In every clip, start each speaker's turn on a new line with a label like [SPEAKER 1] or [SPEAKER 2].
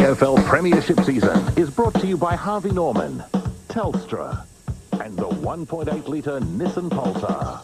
[SPEAKER 1] AFL Premiership season is brought to you by Harvey Norman, Telstra, and the 1.8-litre Nissan Pulsar.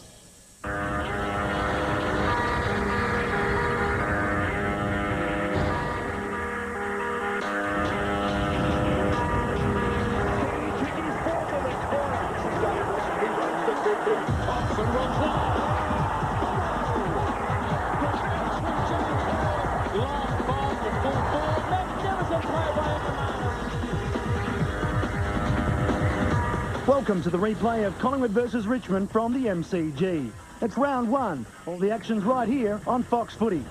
[SPEAKER 2] Welcome to the replay of Collingwood versus Richmond from the MCG. It's round one. All the action's right here on Fox Footy.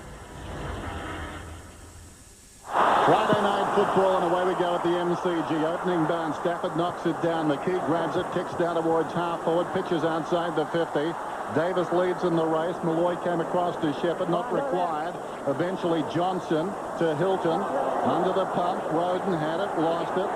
[SPEAKER 3] Friday night football, and away we go at the MCG. Opening bounce, Stafford knocks it down. McKee grabs it, kicks down towards half forward, pitches outside the 50. Davis leads in the race. Malloy came across to Shepherd, not required. Eventually Johnson to Hilton. Under the pump, Woden had it, lost it.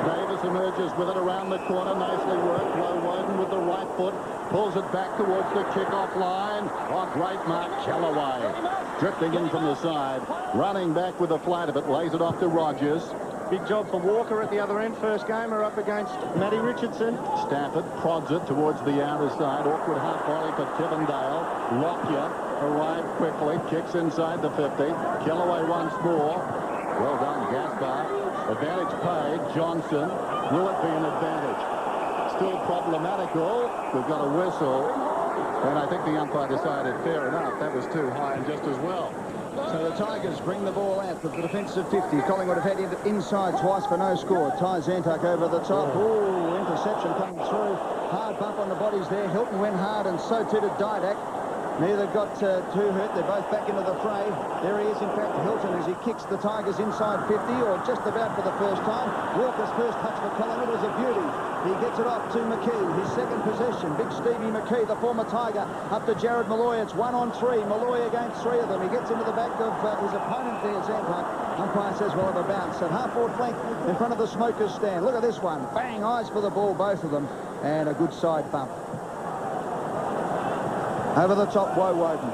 [SPEAKER 3] Davis emerges with it around the corner. Nicely worked. Low Woden with the right foot. Pulls it back towards the kick-off line. Oh, great mark, Callaway. Drifting in from the side. Running back with the flat of it. Lays it off to Rogers.
[SPEAKER 4] Big job for Walker at the other end. First gamer up against Matty Richardson.
[SPEAKER 3] Stafford prods it towards the outer side. Awkward half volley for Tivendale. Lockyer arrived quickly. Kicks inside the 50. Callaway once more. Well done, Gaspar. Advantage paid. Johnson. Will it be an advantage? Still problematical. We've got a whistle. And I think the umpire decided fair enough. That was too high and just as well.
[SPEAKER 5] So the Tigers bring the ball out with the defensive 50. Collingwood have had it inside twice for no score. Ty Zantuck over the top. Ooh, interception coming through. Hard bump on the bodies there. Hilton went hard and so too did Didak. Neither got too hurt. They're both back into the fray. There he is, in fact, Hilton, as he kicks the Tigers inside 50, or just about for the first time. Walker's first touch for Collingwood was a beauty. He gets it off to McKee. His second possession. Big Stevie McKee, the former Tiger, up to Jared Malloy. It's 1-on-3. Malloy against three of them. He gets into the back of his opponent there, Zantuck. Umpire says, well, have a bounce. At half-forward flank in front of the smokers stand. Look at this one. Bang, eyes for the ball, both of them. And a good side bump. Over the top, Woden.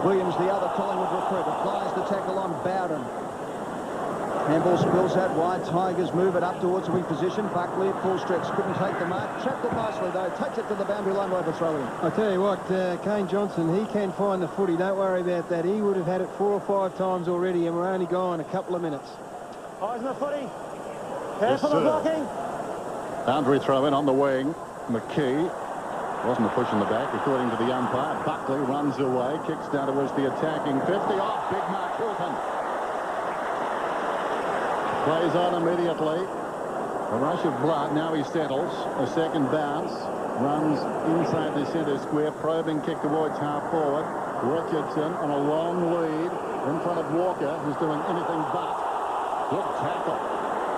[SPEAKER 5] Williams, the other Collingwood recruit, applies the tackle on Bowden. Handball spills out wide. Tigers move it up towards the wing position. Buckley at full stretch. Couldn't take the mark. Trapped it nicely, though. Takes it to the boundary line by the throw-in.
[SPEAKER 4] I tell you what, Kane Johnson, he can find the footy. Don't worry about that. He would have had it 4 or 5 times already, and we're only gone a couple of minutes.
[SPEAKER 2] Eyes on the footy. Careful of blocking.
[SPEAKER 3] Boundary throw-in on the wing. McKee. Wasn't a push in the back, according to the umpire. Buckley runs away, kicks down towards the attacking 50. Oh, big mark, Hilton. Plays on immediately. A rush of blood. Now he settles. A second bounce. Runs inside the centre square. Probing kick towards half forward. Richardson on a long lead in front of Walker, who's doing anything but. Good tackle.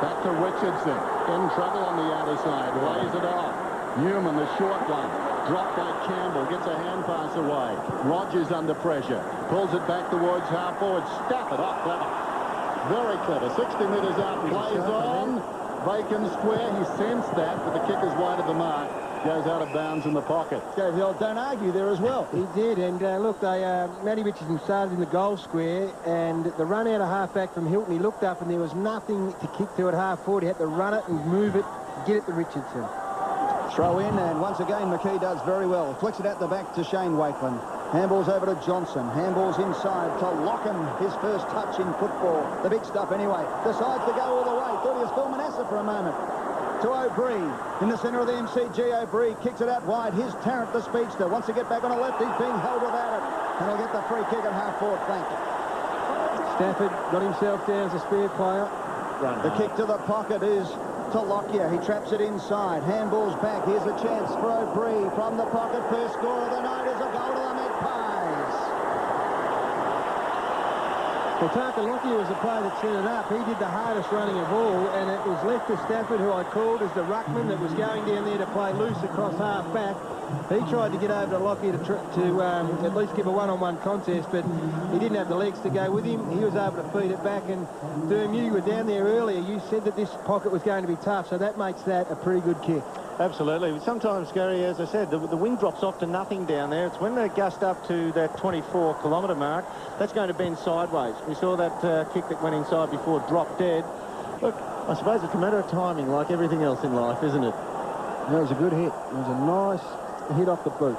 [SPEAKER 3] Back to Richardson. In trouble on the outer side. Lays it off. Newman, the short one. Dropped by Campbell, gets a hand pass away. Rogers under pressure. Pulls it back towards half forward. Stafford, oh, clever. Very clever. 60 metres out, plays on. Bacon square, he sensed that, but the kick is wide of the mark. Goes out of bounds in the pocket.
[SPEAKER 5] Gave the old don't argue there as well.
[SPEAKER 4] He did, and look, Matty Richardson started in the goal square, and the run out of half-back from Hilton, he looked up and there was nothing to kick to at half-forward. He had to run it and move it, get it to Richardson.
[SPEAKER 5] Throw in, and once again McKee does very well. Flicks it at the back to Shane Wakeland. Handballs over to Johnson. Handballs inside to Lockham. His first touch in football. The big stuff anyway. Decides to go all the way. Thought he was Phil Manasseh for a moment. To O'Brien. In the centre of the MCG, O'Brien kicks it out wide. Here's Tarrant, the speedster. Wants to get back on the left. He's being held without it. And he'll get the free kick at half-forward flank.
[SPEAKER 4] Stafford got himself down as a spare player.
[SPEAKER 5] The kick to the pocket is to Lockyer. He traps it inside. Handballs back. Here's a chance for O'Brien from the pocket. First score of the night is a goal to the Magpies.
[SPEAKER 4] Well, Tarka Lockyer was the player that set it up. He did the hardest running of all, and it was left to Stafford, who I called as the ruckman that was going down there to play loose across half back. He tried to get over to Lockyer to at least give a one-on-one contest, but he didn't have the legs to go with him. He was able to feed it back, and Doom, you were down there earlier. You said that this pocket was going to be tough, so that makes that a pretty good kick.
[SPEAKER 6] Absolutely. Sometimes, Gary, as I said, the wind drops off to nothing down there. It's when they gust up to that 24-kilometre mark, that's going to bend sideways. We saw that kick that went inside before drop dead. Look, I suppose it's a matter of timing, like everything else in life, isn't it?
[SPEAKER 4] That was a good hit. It was a nice hit off the boot.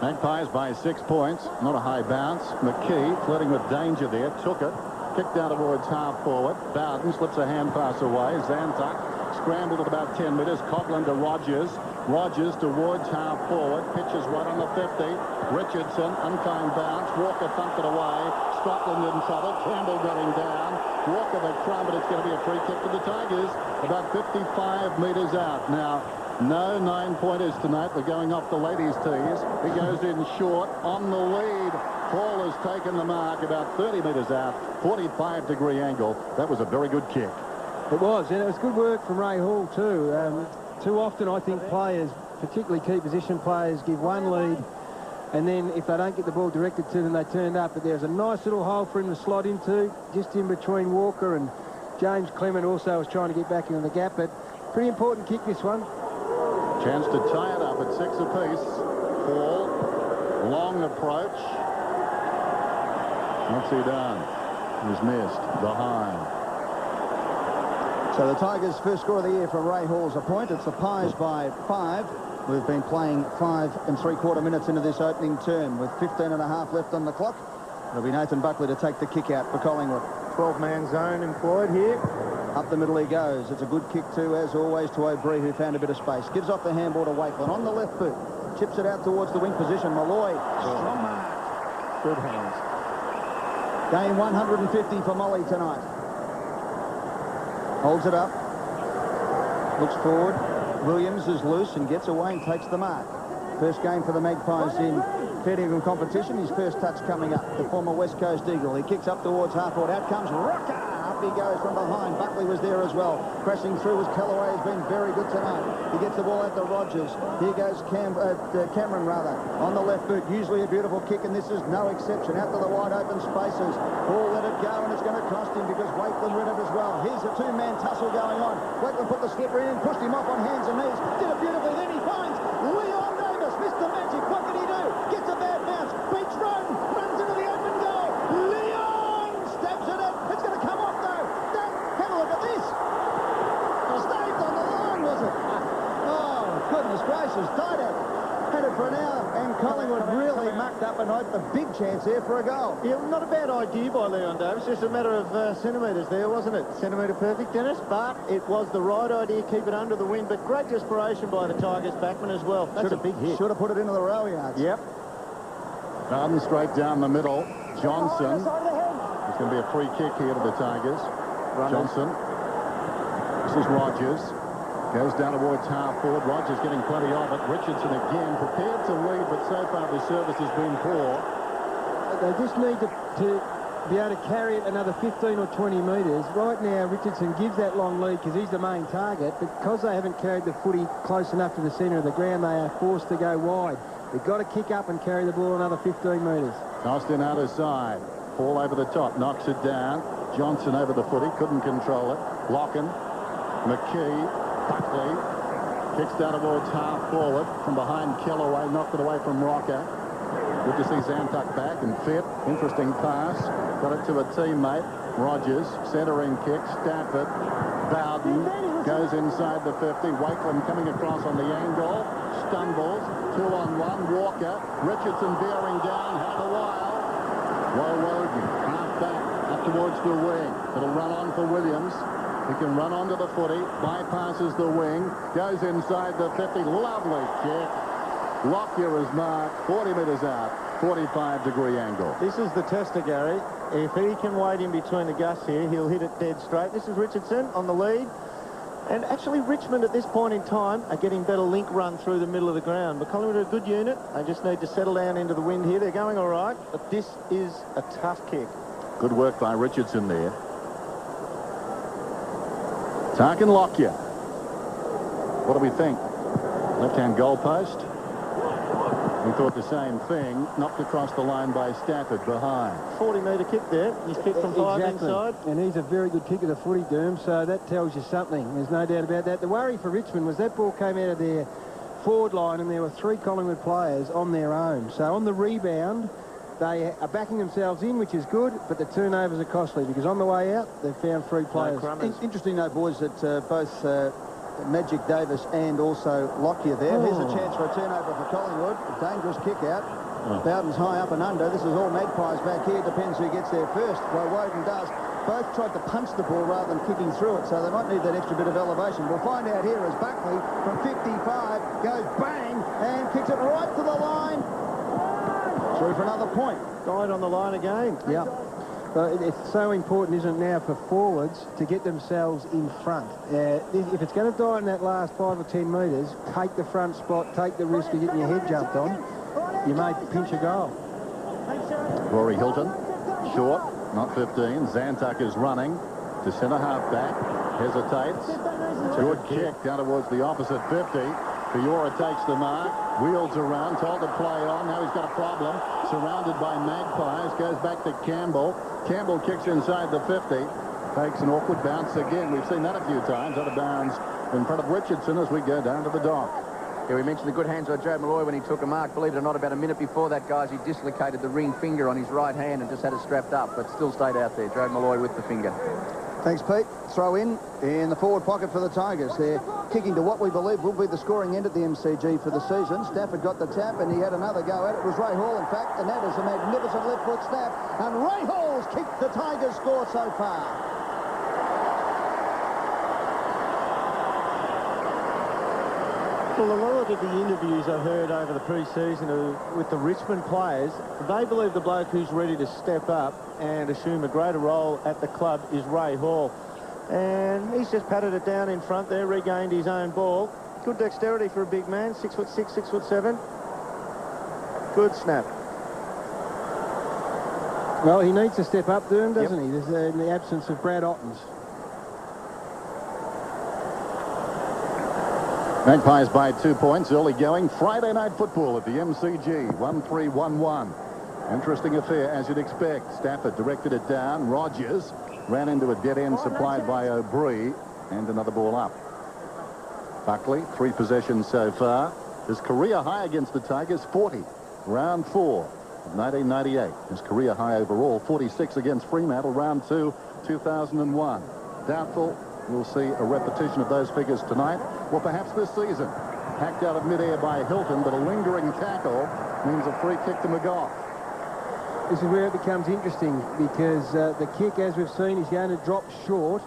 [SPEAKER 3] Magpies by 6 points. Not a high bounce. McKee flirting with danger there. Took it. Kicked down towards half forward. Bowden slips a hand pass away. Zantuck scrambled at about 10 metres. Coghlan to Rogers. Rogers towards half forward. Pitches right on the 50. Richardson, unkind bounce. Walker thumped it away. Scotland in trouble. Campbell got him down. Walker the crumb, but it's going to be a free kick for the Tigers. About 55 metres out. Now, no 9-pointers tonight. They're going off the ladies' tees. He goes in short on the lead. Paul has taken the mark about 30 metres out. 45-degree angle. That was a very good kick.
[SPEAKER 4] It was, and it was good work from Ray Hall too. Too often I think players, particularly key position players, give one lead, and then if they don't get the ball directed to them, they turn up. But there's a nice little hole for him to slot into, just in between Walker and James Clement. Also was trying to get back into the gap, but pretty important kick, this one.
[SPEAKER 3] Chance to tie it up at 6 apiece. Paul, long approach. What's he done? He's missed. Behind.
[SPEAKER 5] So the Tigers' first score of the year from Ray Hall's a point. It's the Pies by 5. We've been playing 5 3/4 minutes into this opening term with 15.5 left on the clock. It'll be Nathan Buckley to take the kick out for Collingwood.
[SPEAKER 6] 12-man zone employed here.
[SPEAKER 5] Up the middle he goes. It's a good kick too, as always, to O'Brien, who found a bit of space. Gives off the handball to Wakeland on the left boot. Chips it out towards the wing position. Malloy. Strong mark.
[SPEAKER 6] Good hands.
[SPEAKER 5] Game 150 for Molly tonight. Holds it up. Looks forward. Williams is loose and gets away and takes the mark. First game for the Magpies in Fairhaven competition. His first touch coming up. The former West Coast Eagle. He kicks up towards half forward. Out comes Rocker. Up he goes from behind. Buckley was there as well. Crashing through as Callaway has been very good tonight. He gets the ball out to Rogers. Here goes Cameron rather on the left boot. Usually a beautiful kick, and this is no exception. Out to the wide open spaces. Paul let it go, and it's going to cost him because Wakeland read it as well. Here's a two-man tussle going on. Wakeland put the slipper in, pushed him off on hands and knees. Did it beautifully. Then he finds Leon Davis. Missed the magic. What did he do? Gets a bad bounce. Beats Roden. Runs into the open goal. Leon stabs it in. It's going to come off though. Have a look at this. Stayed on the line, was it? Oh, goodness gracious. Tied it. Had it for an hour, and Collingwood really mucked up and had a big chance there for a goal.
[SPEAKER 6] Yeah, not a bad idea by Leon Davis. Just a matter of centimetres there, wasn't it? Centimetre perfect, Dennis, but it was the right idea. Keep it under the wind, but great desperation by the Tigers backman as well. That's a big hit.
[SPEAKER 5] Should have put it into the rail yards.
[SPEAKER 6] Yep.
[SPEAKER 3] Bowden straight down the middle. Johnson. It's going to be a free kick here to the Tigers. Johnson. This is Rogers. Goes down towards half forward. Rogers getting plenty of it. Richardson again prepared to lead, but so far the service has been poor.
[SPEAKER 4] They just need to be able to carry it another 15 or 20 metres. Right now, Richardson gives that long lead because he's the main target, but because they haven't carried the footy close enough to the centre of the ground, they are forced to go wide. They've got to kick up and carry the ball another 15 metres.
[SPEAKER 3] Austin out of side. Paul over the top. Knocks it down. Johnson over the footy. Couldn't control it. Locken. McKee. Buckley kicks down towards half forward from behind Kellaway, knocked it away from Rocker. Good to see Zantuck back and fit. Interesting pass. Got it to a teammate. Rogers, centering kick, Stafford. Bowden goes inside the 50. Wakeland coming across on the angle. Stumbles. 2-on-1. Walker. Richardson bearing down. Had a while. Woden, half back, up towards the wing. It'll run on for Williams. He can run onto the footy, bypasses the wing, goes inside the 50. Lovely kick. Lockyer is marked 40 metres out, 45-degree angle.
[SPEAKER 6] This is the tester, Gary. If he can wade in between the gusts here, he'll hit it dead straight. This is Richardson on the lead. And actually, Richmond at this point in time are getting better link run through the middle of the ground. But Collingwood are a good unit. They just need to settle down into the wind here. They're going all right, but this is a tough kick.
[SPEAKER 3] Good work by Richardson there. Tarkin Lockyer. What do we think? Left-hand goal post. He thought the same thing, knocked across the line by Stafford behind.
[SPEAKER 6] 40-metre kick there. He's kicked from 5 inside.
[SPEAKER 4] And he's a very good kick of the footy, Doom, so that tells you something. There's no doubt about that. The worry for Richmond was that ball came out of their forward line and there were 3 Collingwood players on their own. So on the rebound, they are backing themselves in, which is good, but the turnovers are costly because on the way out, they've found 3 players.
[SPEAKER 5] Interesting, though, boys, that both Magic Davis and also Lockyer there. Here's a chance for a turnover for Collingwood. A dangerous kick out. Bowden's high up and under. This is all Magpies back here. Depends who gets there first. Well, Woden does. Both tried to punch the ball rather than kicking through it, so they might need that extra bit of elevation. We'll find out here as Buckley from 55 goes bang and kicks it right to the line. Through for another point.
[SPEAKER 6] Died on the line again.
[SPEAKER 4] Yeah. But it's so important, isn't it, now for forwards to get themselves in front. If it's going to die in that last 5 or 10 metres, take the front spot, take the risk of getting your head jumped on. You may pinch a goal.
[SPEAKER 3] Rory Hilton, short, not 15. Zantuck is running to centre half back, hesitates. Good kick down towards the opposite 50. Fiora takes the mark, wheels around, told to play on. Now he's got a problem. Surrounded by Magpies, goes back to Campbell. Campbell kicks inside the 50. Takes an awkward bounce again. We've seen that a few times. Out of bounds in front of Richardson as we go down to the dock.
[SPEAKER 7] Yeah, we mentioned the good hands by Joe Malloy when he took a mark. Believe it or not, about a minute before that, guys, he dislocated the ring finger on his right hand and just had it strapped up, but still stayed out there. Joe Malloy with the finger.
[SPEAKER 5] Thanks, Pete. Throw in the forward pocket for the Tigers. They're kicking to what we believe will be the scoring end at the MCG for the season. Stafford got the tap and he had another go at it. It was Ray Hall, in fact, and that is a magnificent left foot snap. And Ray Hall's kicked the Tigers' score so far.
[SPEAKER 6] Well, a lot of the interviews I've heard over the pre-season with the Richmond players, they believe the bloke who's ready to step up and assume a greater role at the club is Ray Hall. And he's just patted it down in front there, regained his own ball. Good dexterity for a big man, 6'6", 6'7". Good snap.
[SPEAKER 4] Well, he needs to step up, Doom, doesn't he? There's in the absence of Brad Ottens.
[SPEAKER 3] Magpies by 2 points, early going. Friday night football at the MCG, 1-3-1-1. Interesting affair, as you'd expect. Stafford directed it down. Rogers ran into a dead end supplied by O'Brien, and another ball up. Buckley, 3 possessions so far. His career high against the Tigers, 40. Round 4 of 1998. His career high overall, 46 against Fremantle, round 2, 2001. Doubtful we'll see a repetition of those figures tonight, or perhaps this season. Hacked out of midair by Hilton, but a lingering tackle means a free kick to McGough.
[SPEAKER 4] This is where it becomes interesting because the kick, as we've seen, is going to drop short.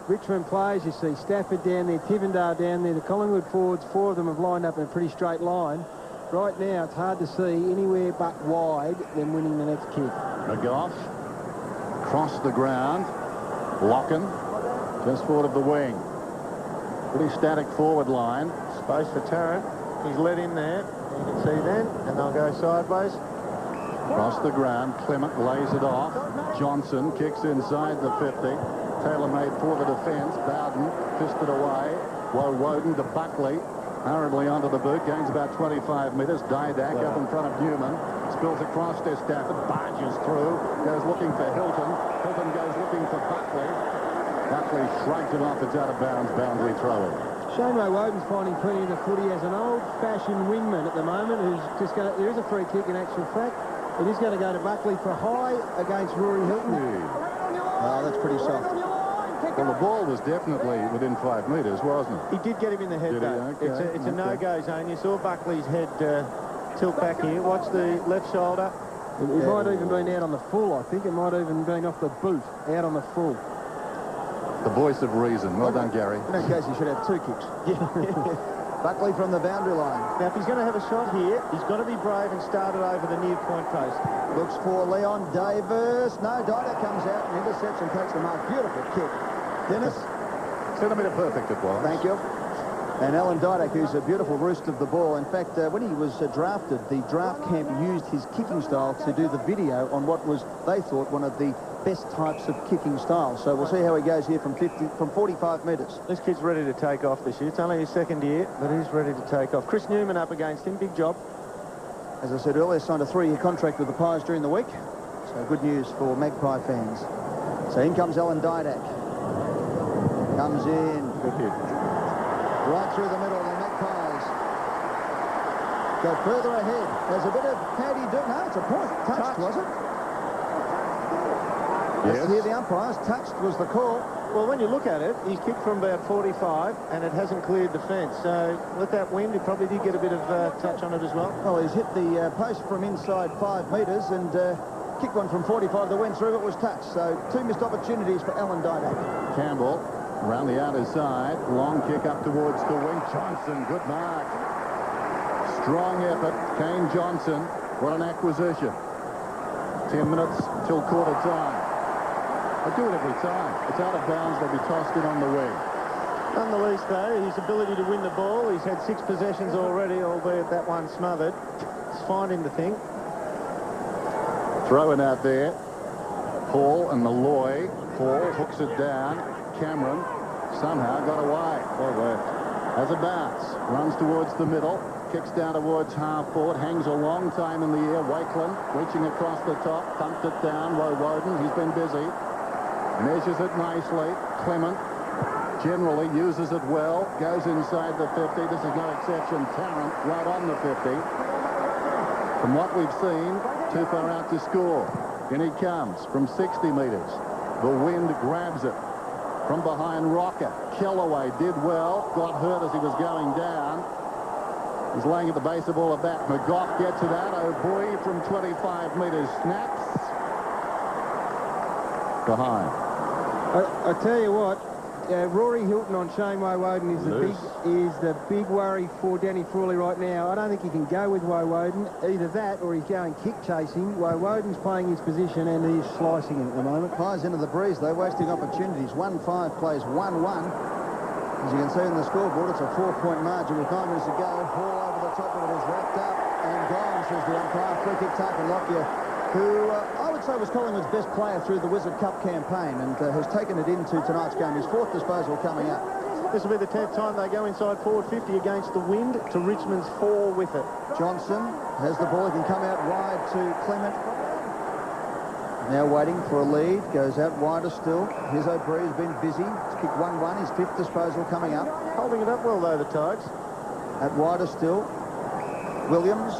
[SPEAKER 4] Richmond players, you see Stafford down there, Tivendale down there, the Collingwood forwards, 4 of them have lined up in a pretty straight line. Right now, it's hard to see anywhere but wide them winning the next kick.
[SPEAKER 3] McGough, across the ground, Locken, just forward of the wing. Pretty static forward line.
[SPEAKER 6] Space for Tarrant. He's let in there. You can see then, and they'll go sideways.
[SPEAKER 3] Across the ground, Clement lays it off. Johnson kicks inside the 50. Tailor-made for the defence. Bowden fisted away. Woden to Buckley. Hurriedly onto the boot. Gains about 25 metres. Didak up in front of Newman. Spills across to Stafford. Barges through. Goes looking for Hilton. Hilton goes looking for Buckley. Buckley shrugged him off. It's out of bounds. Boundary throw-in.
[SPEAKER 4] Shane Woden's finding plenty of the footy as an old-fashioned wingman at the moment who's just going to... There is a free kick in actual fact. It is going to go to Buckley for high against Rory Hilton.
[SPEAKER 5] Oh, that's pretty soft.
[SPEAKER 3] Well, the ball was definitely within 5 metres, wasn't it?
[SPEAKER 6] He did get him in the head, though. Okay. It's a no-go zone. You saw Buckley's head tilt back here. Watch the left shoulder.
[SPEAKER 4] It might even been out on the full, I think. It might even been off the boot, out on the full.
[SPEAKER 3] The voice of reason. Well done, Gary.
[SPEAKER 5] In that case, he should have 2 kicks. Buckley from the boundary line.
[SPEAKER 6] Now, if he's going to have a shot here, he's got to be brave and start it over the near point post.
[SPEAKER 5] Looks for Leon Davis. No, Didak comes out and intercepts and takes the mark. Beautiful kick. Dennis?
[SPEAKER 3] Centimetre perfect it was.
[SPEAKER 5] Thank you. And Alan Didak, who's a beautiful roost of the ball. In fact, when he was drafted, the draft camp used his kicking style to do the video on what was, they thought, one of the best types of kicking styles. So we'll see how he goes here from 45 metres.
[SPEAKER 6] This kid's ready to take off this year. It's only his 2nd year, but he's ready to take off. Chris Newman up against him. Big job.
[SPEAKER 5] as I said earlier, signed a 3-year contract with the Pies during the week. So good news for Magpie fans. So in comes Alan Didak. Comes in.
[SPEAKER 3] Good hit.
[SPEAKER 5] Right through the middle, the Magpies go further ahead. There's a bit of, how do you do? No, it's a point. Touched, was it?
[SPEAKER 3] Yes.
[SPEAKER 5] Here the umpires, touched was the call.
[SPEAKER 6] Well, when you look at it, he's kicked from about 45 and it hasn't cleared the fence. So with that wind, he probably did get a bit of touch on it as well.
[SPEAKER 5] Well, he's hit the post from inside 5 metres and kicked one from 45 that went through, but was touched. So 2 missed opportunities for Alan Didak.
[SPEAKER 3] Campbell around the outer side. Long kick up towards the wing. Johnson, good mark. Strong effort. Kane Johnson. What an acquisition. 10 minutes till quarter time. They do it every time. It's out of bounds. They'll be tossed in on the wing.
[SPEAKER 6] None the least, though, his ability to win the ball. He's had 6 possessions already, albeit that one smothered. It's finding the thing.
[SPEAKER 3] Throw in out there. Paul and Malloy. Paul hooks it down. Cameron somehow got away. Well worked. Has a bounce. Runs towards the middle. Kicks down towards half forward. Hangs a long time in the air. Wakeland reaching across the top. Pumped it down. Woden. He's been busy. Measures it nicely. Clement generally uses it well. Goes inside the 50. This is no exception. Tarrant right on the 50. From what we've seen, too far out to score. In he comes from 60 metres. The wind grabs it. From behind Rocker. Kellaway did well. Got hurt as he was going down. He's laying at the base of all of that. McGough gets it out. O'Boy from 25 metres snaps. Behind.
[SPEAKER 4] I tell you what, Rory Hilton on Shane Woden is the big worry for Danny Frawley right now. I don't think he can go with Woden. Either that or he's going kick chasing. Woden's playing his position and he's slicing it at the moment.
[SPEAKER 5] Pies into the breeze, though, wasting opportunities. 1-5 plays 1-1. As you can see in the scoreboard, it's a 4-point margin with 9 minutes to go. Ball over the top of it is wrapped up and gone, says the umpire. Free kick taken, Lockyer, who I would say was Collingwood's best player through the Wizard Cup campaign and has taken it into tonight's game. His 4th disposal coming up.
[SPEAKER 6] This will be the 10th time they go inside forward 50 against the wind to Richmond's 4 with it.
[SPEAKER 5] Johnson has the ball. He can come out wide to Clement. Now waiting for a lead. Goes out wider still. Here's O'Brien. He's been busy. He's kicked 1-1. His 5th disposal coming up.
[SPEAKER 6] Holding it up well, though, the Tigers.
[SPEAKER 5] At wider still. Williams.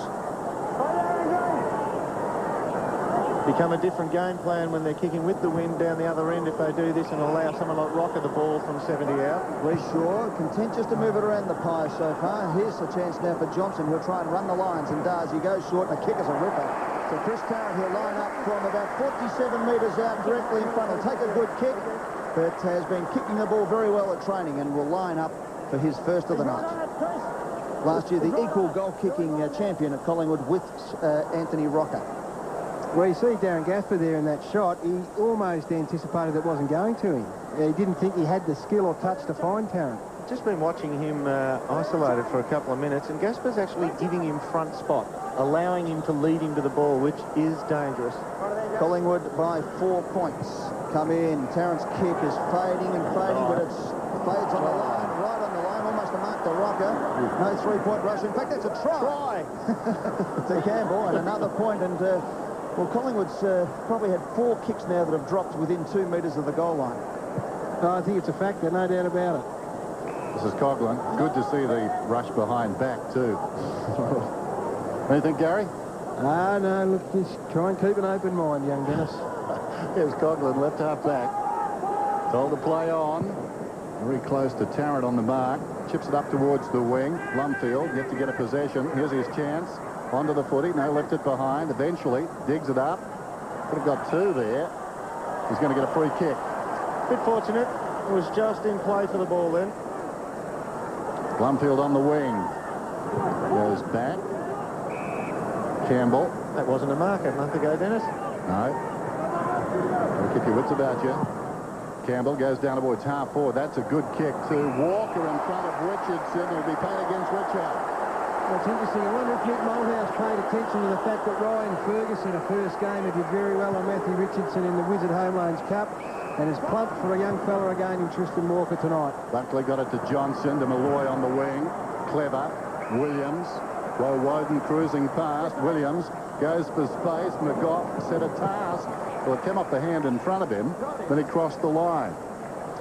[SPEAKER 6] Become a different game plan when they're kicking with the wind down the other end if they do this and allow someone like Rocker the ball from 70 out.
[SPEAKER 5] Lee Shaw content just to move it around the Pies so far. Here's a chance now for Johnson. He'll try and run the lines and does. He goes short and the kick is a ripper. So Chris Tarrant, he'll line up from about 47 metres out directly in front. He'll take a good kick, but has been kicking the ball very well at training and will line up for his first of the night. Last year, the equal goal-kicking champion at Collingwood with Anthony Rocker.
[SPEAKER 4] Well, you see Darren Gaspar there in that shot. He almost anticipated it wasn't going to him. He didn't think he had the skill or touch to find Tarrant.
[SPEAKER 6] Just been watching him isolated for a couple of minutes, and Gaspar's actually giving him front spot, allowing him to lead him to the ball, which is dangerous.
[SPEAKER 5] Collingwood by 4 points. Come in. Tarrant's kick is fading and fading, but it fades on the line, right on the line, almost a mark to Rocker. No 3-point rush. In fact, that's a try. To Campbell, and another point, and well, Collingwood's probably had 4 kicks now that have dropped within 2 metres of the goal line.
[SPEAKER 4] I think it's a factor, no doubt about it.
[SPEAKER 3] This is Coughlin. Good to see the rush behind back, too. What do you think, Gary?
[SPEAKER 4] No, look, just try and keep an open mind, young Dennis.
[SPEAKER 3] Here's Coughlin, left half back. Told to play on. Very close to Tarrant on the mark. Chips it up towards the wing. Blumfield yet to get a possession. Here's his chance. Onto the footy. No, left it behind. Eventually digs it up. Could have got 2 there. He's going to get a free kick.
[SPEAKER 6] Bit fortunate. It was just in play for the ball then.
[SPEAKER 3] Blumfield on the wing. Goes back. Campbell.
[SPEAKER 6] That wasn't a mark a month ago, Dennis.
[SPEAKER 3] No. Don't keep your wits about you. Campbell goes down towards half forward. That's a good kick to Walker in front of Richardson. It'll be paid against Richard.
[SPEAKER 4] Well, it's interesting. I wonder if Nick Malthouse paid attention to the fact that Ryan Ferguson, a first gamer, did very well on Matthew Richardson in the Wizard Home Loans Cup and is plumped for a young fella again in Tristan Walker tonight.
[SPEAKER 3] Buckley got it to Johnson, to Malloy on the wing. Clever. Williams. Woden cruising past. Williams goes for space. McGough set a task. Well, it came off the hand in front of him, then he crossed the line.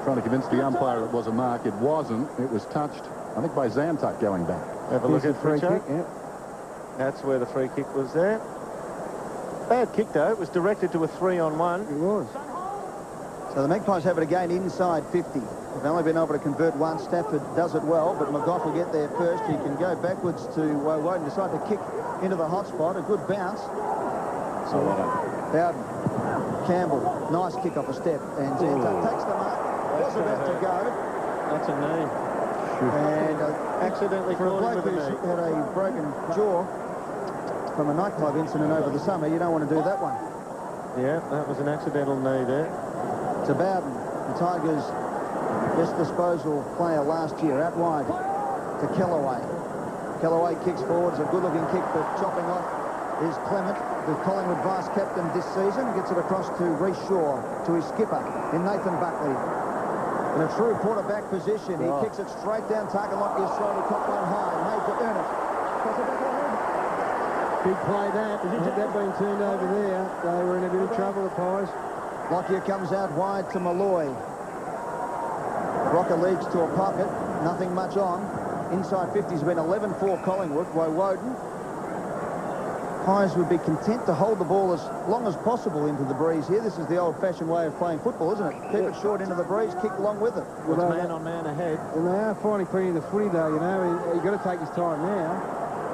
[SPEAKER 3] Trying to convince the umpire it was a mark. It wasn't. It was touched, I think, by Zantuck going back.
[SPEAKER 6] Have a look at
[SPEAKER 4] free
[SPEAKER 6] Fritcho.
[SPEAKER 4] kick. Yeah.
[SPEAKER 6] That's where the free kick was there. Bad kick, though. It was directed to a 3-on-1.
[SPEAKER 4] It was.
[SPEAKER 5] So the Magpies have it again inside 50. They've only been able to convert one. Stafford does it well, but McGough will get there first. He can go backwards to Woden, decide to kick into the hot spot. A good bounce. So Bowden, Campbell, nice kick off a step. And Zantuck takes the mark. Was about to go.
[SPEAKER 6] That's a knee.
[SPEAKER 5] And
[SPEAKER 6] accidentally
[SPEAKER 5] for a
[SPEAKER 6] caught
[SPEAKER 5] bloke
[SPEAKER 6] him with
[SPEAKER 5] who's
[SPEAKER 6] a knee.
[SPEAKER 5] had a broken jaw from a nightclub incident over the summer, you don't want to do that one.
[SPEAKER 6] Yeah, that was an accidental knee there.
[SPEAKER 5] To Bowden, the Tigers' best disposal player last year, out wide to Kellaway. Kellaway kicks forward. It's a good-looking kick, but chopping off is Clement, the Collingwood vice captain this season. Gets it across to Reece Shaw, to his skipper in Nathan Buckley. In a true quarterback position, he kicks it straight down target like his shoulder, top line high, made to earn it. Cross it back ahead.
[SPEAKER 4] Big play that. Had that been turned over there, they were in a bit of trouble, the Pies.
[SPEAKER 5] Lockyer comes out wide to Malloy. Rocker leads to a pocket, nothing much on. Inside 50's been 11-4 Collingwood. Woden. Pies would be content to hold the ball as long as possible into the breeze here. This is the old-fashioned way of playing football, isn't it? Keep it short into the breeze, kick along with it.
[SPEAKER 6] It's man-on-man ahead.
[SPEAKER 4] And they are finally putting in the footy, though, you know. You've got to take his time now.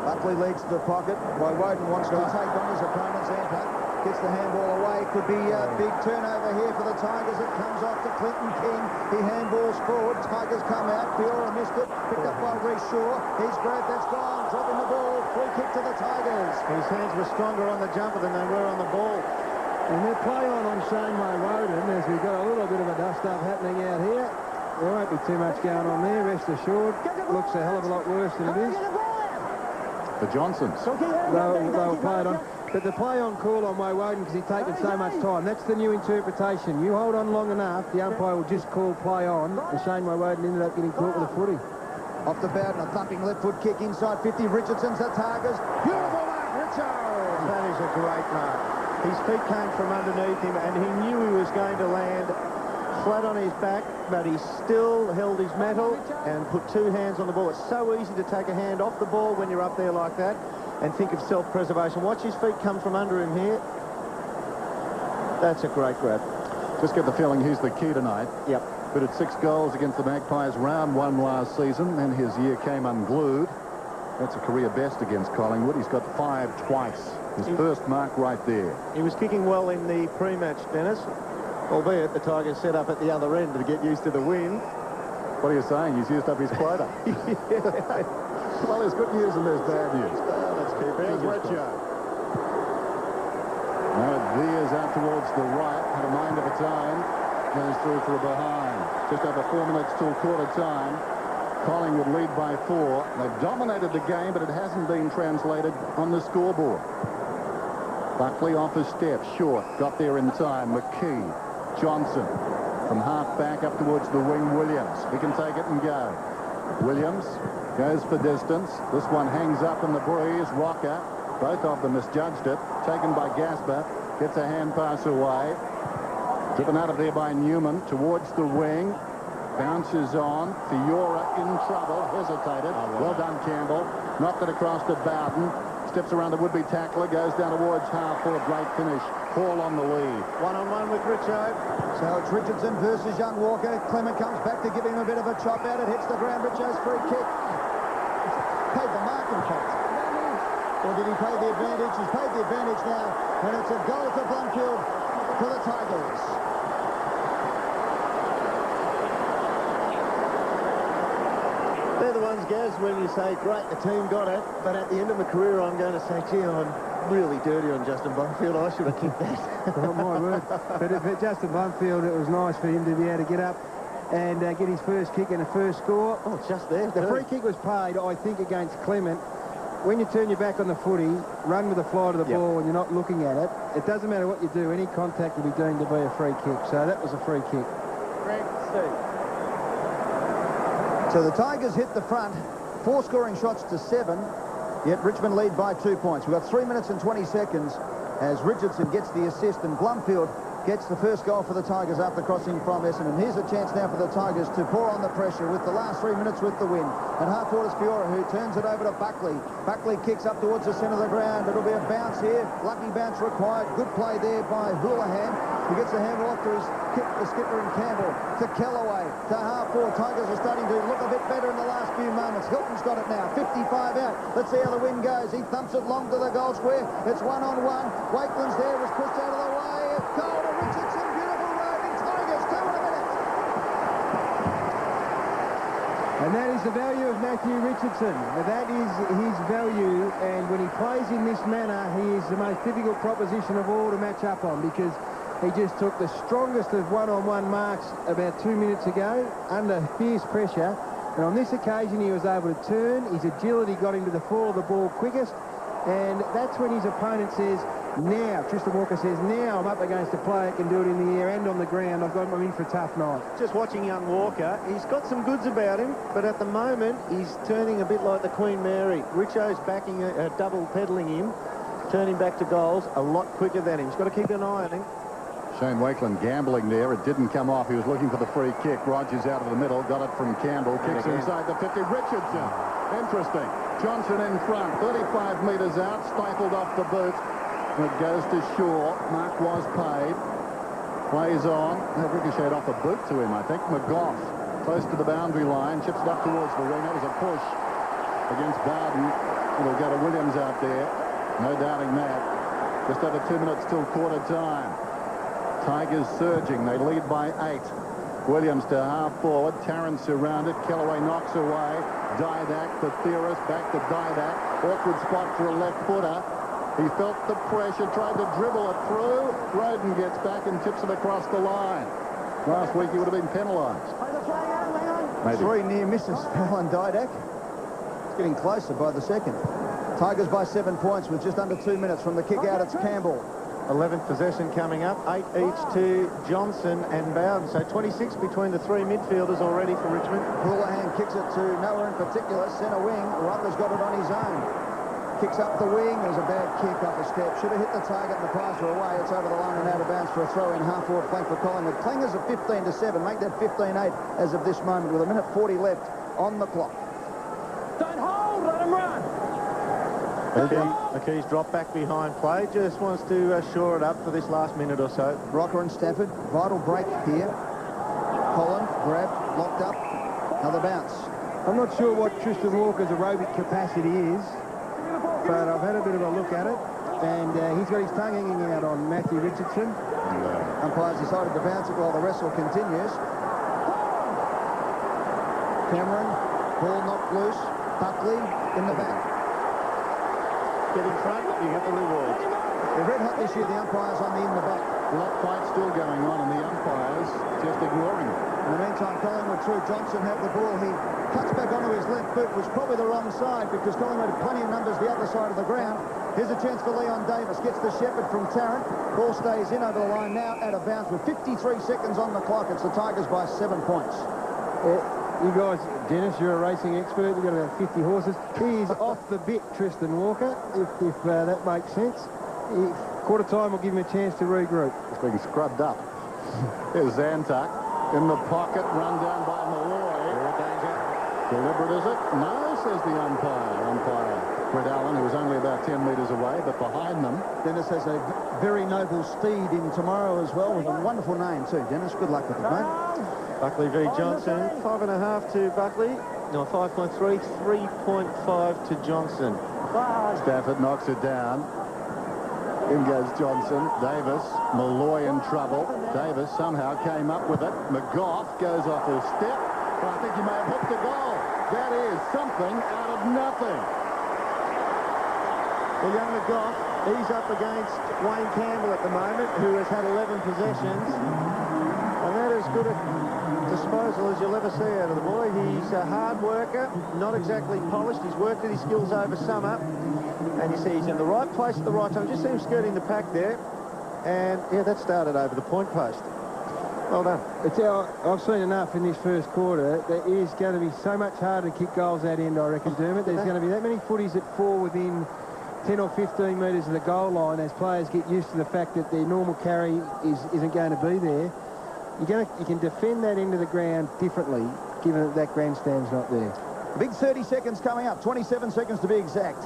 [SPEAKER 5] Buckley leads to the pocket. Woden wants to take on his opponent. Zantuck gets the handball away. Could be a big turnover here for the Tigers. It comes off to Clinton King. He handballs forward. Tigers come out. Fiora missed it. Picked up by Reece Shaw. He's grabbed. That's gone. Dropping the ball. Free kick to the Tigers.
[SPEAKER 6] His hands were stronger on the jumper than they were on the ball.
[SPEAKER 4] And they're play on Shane Woden as we've got a little bit of a dust-up happening out here. There won't be too much going on there, rest assured. Looks a hell of a lot worse than it is.
[SPEAKER 3] The Johnsons.
[SPEAKER 4] They'll play it on. But the play on call on Woden because he's taken so much time. That's the new interpretation. You hold on long enough, the umpire will just call play on. And Shane Woden ended up getting caught with a footy.
[SPEAKER 5] Off the Bowden, a thumping left foot kick inside 50. Richardson's the Tigers. Beautiful mark, Richard.
[SPEAKER 6] That is a great mark. His feet came from underneath him and he knew he was going to land flat on his back, but he still held his mettle and put two hands on the ball. It's so easy to take a hand off the ball when you're up there like that and think of self-preservation. Watch his feet come from under him here. That's a great grab.
[SPEAKER 3] Just get the feeling he's the key tonight.
[SPEAKER 6] Yep.
[SPEAKER 3] But at 6 goals against the Magpies round 1 last season, and his year came unglued. That's a career best against Collingwood. He's got 5 twice. His first mark right there.
[SPEAKER 6] He was kicking well in the pre-match, Dennis, albeit the Tigers set up at the other end to get used to the wind.
[SPEAKER 3] What are you saying? He's used up his quota. Well, there's good news and there's bad news.
[SPEAKER 6] Let's keep
[SPEAKER 3] Here's Richo. Now veers out towards the right. Had a mind of its own. Goes through for a behind. Just over 4 minutes till quarter time. Collingwood lead by 4. They've dominated the game, but it hasn't been translated on the scoreboard. Buckley off his step, short, got there in time. McKee, Johnson, from half back up towards the wing. Williams, he can take it and go. Williams goes for distance. This one hangs up in the breeze. Rocker, both of them misjudged it. Taken by Gasper, gets a hand pass away. Driven out of there by Newman towards the wing. Bounces on. Fiora in trouble. Hesitated. Well done, Campbell. Knocked it across to Bowden. Steps around the would-be tackler. Goes down towards half-forward. Great finish. Hall on the lead.
[SPEAKER 6] One-on-one with Richo.
[SPEAKER 5] So it's Richardson versus young Walker. Clement comes back to give him a bit of a chop out. It hits the ground. Richo's free kick. Paid the mark, in fact. Or did he pay the advantage? He's paid the advantage now. And it's a goal to Blomfield for the Tigers.
[SPEAKER 6] They're the ones, Gaz, when you say, great, the team got it, but at the end of my career, I'm going to say, gee, I'm really dirty on Justin Blomfield. I should have kicked that.
[SPEAKER 4] Oh, my word. But if Justin Blomfield, it was nice for him to be able to get up and get his first kick and a first score.
[SPEAKER 6] Oh, it's just there.
[SPEAKER 4] The free kick was paid, I think, against Clement. When you turn your back on the footy, run with the fly to the ball and you're not looking at it, it doesn't matter what you do, any contact will be deemed to be a free kick. So that was a free kick.
[SPEAKER 6] Greg, Steve.
[SPEAKER 5] So the Tigers hit the front, 4 scoring shots to 7. Yet Richmond lead by 2 points. We've got 3 minutes and 20 seconds as Richardson gets the assist and Blumfield gets the first goal for the Tigers after crossing from Essendon. Here's a chance now for the Tigers to pour on the pressure with the last 3 minutes with the win. And half-forward is Fiora, who turns it over to Buckley. Buckley kicks up towards the centre of the ground. It'll be a bounce here. Lucky bounce required. Good play there by Houlihan. He gets the handle off to his the skipper and Campbell. To Kellaway. To half-forward. Tigers are starting to look a bit better in the last few moments. Hilton's got it now. 55 out. Let's see how the wind goes. He thumps it long to the goal square. It's 1-on-1. Wakeland's there. Was pushed out of the way. Goal to Richardson. Beautiful roving Tigers. 2 in a minute.
[SPEAKER 4] And that is the value of Matthew Richardson. That is his value, and when he plays in this manner, he is the most difficult proposition of all to match up on, because he just took the strongest of one-on-one marks about 2 minutes ago under fierce pressure, and on this occasion he was able to turn. His agility got him to the fall of the ball quickest, and that's when his opponent says, now, Tristan Walker says, now I'm up against a player that can do it in the air and on the ground. I've got him in for a tough night.
[SPEAKER 6] Just watching young Walker, he's got some goods about him, but at the moment he's turning a bit like the Queen Mary. Richo's backing, double pedalling him, turning back to goals a lot quicker than him. He's got to keep an eye on him.
[SPEAKER 3] Shane Wakeland gambling there. It didn't come off. He was looking for the free kick. Rogers out of the middle. Got it from Campbell. Kicks inside the 50. Richardson. Interesting. Johnson in front. 35 metres out. Stifled off the boot. It goes to Shaw. Mark was paid. Plays on. Ricocheted off a boot to him, I think. McGough close to the boundary line. Chips it up towards the ring. That was a push against Bowden. It'll go to Williams out there. No doubting that. Just over 2 minutes till quarter time. Tigers surging. They lead by 8. Williams to half forward. Tarrant surrounded. Kellaway knocks away. Didak, the theorist, back to Didak. Awkward spot for a left footer. He felt the pressure, tried to dribble it through. Roden gets back and tips it across the line. Last week he would have been penalised. Maybe.
[SPEAKER 5] 3 near misses, Alan Didak. It's getting closer by the second. Tigers by 7 points with just under 2 minutes from the kick out. It's Campbell.
[SPEAKER 6] 11th possession coming up, 8 each to Johnson and Bowden. So 26 between the 3 midfielders already for Richmond.
[SPEAKER 5] Houlihan kicks it to nowhere in particular. Centre wing. Rutler's got it on his own. Kicks up the wing. There's a bad kick off a step. Should have hit the target and the pass are away. It's over the line and out of bounds for a throw in half-forward flank for Collingwood. Clingers at 15-7. Make that 15-8 as of this moment with 1:40 left on the clock.
[SPEAKER 2] Don't hold. Let him run.
[SPEAKER 6] McKee's dropped back behind play. Just wants to shore it up for this last minute or so.
[SPEAKER 5] Rocker and Stafford. Vital break here. Colin grabbed, locked up. Another bounce.
[SPEAKER 4] I'm not sure what Tristan Walker's aerobic capacity is, but I've had a bit of a look at it, and he's got his tongue hanging out on Matthew Richardson.
[SPEAKER 5] Umpires decided to bounce it while the wrestle continues. Cameron, ball knocked loose. Buckley in the back.
[SPEAKER 6] Get in front, you get the reward.
[SPEAKER 5] They're red hot this year, the umpires on the in the back.
[SPEAKER 3] That fight still going on, and the umpires just ignoring it.
[SPEAKER 5] In the meantime, Collingwood through. Johnson had the ball. He cuts back onto his left boot, was probably the wrong side because Collingwood had plenty of numbers the other side of the ground. Here's a chance for Leon Davis. Gets the Shepherd from Tarrant. Ball stays in over the line now at a bounce with 53 seconds on the clock. It's the Tigers by 7 points.
[SPEAKER 4] You guys, Dennis, you're a racing expert. You've got about 50 horses. He is off the bit, Tristan Walker, if that makes sense. Quarter time will give him a chance to regroup.
[SPEAKER 3] It's being scrubbed up. Here's Zantuck in the pocket, run down by Malloy. Deliberate, is it? No, says the umpire. Brett Allen, who was only about 10 metres away, but behind them.
[SPEAKER 5] Dennis has a very noble steed in tomorrow as well, with a wonderful name too. Dennis, good luck with it, mate.
[SPEAKER 6] Buckley v Johnson, 5.5 to Buckley. No, 5.3, 3.5 to Johnson.
[SPEAKER 3] Stafford knocks it down. In goes Johnson. Davis, Malloy in trouble. Davis somehow came up with it. McGough goes off his step. But I think he may have hooked a goal. That is something out of nothing.
[SPEAKER 6] Well, young McGough, he's up against Wayne Campbell at the moment, who has had 11 possessions. And that is good at disposal as you'll ever see out of the boy. He's a hard worker, not exactly polished. He's worked at his skills over summer. And you see he's in the right place at the right time. Just see him skirting the pack there. And, yeah, that started over the point post. Well done.
[SPEAKER 4] I've seen enough in this first quarter. There is going to be so much harder to kick goals that end, I reckon, Dermot. There's going to be that many footies that fall within 10 or 15 metres of the goal line as players get used to the fact that their normal carry isn't going to be there. You can defend that end of the ground differently, given that that grandstand's not there.
[SPEAKER 5] Big 30 seconds coming up, 27 seconds to be exact.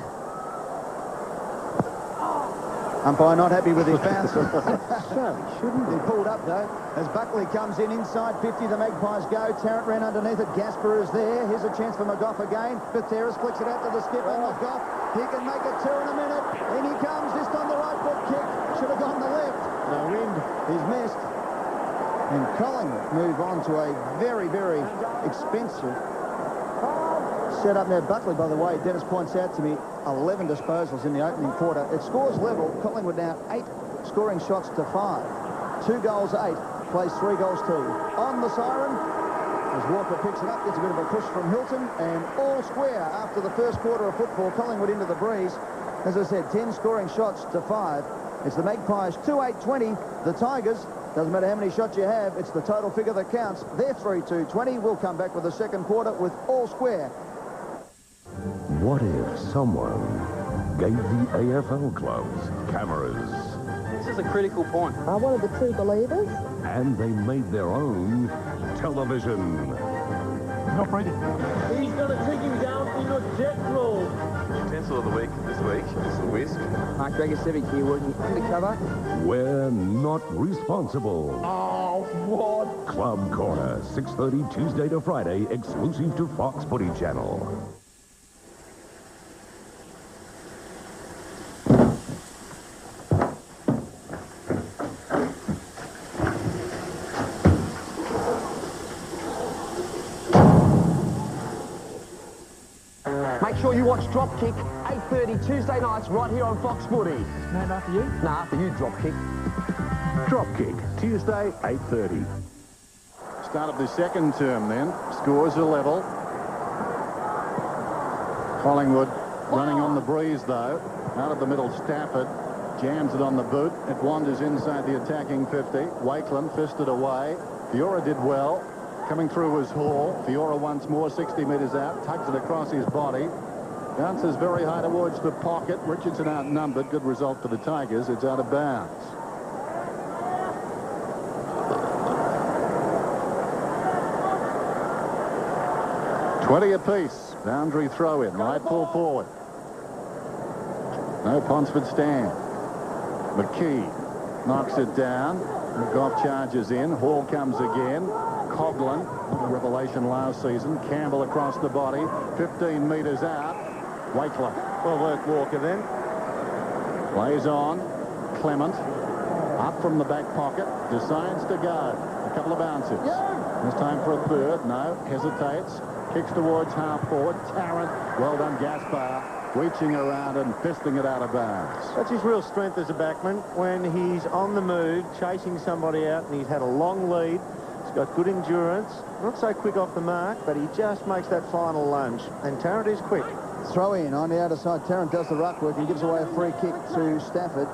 [SPEAKER 5] Umpire not happy with his bounce.
[SPEAKER 4] Shouldn't
[SPEAKER 5] He pulled up, though, as Buckley comes in inside 50. The Magpies go. Tarrant ran underneath it. Gasper is there. Here's a chance for McGough again. Gutierrez flicks it out to the skipper. McGough, he can make it 2 in a minute. In he comes, this time the right foot kick. Should have gone the left.
[SPEAKER 6] No wind.
[SPEAKER 5] He's missed. And Collingwood move on to a very, very expensive set up now. Buckley, by the way, Dennis points out to me, 11 disposals in the opening quarter. It scores level. Collingwood now 8 scoring shots to 5. 2 goals 8, plays 3 goals 2. On the siren, as Walker picks it up, gets a bit of a push from Hilton, and all square after the first quarter of football. Collingwood into the breeze. As I said, 10 scoring shots to 5. It's the Magpies 2-8-20. The Tigers, doesn't matter how many shots you have, it's the total figure that counts. They're 3-2-20. We'll come back with the second quarter with all square.
[SPEAKER 1] What if someone gave the AFL clubs cameras
[SPEAKER 8] This is a critical point.
[SPEAKER 9] One of the true believers.
[SPEAKER 1] and they made their own television?
[SPEAKER 8] Not breathing.
[SPEAKER 6] He's going to take him down in a jet roll.
[SPEAKER 8] Utensil of the week this week is the whisk.
[SPEAKER 7] Mark Dragosevic here working undercover.
[SPEAKER 1] We're not responsible.
[SPEAKER 6] Oh, what?
[SPEAKER 1] Club Corner, 6:30 Tuesday to Friday, exclusive to Fox Footy Channel.
[SPEAKER 10] Make sure you watch Dropkick, 8:30 Tuesday nights, right here on Fox Footy.
[SPEAKER 2] Named after you?
[SPEAKER 10] Nah, after you, Dropkick.
[SPEAKER 1] Dropkick, Tuesday, 8:30.
[SPEAKER 3] Start of the second term then. Scores are level. Collingwood running on the breeze though. Out of the middle, Stafford jams it on the boot. It wanders inside the attacking 50. Wakeland fisted away. Fiora did well. Coming through was Hall. Fiora once more, 60 metres out, tugs it across his body. Bounces very high towards the pocket. Richardson outnumbered. Good result for the Tigers. It's out of bounds. $20 apiece. Boundary throw in. Right full forward. No Ponsford stand. McKee knocks it down. McGough charges in. Hall comes again. Coughlin, revelation last season. Campbell across the body. 15 metres out. Wakeland.
[SPEAKER 6] Well worked, Walker, then.
[SPEAKER 3] Plays on. Clement. Up from the back pocket. Decides to go. A couple of bounces. This time for a third. No. Hesitates. Kicks towards half forward. Tarrant. Well done, Gaspar. Reaching around and fisting it out of bounds.
[SPEAKER 6] That's his real strength as a backman. When he's on the move, chasing somebody out, and he's had a long lead. He's got good endurance. Not so quick off the mark, but he just makes that final lunge. And Tarrant is quick.
[SPEAKER 5] Throw in on the outer side. Tarrant does the ruck work and gives away a free kick to Stafford.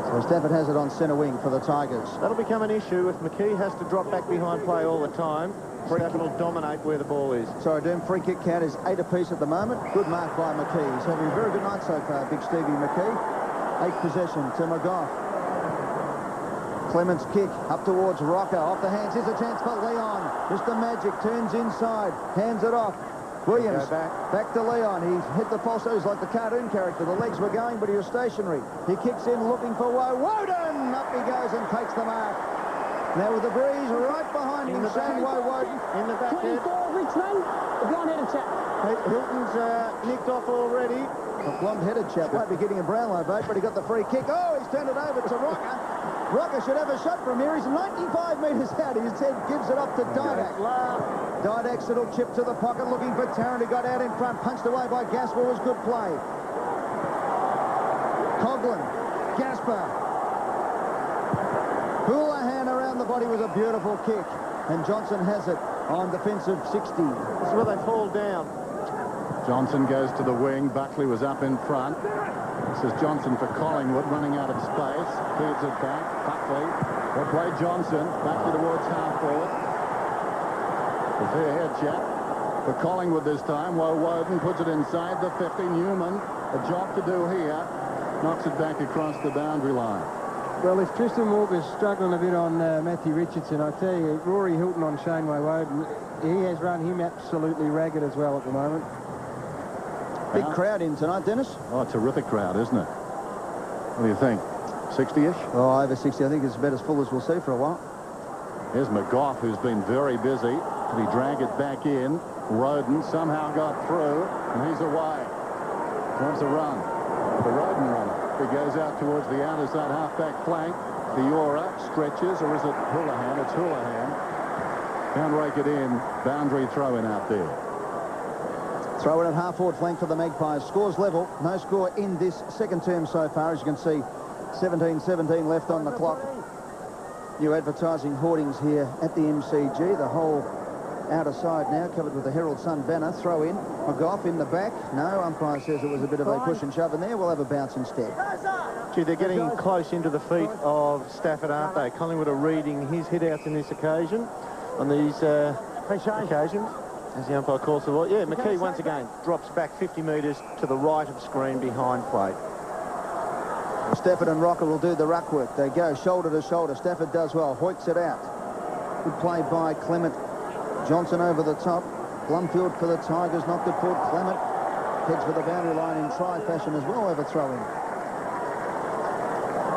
[SPEAKER 5] So Stafford has it on centre wing for the Tigers.
[SPEAKER 6] That'll become an issue if McKee has to drop back behind play all the time. Stafford will dominate where the ball is.
[SPEAKER 5] Sorry, Doom, free kick count is 8 apiece at the moment. Good mark by McKee. He's having a very good night so far, Big Stevie McKee. 8th possession to McGough. Clement's kick up towards Rocker. Off the hands. Here's a chance for Leon. Mr. Magic turns inside. Hands it off. Williams back to Leon. He's hit the false. He's like the cartoon character. The legs were going, but he was stationary. He kicks in looking for Woden. Up he goes and takes the mark. Now with the breeze right behind him, Sam Woden
[SPEAKER 6] In the back head.
[SPEAKER 9] 24 Richmond. The blonde-headed chap.
[SPEAKER 6] Hilton's nicked off already.
[SPEAKER 5] The blonde-headed chap might be getting a Brownlow vote, but he got the free kick. Oh, he's turned it over to Rocker. Rocker should have a shot from here. He's 95 metres out. His head gives it up to Didak. Didak's little chip to the pocket, looking for Tarrant, who got out in front. Punched away by Gaspar was good play. Coughlin, Gaspar. Houlihan around the body was a beautiful kick. And Johnson has it on defensive 60.
[SPEAKER 6] This is where they fall down.
[SPEAKER 3] Johnson goes to the wing. Buckley was up in front. This is Johnson for Collingwood, running out of space. Feeds it back. Buckley will play Johnson. Back towards half-forward. The fair head chap for Collingwood this time. Woden puts it inside the 50. Newman, a job to do here. Knocks it back across the boundary line.
[SPEAKER 4] Well, if Tristan Walker's struggling a bit on Matthew Richardson, I tell you, Rory Hilton on Shane Woden, he has run him absolutely ragged as well at the moment.
[SPEAKER 5] Big crowd in tonight, Dennis.
[SPEAKER 3] Oh, terrific crowd, isn't it? What do you think? 60-ish?
[SPEAKER 5] Oh, over 60. I think it's about as full as we'll see for a while.
[SPEAKER 3] Here's McGough, who's been very busy. Did he drag it back in? Roden somehow got through, and he's away. Wants a run. The Roden runner. He goes out towards the outer side half-back flank. Fiora stretches, or is it Houlihan? It's Houlihan. Can't rake it in. Boundary throw-in out there.
[SPEAKER 5] Throw in at half-forward flank for the Magpies. Scores level. No score in this second term so far. As you can see, 17-17 left on the clock. New advertising hoardings here at the MCG. The whole outer side now covered with the Herald Sun banner. Throw in. McGough in the back. No, umpire says it was a bit of a push and shove in there. We'll have a bounce instead.
[SPEAKER 6] Gee, they're getting close into the feet of Stafford, aren't they? Collingwood are reading his hit-outs in this occasion, on these occasions, as the umpire calls the ball. Yeah, McKee once again drops back 50 metres to the right of screen behind plate.
[SPEAKER 5] Stafford and Rocker will do the ruck work. They go shoulder to shoulder. Stafford does well. Hoiks it out. Good play by Clement. Johnson over the top. Blumfield for the Tigers. Knocked it forward. Clement heads for the boundary line in try fashion as well. Overthrowing.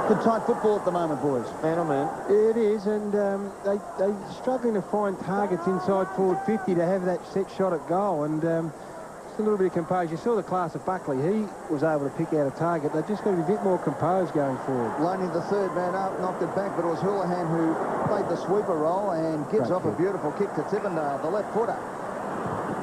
[SPEAKER 5] Good tight football at the moment, boys.
[SPEAKER 6] Man oh man.
[SPEAKER 4] It is, and they're struggling to find targets inside forward 50 to have that set shot at goal, and just a little bit of composure. You saw the class of Buckley. He was able to pick out a target. They've just got to be a bit more composed going forward.
[SPEAKER 5] Lining the third man up, knocked it back, but it was Houlihan who played the sweeper role and gives off a beautiful kick to Tivendale, the left footer.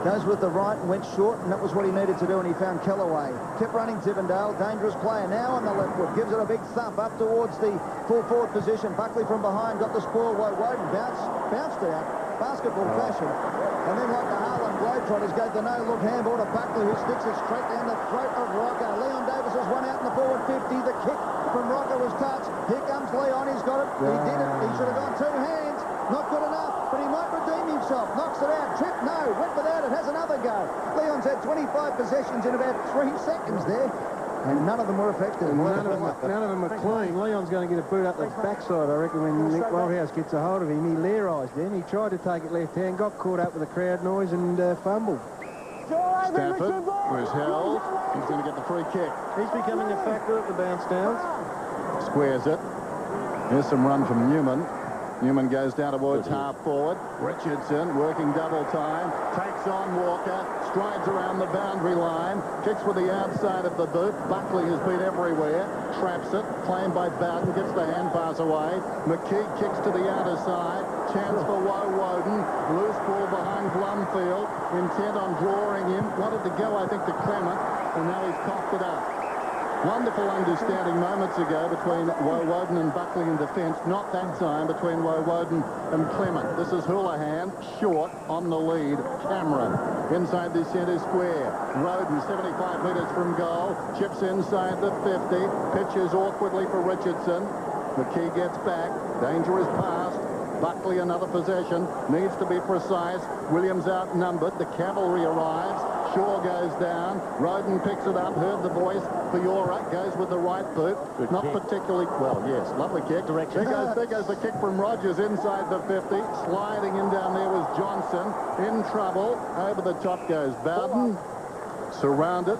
[SPEAKER 5] Goes with the right and went short, and that was what he needed to do, and he found Kellaway. Kept running Tivendale, dangerous player now on the left foot. Gives it a big thump up towards the full forward position. Buckley from behind got the spoil. Woden bounced out, basketball fashion. And then like the Harlem Globetrotters gave the no-look handball to Buckley, who sticks it straight down the throat of Rocker. Leon Davis has one out in the forward 50. The kick from Rocker was touched. Here comes Leon, he's got it. He did it. He should have gone two hands. Not good enough, but he might redeem himself. Knocks it out. Trip, no. Went without it. Has another go. Leon's had 25 possessions in about 3 seconds there, and none of them were effective.
[SPEAKER 4] None of them are clean. Leon's going to get a boot up the backside, I reckon, when Nick Wildhouse gets a hold of him. He Learised him. He tried to take it left hand, got caught up with the crowd noise and fumbled.
[SPEAKER 3] Stafford was held. He's going to get the free kick.
[SPEAKER 6] He's becoming a factor at the bounce downs.
[SPEAKER 3] Squares it. Here's some run from Newman. Newman goes down towards half-forward. Richardson working double time. Takes on Walker. Strides around the boundary line. Kicks with the outside of the boot. Buckley has been everywhere. Traps it. Claimed by Bowden. Gets the hand pass away. McKee kicks to the outer side. Chance for Woden. Loose ball behind Blumfield. Intent on drawing him. Wanted to go, I think, to Clement. And now he's coughed it up. Wonderful understanding moments ago between Woden and Buckley in defence. Not that time between Woden and Clement. This is Houlihan, short on the lead. Cameron inside the centre square. Roden 75 metres from goal. Chips inside the 50. Pitches awkwardly for Richardson. McKee gets back. Dangerous pass. Buckley another possession. Needs to be precise. Williams outnumbered. The cavalry arrives. Shaw goes down. Roden picks it up. Heard the voice. Fiora goes with the right boot.
[SPEAKER 6] Good
[SPEAKER 3] Not
[SPEAKER 6] kick.
[SPEAKER 3] particularly well. Yes, lovely kick.
[SPEAKER 6] Direction.
[SPEAKER 3] There goes the kick from Rogers inside the 50. Sliding in down there was Johnson. In trouble. Over the top goes Bowden. Surrounded.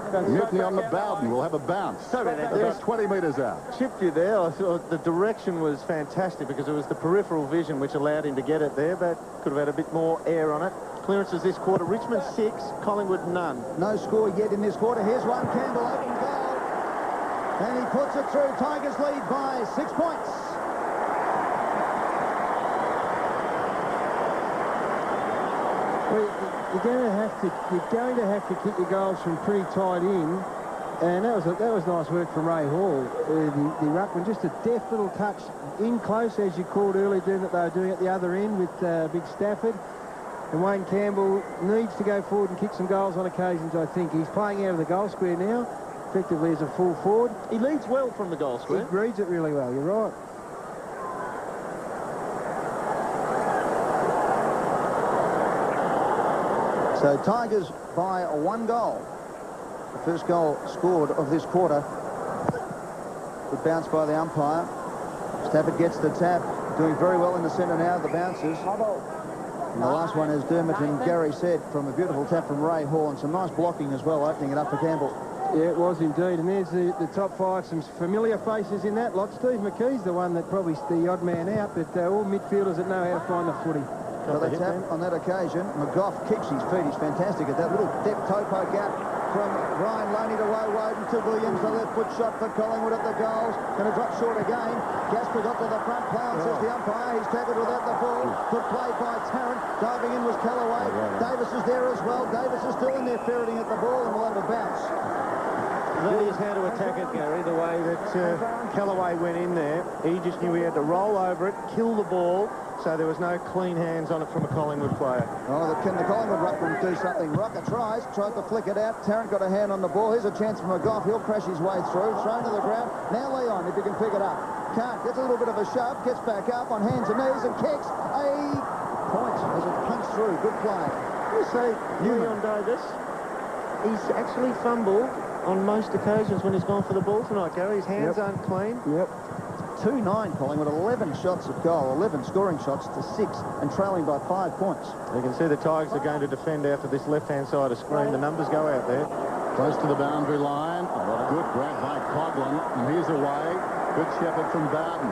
[SPEAKER 3] Mutiny on the Bowden. We'll have a bounce. About 20 metres out.
[SPEAKER 6] Chipped you there. I thought the direction was fantastic because it was the peripheral vision which allowed him to get it there, but could have had a bit more air on it. Clearances this quarter. Richmond 6, Collingwood none.
[SPEAKER 5] No score yet in this quarter. Here's one. Campbell open goal. And he puts it through. Tigers lead by 6 points.
[SPEAKER 4] Well, you're going to have to kick your goals from pretty tight in, and that was nice work from Ray Hall. The ruckman, just a deft little touch in close, as you called earlier, doing that they were doing at the other end with Big Stafford. And Wayne Campbell needs to go forward and kick some goals on occasions, I think. He's playing out of the goal square now. effectively as a full forward.
[SPEAKER 6] He leads well from the goal square.
[SPEAKER 4] He reads it really well, you're right.
[SPEAKER 5] So Tigers by 1 goal. The first goal scored of this quarter. Good bounce by the umpire. Stafford gets the tap. Doing very well in the centre now, the bounces. And the last one, as Dermot and Gary said, from a beautiful tap from Ray Hall, and some nice blocking as well, opening it up for Campbell.
[SPEAKER 4] Yeah, it was indeed. And there's the top 5, some familiar faces in that lot. Steve McKee's the one that probably the odd man out, but all midfielders that know how to find the footy.
[SPEAKER 5] So the tap on that occasion. McGough keeps his feet. He's fantastic at that little depth topo gap from Ryan Loney to Roe Woden to Williams. The left foot shot for Collingwood at the goals. Going to drop short again. Gasper got to the front. Play on, says the umpire. He's tackled without the ball. Good play by Tarrant. Diving in was Callaway. Davis is there as well. Davis is still in there ferreting at the ball and will have a bounce.
[SPEAKER 6] That is how to attack it, Gary, the way that Callaway went in there. He just knew he had to roll over it, kill the ball, so there was no clean hands on it from a Collingwood player.
[SPEAKER 5] Oh, can the Collingwood ruckman do something? Rocker tried to flick it out. Tarrant got a hand on the ball. Here's a chance for McGough. He'll crash his way through. Thrown to the ground. Now Leon, if you can pick it up. Can't. Gets a little bit of a shove. Gets back up on hands and knees and kicks a point as it punts through. Good play.
[SPEAKER 6] You say Leon Davis, he's actually fumbled on most occasions when he's gone for the ball tonight, Gary. His hands aren't clean.
[SPEAKER 5] Yep. 2-9 Collingwood, 11 shots of goal, 11 scoring shots to 6, and trailing by 5 points.
[SPEAKER 6] You can see the Tigers are going to defend after this left-hand side of screen. The numbers go out there.
[SPEAKER 3] Close to the boundary line. Good grab by Coughlin, and here's away. Good shepherd from Bowden.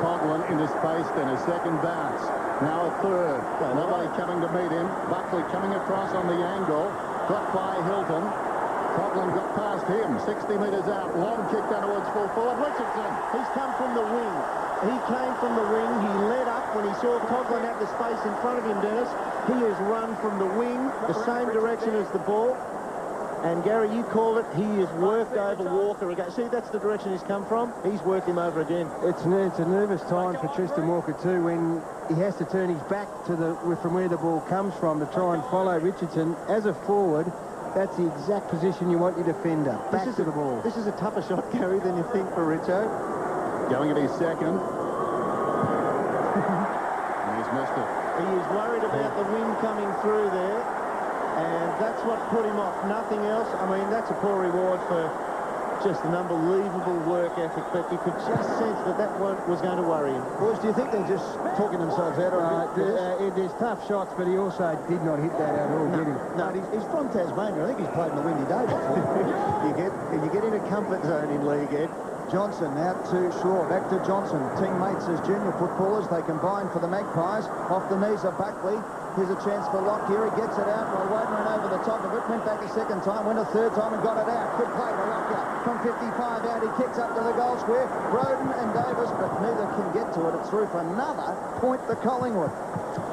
[SPEAKER 3] Coughlin into space, then a second bounce. Now a third. Nobody coming to meet him. Buckley coming across on the angle. Got by Hilton. Coughlin got past him, 60 metres out, long kick down towards full forward. Richardson,
[SPEAKER 6] he's come from the wing. He came from the wing. He led up when he saw Coughlin have the space in front of him, Dennis. He has run from the wing, the same direction as the ball. And Gary, you called it, he has worked over Walker again. See, that's the direction he's come from. He's worked him over again.
[SPEAKER 4] It's a nervous time for Tristan Walker too, when he has to turn his back to from where the ball comes from to try and follow Richardson. As a forward, that's the exact position you want your defender, back to the ball.
[SPEAKER 6] This is a tougher shot, Gary, than you think for Richo.
[SPEAKER 3] Going at his second. And he's missed it.
[SPEAKER 6] He is worried about the wind coming through there, and that's what put him off, nothing else. I mean, that's a poor reward for just an unbelievable work ethic, but you could just sense that was going to worry him.
[SPEAKER 5] Boys, do you think they're just talking themselves out?
[SPEAKER 4] There's tough shots, but he also did not hit that at all, did he?
[SPEAKER 5] No, he's from Tasmania. I think he's played in the Windy Day before.
[SPEAKER 6] you get in a comfort zone in league, Ed.
[SPEAKER 5] Johnson out to Shaw, back to Johnson. Teammates as junior footballers, they combine for the Magpies. Off the knees of Buckley. Here's a chance for Lockyer. He gets it out. Roden ran over the top of it. Went back a second time. Went a third time and got it out. Good play to Lockyer. From 55 out, he kicks up to the goal square. Roden and Davis, but neither can get to it. It's through for another point to Collingwood.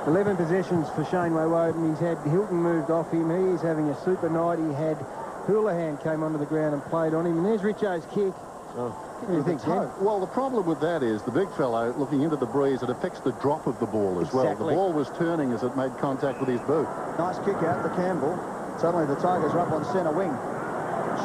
[SPEAKER 4] 11 possessions for Shane Woden. He's had Hilton moved off him. He is having a super night. He had Houlihan came onto the ground and played on him. And there's Richo's kick.
[SPEAKER 3] Oh.
[SPEAKER 4] What do you think, Ken?
[SPEAKER 3] Well, the problem with that is the big fellow looking into the breeze, it affects the drop of the ball as well. The ball was turning as it made contact with his boot.
[SPEAKER 5] Nice kick out to Campbell. Suddenly the Tigers are up on centre wing.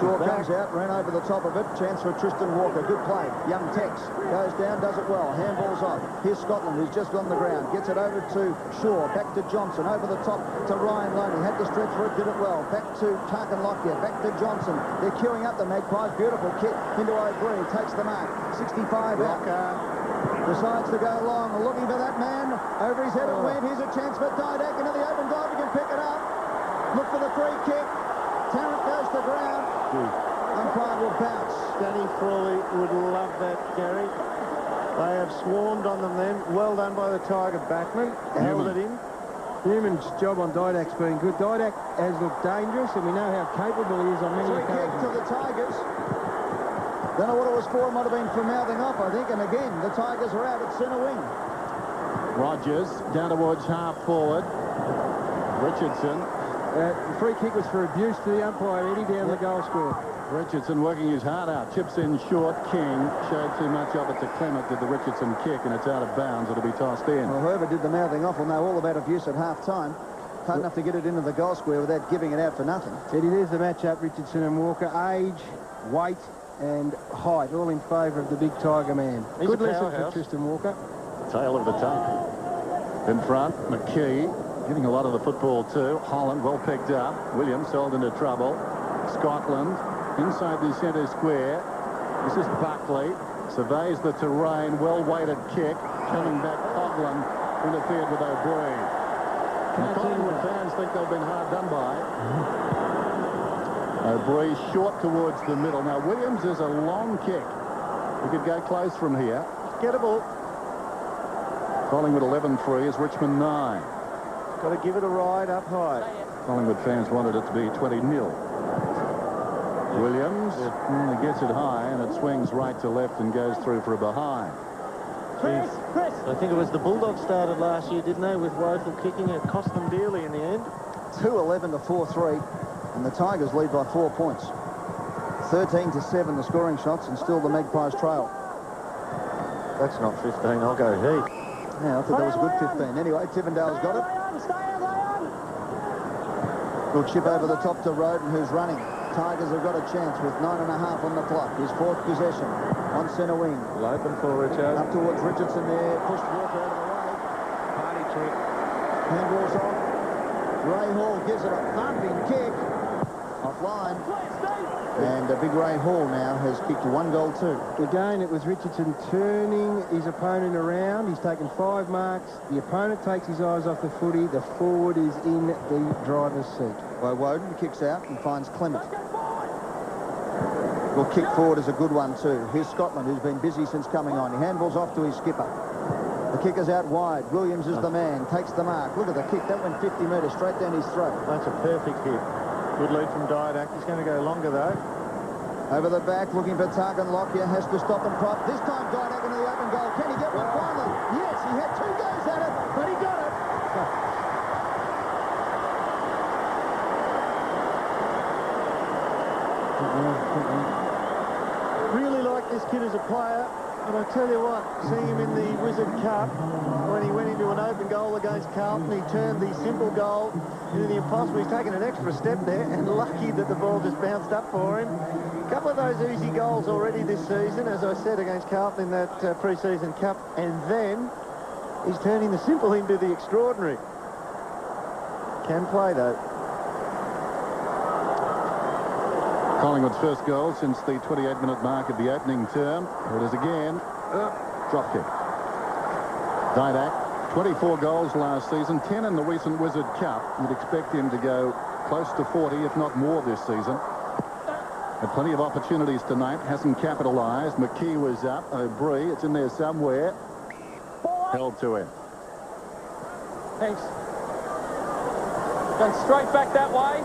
[SPEAKER 5] Shaw comes out, ran over the top of it. Chance for Tristan Walker. Good play. Young Tex goes down, does it well. Handball's on. Here's Scotland, who's just on the ground. Gets it over to Shaw. Back to Johnson. Over the top to Ryan Loney. Had to stretch for it, did it well. Back to Tarkin Lockyer. Back to Johnson. They're queuing up the Magpies. Beautiful kick into O'Brien. Takes the mark. 65 out. Decides to go long. Looking for that man. Over his head it went. Here's a chance for Didak into the open dive. He can pick it up. Look for the free kick. Tarrant goes to ground. Umpire will bounce.
[SPEAKER 6] Danny Frawley would love that, Gary. They have swarmed on them then. Well done by the Tiger backman. Held it in.
[SPEAKER 4] Newman's job on Didak's been good. Didak has looked dangerous, and we know how capable he is on many
[SPEAKER 5] occasions. Free kick to the Tigers. Don't know what it was for. It might have been for mouthing off, I think. And again, the Tigers are out at centre wing.
[SPEAKER 3] Rogers down towards half forward. Richardson.
[SPEAKER 4] The free kick was for abuse to the umpire, Eddie, down the goal square.
[SPEAKER 3] Richardson working his heart out. Chips in short. King showed too much of it to Clement. Did the Richardson kick, and it's out of bounds. It'll be tossed in.
[SPEAKER 5] Well, whoever did the mouthing off will know all about abuse at half-time. Hard enough to get it into the goal square without giving it out for nothing.
[SPEAKER 4] Eddie, there's the matchup, Richardson and Walker. Age, weight and height, all in favour of the big Tiger man.
[SPEAKER 6] He's
[SPEAKER 4] Good
[SPEAKER 6] a
[SPEAKER 4] lesson for
[SPEAKER 6] powerhouse.
[SPEAKER 4] Tristan Walker.
[SPEAKER 3] Tail of the tuck. In front, McKee getting a lot of the football too. Holland well picked up. Williams held into trouble. Scotland inside the centre square. This is Buckley. Surveys the terrain. Well-weighted kick. Coming back, Coughlin interfered with O'Brien. The Collingwood fans think they've been hard done by. O'Brien short towards the middle. Now, Williams is a long kick. He could go close from here.
[SPEAKER 6] Gettable.
[SPEAKER 3] Collingwood 11-3 is Richmond 9.
[SPEAKER 6] Got to give it a ride up high.
[SPEAKER 3] Collingwood fans wanted it to be 20-0. Williams gets it high and it swings right to left and goes through for a behind.
[SPEAKER 6] Chris. I think it was the Bulldogs started last year, didn't they, with woeful kicking. It cost them dearly in the end.
[SPEAKER 5] 2-11 to 4-3, and the Tigers lead by 4 points. 13-7 the scoring shots, and still the Magpies trail.
[SPEAKER 6] That's not 15. I'll go Heath.
[SPEAKER 5] Yeah, I thought that was a good 15. Anyway, Tivendale's got it. Good chip over the top to Roden, who's running. Tigers have got a chance with 9.5 on the clock. His 4th possession on centre wing.
[SPEAKER 6] Open for Richard.
[SPEAKER 5] Up towards Richardson there. Pushed Walker out of the way.
[SPEAKER 6] Party trick.
[SPEAKER 5] Handball's off. Ray Hall gives it a thumping kick. Offline. And Big Ray Hall now has kicked 1 goal too.
[SPEAKER 4] Again, it was Richardson turning his opponent around. He's taken 5 marks. The opponent takes his eyes off the footy. The forward is in the driver's seat.
[SPEAKER 5] Well, Woden kicks out and finds Clement. Well, kick forward is a good one too. Here's Scotland, who's been busy since coming on. He handballs off to his skipper. The kick is out wide. Williams is the man. Takes the mark. Look at the kick. That went 50 metres straight down his throat.
[SPEAKER 6] That's a perfect hit. Good lead from Didak. He's going to go longer, though.
[SPEAKER 5] Over the back, looking for Targan Lockyer. Has to stop and prop. This time, Didak into the open goal. Can he get one finally? Yes, he had 2 goes at it, but he got it.
[SPEAKER 6] Really like this kid as a player. And I tell you what, seeing him in the Wizard Cup, when he went into an open goal against Carlton, he turned the simple goal into the impossible. He's taken an extra step there, and lucky that the ball just bounced up for him. A couple of those easy goals already this season, as I said, against Carlton in that pre-season cup. And then he's turning the simple into the extraordinary. Can play, though.
[SPEAKER 3] Collingwood's first goal since the 28-minute mark of the opening term. Here it is again. Drop kick. Didak, 24 goals last season, 10 in the recent Wizard Cup. You'd expect him to go close to 40, if not more, this season. Had plenty of opportunities tonight, hasn't capitalised. McKee was up. O'Brien, it's in there somewhere. Held to him.
[SPEAKER 9] Thanks. Going straight back that way.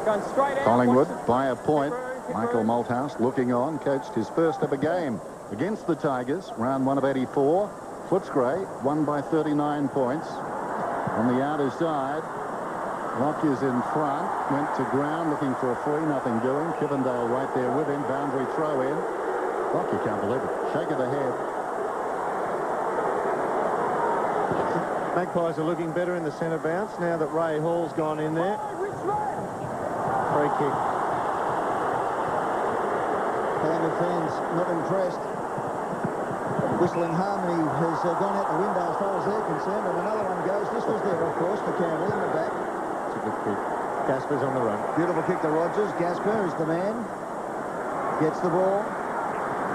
[SPEAKER 9] Going straight out.
[SPEAKER 3] Collingwood by a point. Michael Malthouse looking on, coached his first ever game against the Tigers, round 1 of 84. Footscray won by 39 points. On the outer side, Lockyer's in front, went to ground looking for a free, nothing doing. Kivendale right there with him, boundary throw in. Lockyer can't believe it. Shake of the head.
[SPEAKER 6] Magpies are looking better in the centre bounce now that Ray Hall's gone in there. Free kick.
[SPEAKER 5] Collingwood fans not impressed. Whistling Harmony has gone out the window as far as they're concerned, and another one goes. This was there, of course, to Campbell in the back.
[SPEAKER 6] It's a good kick. Gasper's on the run.
[SPEAKER 5] Beautiful kick to Rogers. Gasper is the man. Gets the ball.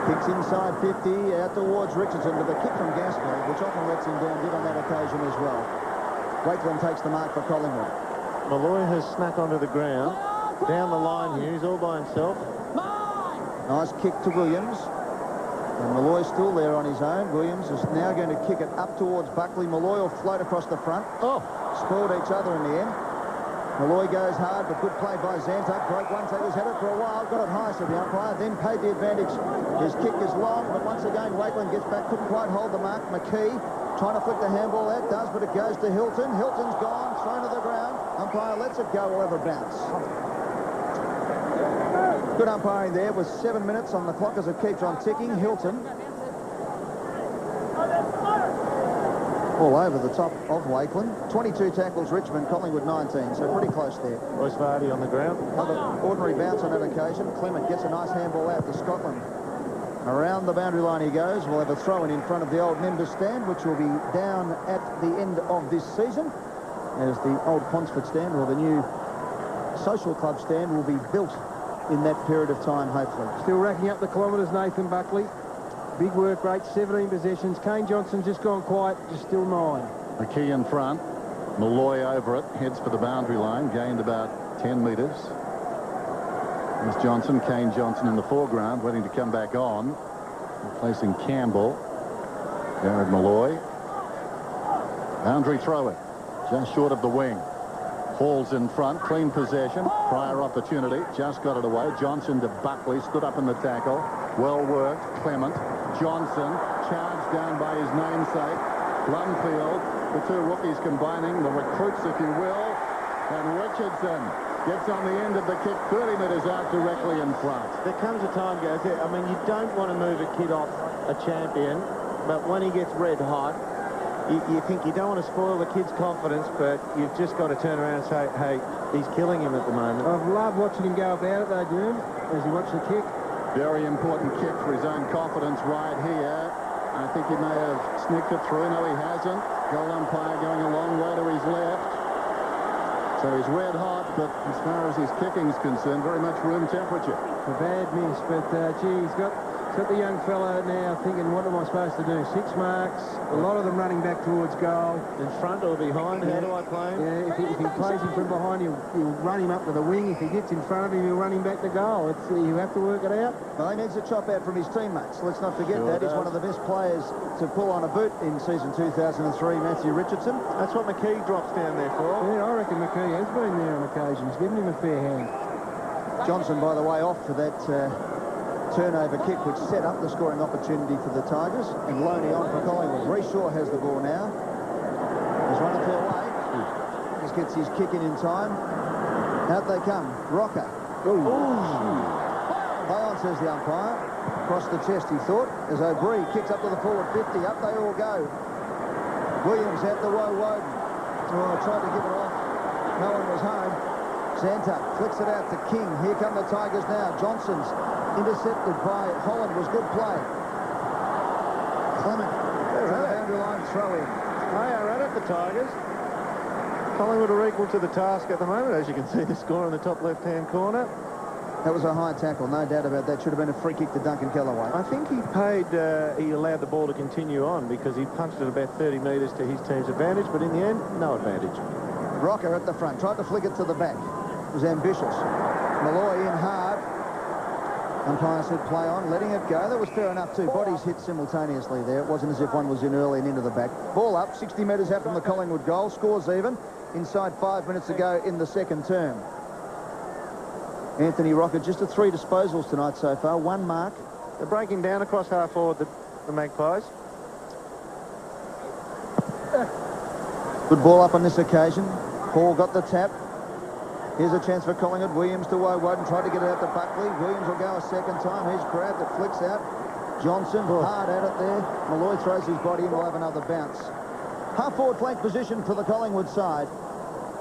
[SPEAKER 5] Kicks inside 50, out towards Richardson, but the kick from Gasper, which often lets him down, did on that occasion as well. Wakeland takes the mark for Collingwood.
[SPEAKER 6] Malloy has snuck onto the ground. Down the line here, he's all by himself.
[SPEAKER 5] Nice kick to Williams. And Malloy's still there on his own. Williams is now going to kick it up towards Buckley. Malloy will float across the front.
[SPEAKER 6] Oh!
[SPEAKER 5] Spoiled each other in the end. Malloy goes hard, but good play by Zantuck. Broke one, so he's had it for a while. Got it high, so the umpire then paid the advantage. His kick is long, but once again, Wakeland gets back. Couldn't quite hold the mark. McKee trying to flick the handball out. Does, but it goes to Hilton. Hilton's gone, thrown to the ground. Umpire lets it go. Will have a bounce. Good umpiring there with 7 minutes on the clock as it keeps on ticking. Hilton all over the top of Wakeland. 22 tackles Richmond, Collingwood 19, so pretty close there.
[SPEAKER 6] Royce Vardy on the ground.
[SPEAKER 5] Another ordinary bounce on that occasion. Clement gets a nice handball out to Scotland. Around the boundary line he goes. We'll have a throw-in in front of the old Nimbus stand, which will be down at the end of this season, as the old Ponsford stand, or the new social club stand, will be built in that period of time, hopefully.
[SPEAKER 4] Still racking up the kilometres, Nathan Buckley. Big work rate, 17 possessions. Kane Johnson just gone quiet, just still 9.
[SPEAKER 3] McKee in front. Malloy over it, heads for the boundary line, gained about 10 metres. There's Johnson, Kane Johnson in the foreground, waiting to come back on, replacing Campbell. Jared Malloy. Boundary throw-in, just short of the wing. Hall's in front, clean possession, prior opportunity, just got it away. Johnson to Buckley, stood up in the tackle. Well worked, Clement. Johnson, charged down by his namesake. Blumfield, the two rookies combining, the recruits, if you will. And Richardson gets on the end of the kick, 30 metres out directly in front.
[SPEAKER 6] There comes a time, guys, I mean, you don't want to move a kid off a champion, but when he gets red hot, you think you don't want to spoil the kid's confidence, but you've just got to turn around and say, hey, he's killing him at the moment.
[SPEAKER 4] I've loved watching him go about it, though, Doom, as he watched the kick.
[SPEAKER 3] Very important kick for his own confidence right here. I think he may have sneaked it through. No, he hasn't. Goal umpire going a long way to his left. So he's red hot, but as far as his kicking is concerned, very much room temperature.
[SPEAKER 4] A bad miss, but gee, he's got the young fella now thinking, what am I supposed to do? 6 marks, a lot of them running back towards goal.
[SPEAKER 6] In front or behind, how do I play him?
[SPEAKER 4] Yeah, if he plays him from behind, he'll run him up to the wing. If he gets in front of him, he'll run him back to goal. You have to work it out.
[SPEAKER 5] Well, he needs a chop out from his teammates. Let's not forget that. He's one of the best players to pull on a boot in season 2003, Matthew Richardson.
[SPEAKER 6] That's what McKee drops down there for.
[SPEAKER 4] Yeah, I reckon McKee has been there on occasions, giving him a fair hand.
[SPEAKER 5] Johnson, by the way, off for that turnover kick, which set up the scoring opportunity for the Tigers, and Loney on for Collingwood. Reshaw has the ball now. He's run a fair way. Just gets his kick in time. Out they come. Rocker. Ooh. Play on, says the umpire. Across the chest, he thought, as O'Brien kicks up to the forward 50. Up they all go. Williams at the Woden. Oh, tried to give it off. No one was home. Santa flicks it out to King. Here come the Tigers now. Johnson's intercepted by Holland. Was good play. Clement to the boundary line throw in.
[SPEAKER 6] They are at it, the Tigers. Collingwood are equal to the task at the moment, as you can see the score in the top left-hand corner.
[SPEAKER 5] That was a high tackle, no doubt about that. Should have been a free kick to Duncan Kellaway.
[SPEAKER 6] I think he allowed the ball to continue on because he punched it about 30 metres to his team's advantage, but in the end, no advantage.
[SPEAKER 5] Rocker at the front, tried to flick it to the back. Was ambitious. Malloy in hard. Umpire said play on, letting it go. That was fair enough too. Bodies hit simultaneously there. It wasn't as if one was in early and into the back. Ball up, 60 metres out from the Collingwood goal. Scores even. Inside 5 minutes ago in the second term. Anthony Rocker just at 3 disposals tonight so far. 1 mark.
[SPEAKER 6] They're breaking down across half forward, the Magpies.
[SPEAKER 5] Good ball up on this occasion. Hall got the tap. Here's a chance for Collingwood. Williams to Woden, tried to get it out to Buckley. Williams will go a second time. He's grabbed it, flicks out. Johnson hard at it there. Malloy throws his body and will have another bounce. Half-forward flank position for the Collingwood side.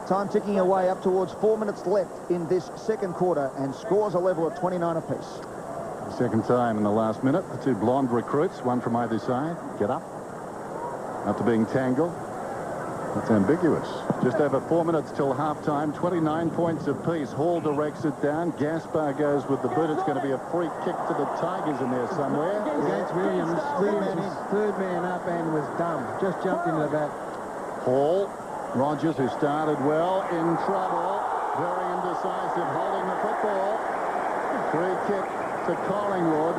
[SPEAKER 5] Time ticking away up towards 4 minutes left in this second quarter, and scores a level at 29 apiece.
[SPEAKER 3] Second time in the last minute. The two blonde recruits, one from either side. Get up. After being tangled. It's ambiguous. Just over 4 minutes till half-time. 29 points apiece. Hall directs it down. Gaspar goes with the boot. It's going to be a free kick to the Tigers in there somewhere.
[SPEAKER 4] Against Williams. Williams was third man up and was dumb. Just jumped into the back.
[SPEAKER 3] Hall. Rogers, who started well, in trouble. Very indecisive, holding the football. Free kick to Collingwood.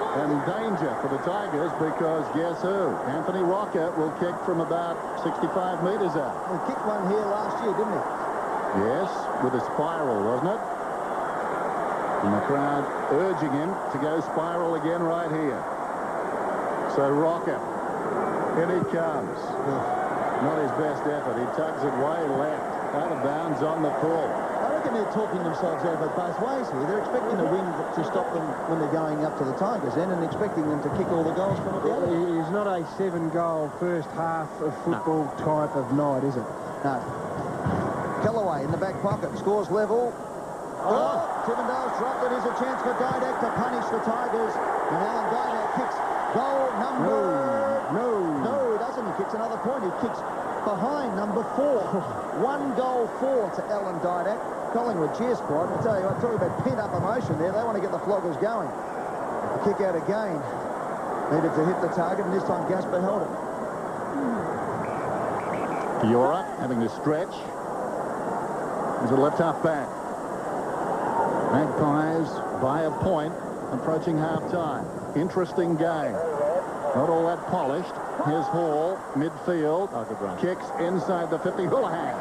[SPEAKER 3] And danger for the Tigers because guess who? Anthony Rocker will kick from about 65 metres out.
[SPEAKER 5] He kicked one here last year, didn't he?
[SPEAKER 3] Yes, with a spiral, wasn't it? And the crowd urging him to go spiral again right here. So Rocker, in he comes. Not his best effort. He tugs it way left. Out of bounds on the pull.
[SPEAKER 5] reckon they're talking themselves out of it both ways here. They're expecting a win to stop them when they're going up to the Tigers then, and expecting them to kick all the goals from it the other.
[SPEAKER 4] It is not a 7-goal first half of football type of night, is it?
[SPEAKER 5] No. Kellaway in the back pocket, scores level. Oh, Tivendale's dropped it. Here's a chance for Didak to punish the Tigers. And Alan Didak kicks goal number... No, doesn't he? Kicks another point. He kicks behind number 4. 1 goal 4 to Alan Didak. Collingwood cheer squad. I tell you what, talking about pent-up emotion there. They want to get the floggers going. The kick out again. Needed to hit the target, and this time Gasper held it.
[SPEAKER 3] Fiora having to stretch. He's a left half back. Magpies by a point, approaching half-time. Interesting game. Not all that polished. Here's Hall, midfield.
[SPEAKER 6] Oh, good run.
[SPEAKER 3] Kicks inside the 50. Houlihan.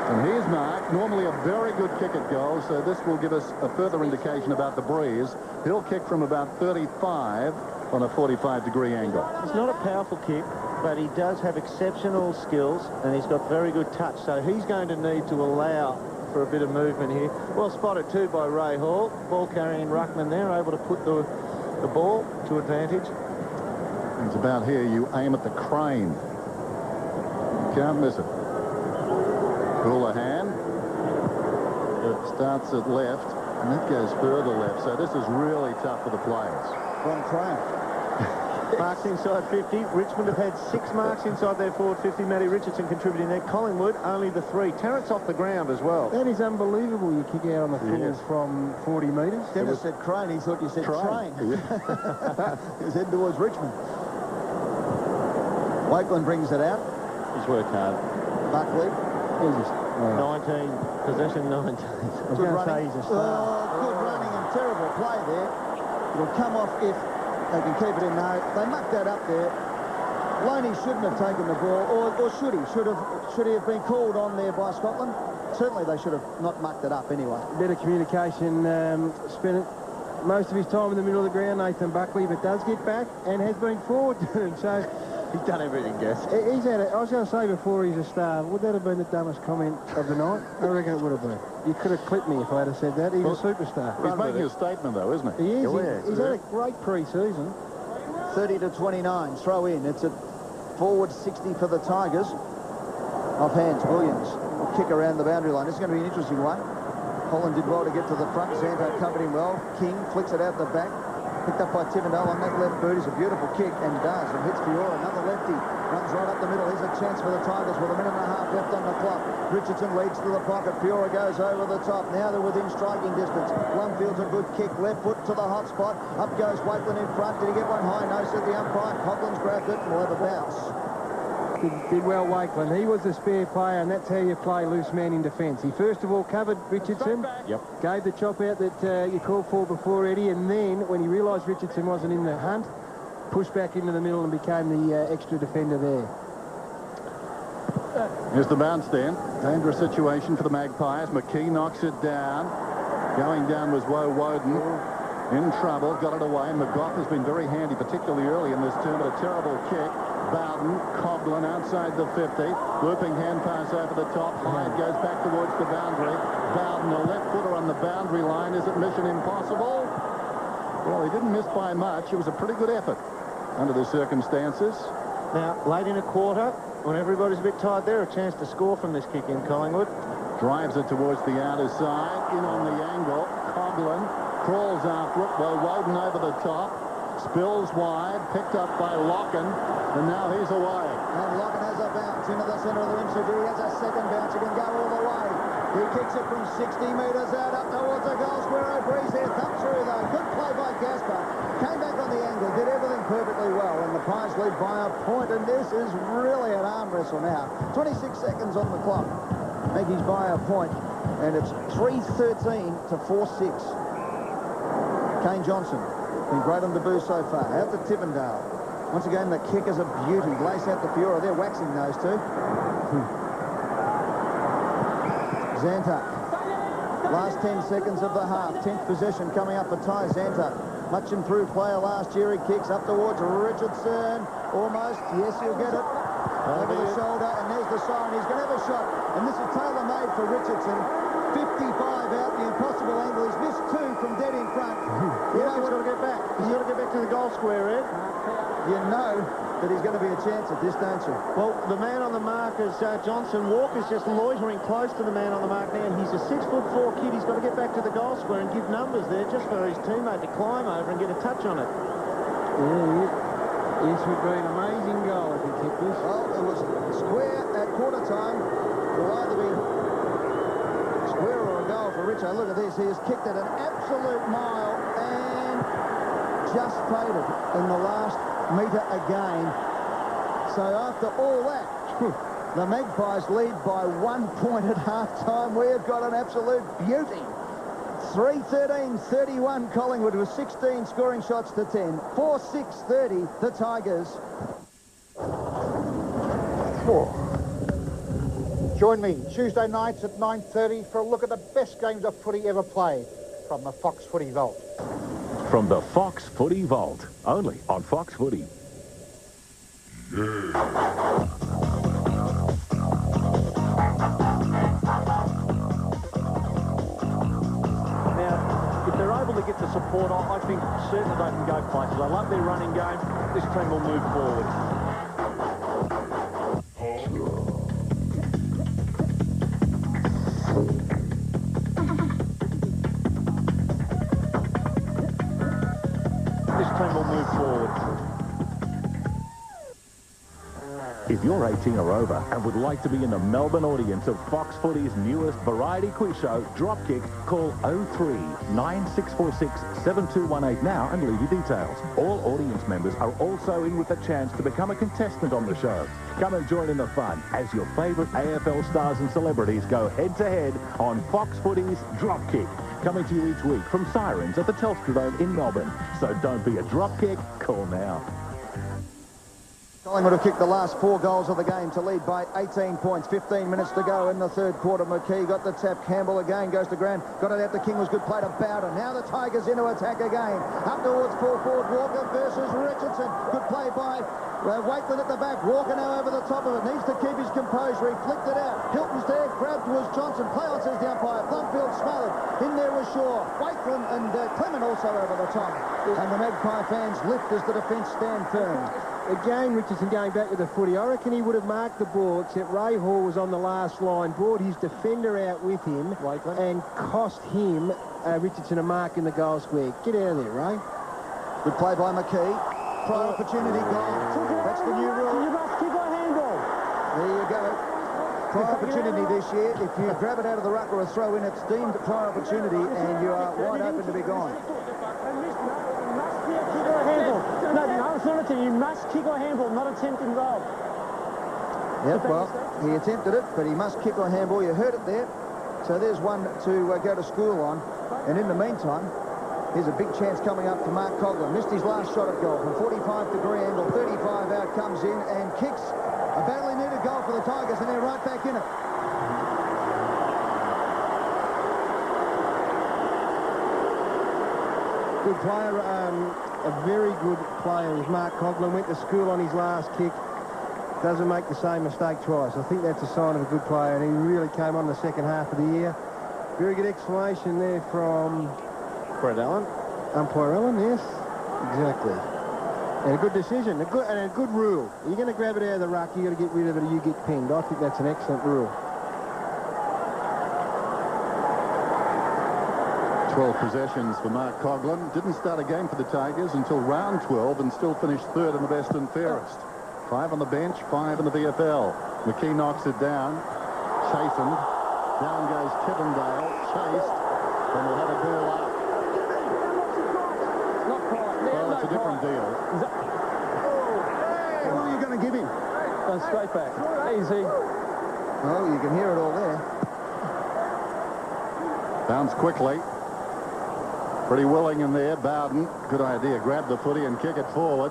[SPEAKER 3] And he's marked. Normally a very good kick at goal, so this will give us a further indication about the breeze. He'll kick from about 35 on a 45-degree angle.
[SPEAKER 6] It's not a powerful kick, but he does have exceptional skills, and he's got very good touch, so he's going to need to allow for a bit of movement here. Well spotted too by Ray Hall. Ball carrying ruckman there, able to put the ball to advantage.
[SPEAKER 3] It's about here. You aim at the crane. You can't miss it. Houlihan. It starts at left, and that goes further left. So this is really tough for the players.
[SPEAKER 5] From Crane.
[SPEAKER 6] Marks inside 50. Richmond have had 6 marks inside their forward 50. Matty Richardson contributing there. Collingwood only the 3. Terrence off the ground as well.
[SPEAKER 4] That is unbelievable. You kick out on the full from 40 metres.
[SPEAKER 5] Dennis said Crane. He thought you said train. He's heading towards Richmond. Wakeland brings it out.
[SPEAKER 6] He's worked hard.
[SPEAKER 5] Buckley.
[SPEAKER 6] 19. Possession 19.
[SPEAKER 4] I was going to say he's a star.
[SPEAKER 5] Good running and terrible play there. It'll come off if they can keep it in now. They mucked that up there. Loney shouldn't have taken the ball, or should he? Should he have been called on there by Scotland? Certainly they should have not mucked it up anyway.
[SPEAKER 4] Better communication. Spent most of his time in the middle of the ground, Nathan Buckley, but does get back and has been forward. So
[SPEAKER 6] he's done everything, Gus.
[SPEAKER 4] He's had it. I was going to say before he's a star. Would that have been the dumbest comment of the night? I reckon it would have been. You could have clipped me if I had said that. He's a superstar.
[SPEAKER 3] He's making a statement, though, isn't he?
[SPEAKER 4] He is. He's had a great pre-season.
[SPEAKER 5] 30-29. Throw in. It's a forward 60 for the Tigers. Off hands. Williams will kick around the boundary line. This is going to be an interesting one. Holland did well to get to the front. Zanto covered him well. King flicks it out the back. Picked up by Tivendale on that left boot. Is a beautiful kick and does. And hits Fiora. Another lefty. Runs right up the middle. Here's a chance for the Tigers with a minute and a half left on the clock. Richardson leads to the pocket. Fiora goes over the top. Now they're within striking distance. Blumfield's a good kick. Left foot to the hot spot. Up goes Wakeland in front. Did he get one high? No, said the umpire. Coughlin's grabbed it and will have a bounce.
[SPEAKER 4] Did well, Wakeland. He was the spare player, and that's how you play loose man in defence. He first of all covered Richardson.
[SPEAKER 3] Yep.
[SPEAKER 4] Gave the chop out that you called for before, Eddie, and then when he realised Richardson wasn't in the hunt, pushed back into the middle and became the extra defender there.
[SPEAKER 3] Here's the bounce then. Dangerous situation for the Magpies. McKee knocks it down. Going down was Woden. In trouble, got it away. McGough has been very handy, particularly early in this term, but a terrible kick. Bowden, Coughlin outside the 50. Looping hand pass over the top. Hyde goes back towards the boundary. Bowden, a left footer on the boundary line. Is it mission impossible? Well, he didn't miss by much. It was a pretty good effort under the circumstances.
[SPEAKER 6] Now, late in a quarter, when everybody's a bit tired there, a chance to score from this kick in Collingwood.
[SPEAKER 3] Drives it towards the outer side. In on the angle. Coughlin crawls after it. Well, Woden over the top. Spills wide. Picked up by Locken. And now he's away.
[SPEAKER 5] And Locken has a bounce into the centre of the MCG. He has a second bounce. He can go all the way. He kicks it from 60 metres out up towards the goal square. Breeze there. Thumb through though. Good play by Gasper. Came back on the angle. Did everything perfectly well. And the Pies lead by a point. And this is really an arm wrestle now. 26 seconds on the clock. Maggie's by a point. And it's 3-13 to 4-6. Kane Johnson. Been great on debut so far. Out to Tivendale. Once again, the kick is a beauty. Lace out the Fiora. They're waxing those two. Zantuck. Last 10 seconds of the half. 10th possession coming up for Ty Zantuck. Much improved player last year. He kicks up towards Richardson. Almost. Yes, he'll get it. Over the shoulder, and there's the siren. He's going to have a shot, and this is tailor-made for Richardson. 55 out, the impossible angle. He's missed 2 from dead in front. You know what?
[SPEAKER 6] He's got to get back. He's got to get back to the goal square, Ed.
[SPEAKER 5] You know that he's going to be a chance at this, don't you?
[SPEAKER 6] Well, the man on the mark is Johnson. Walker's just loitering close to the man on the mark now. He's a 6'4" kid. He's got to get back to the goal square and give numbers there just for his teammate to climb over and get a touch on it.
[SPEAKER 4] Yeah, this would be an amazing goal if he kicked this.
[SPEAKER 5] Well, it was square at quarter time. It will either be square or a goal for Richo. Look at this. He has kicked it an absolute mile and just faded in the last metre again. So after all that, the Magpies lead by 1 point at half-time. We've got an absolute beauty. 3-13-31 Collingwood with 16 scoring shots to 10. 4-6-30 the Tigers.
[SPEAKER 11] Join me Tuesday nights at 9:30 for a look at the best games of footy ever played from the Fox Footy Vault.
[SPEAKER 1] From the Fox Footy Vault, only on Fox Footy.
[SPEAKER 2] Now, if they're able to get the support, I think certainly they can go places. I love their running game. This team will move forward. This team will move forward.
[SPEAKER 1] If you're 18 or over and would like to be in the Melbourne audience of Fox Footy's newest variety quiz show, Dropkick, call 03-9646-7218 now and leave your details. All audience members are also in with a chance to become a contestant on the show. Come and join in the fun as your favourite AFL stars and celebrities go head-to-head on Fox Footy's Dropkick. Coming to you each week from Sirens at the Telstra Dome in Melbourne. So don't be a dropkick, call now.
[SPEAKER 5] Collingwood have kicked the last 4 goals of the game to lead by 18 points. 15 minutes to go in the third quarter. McKee got the tap. Campbell again goes to ground. Got it out to King. Was good play to Bowden. Now the Tigers into attack again. Up towards full forward. Walker versus Richardson. Good play by Wakeland at the back. Walker now over the top of it. Needs to keep his composure. He flicked it out. Hilton's there. Grabbed was Johnson. Play on, says the umpire. Plumfield smothered. In there was Shaw. Wakeland and Clement also over the top. And the Magpie fans lift as the defence stand firm.
[SPEAKER 4] Again, Richardson going back with the footy. I reckon he would have marked the ball, except Ray Hall was on the last line, brought his defender out with him, and cost him, Richardson, a mark in the goal square. Get out of there, Ray.
[SPEAKER 5] Good play by McKee. Prior opportunity gone. That's the new rule.
[SPEAKER 2] You must kick a handball.
[SPEAKER 5] There you go. Prior opportunity this year. If you grab it out of the ruck or a throw in, it's deemed a prior opportunity, and you are wide open to be gone.
[SPEAKER 2] No, it's not a team. You must kick or handball, not attempt involved.
[SPEAKER 5] Yep, well, he attempted it, but he must kick or handball. You heard it there. So there's one to go to school on. And in the meantime, here's a big chance coming up for Mark Coghlan. Missed his last shot at goal from 45-degree angle. 35 out, comes in and kicks a badly needed goal for the Tigers, and they're right back in it.
[SPEAKER 4] Good player, a very good player is Mark Coghlan. Went to school on his last kick. Doesn't make the same mistake twice. I think that's a sign of a good player, and he really came on the second half of the year. Very good explanation there from
[SPEAKER 6] Brett Allen.
[SPEAKER 4] Umpire Allen, yes. Exactly. And a good decision, and a good rule. You're going to grab it out of the ruck, you've got to get rid of it or you get pinged. I think that's an excellent rule.
[SPEAKER 3] 12 possessions for Mark Coghlan. Didn't start a game for the Tigers until round 12 and still finished third in the best and fairest. 5 on the bench, 5 in the VFL. McKee knocks it down. Chastened. Down goes Chippendale. Chased. And we'll have a ball up.
[SPEAKER 2] Not quite.
[SPEAKER 3] Well, it's a different deal.
[SPEAKER 5] What are you going to give him?
[SPEAKER 2] Going straight back. Easy.
[SPEAKER 5] Oh, you can hear it all there.
[SPEAKER 3] Bounce quickly. Pretty willing in there. Bowden, good idea. Grab the footy and kick it forward.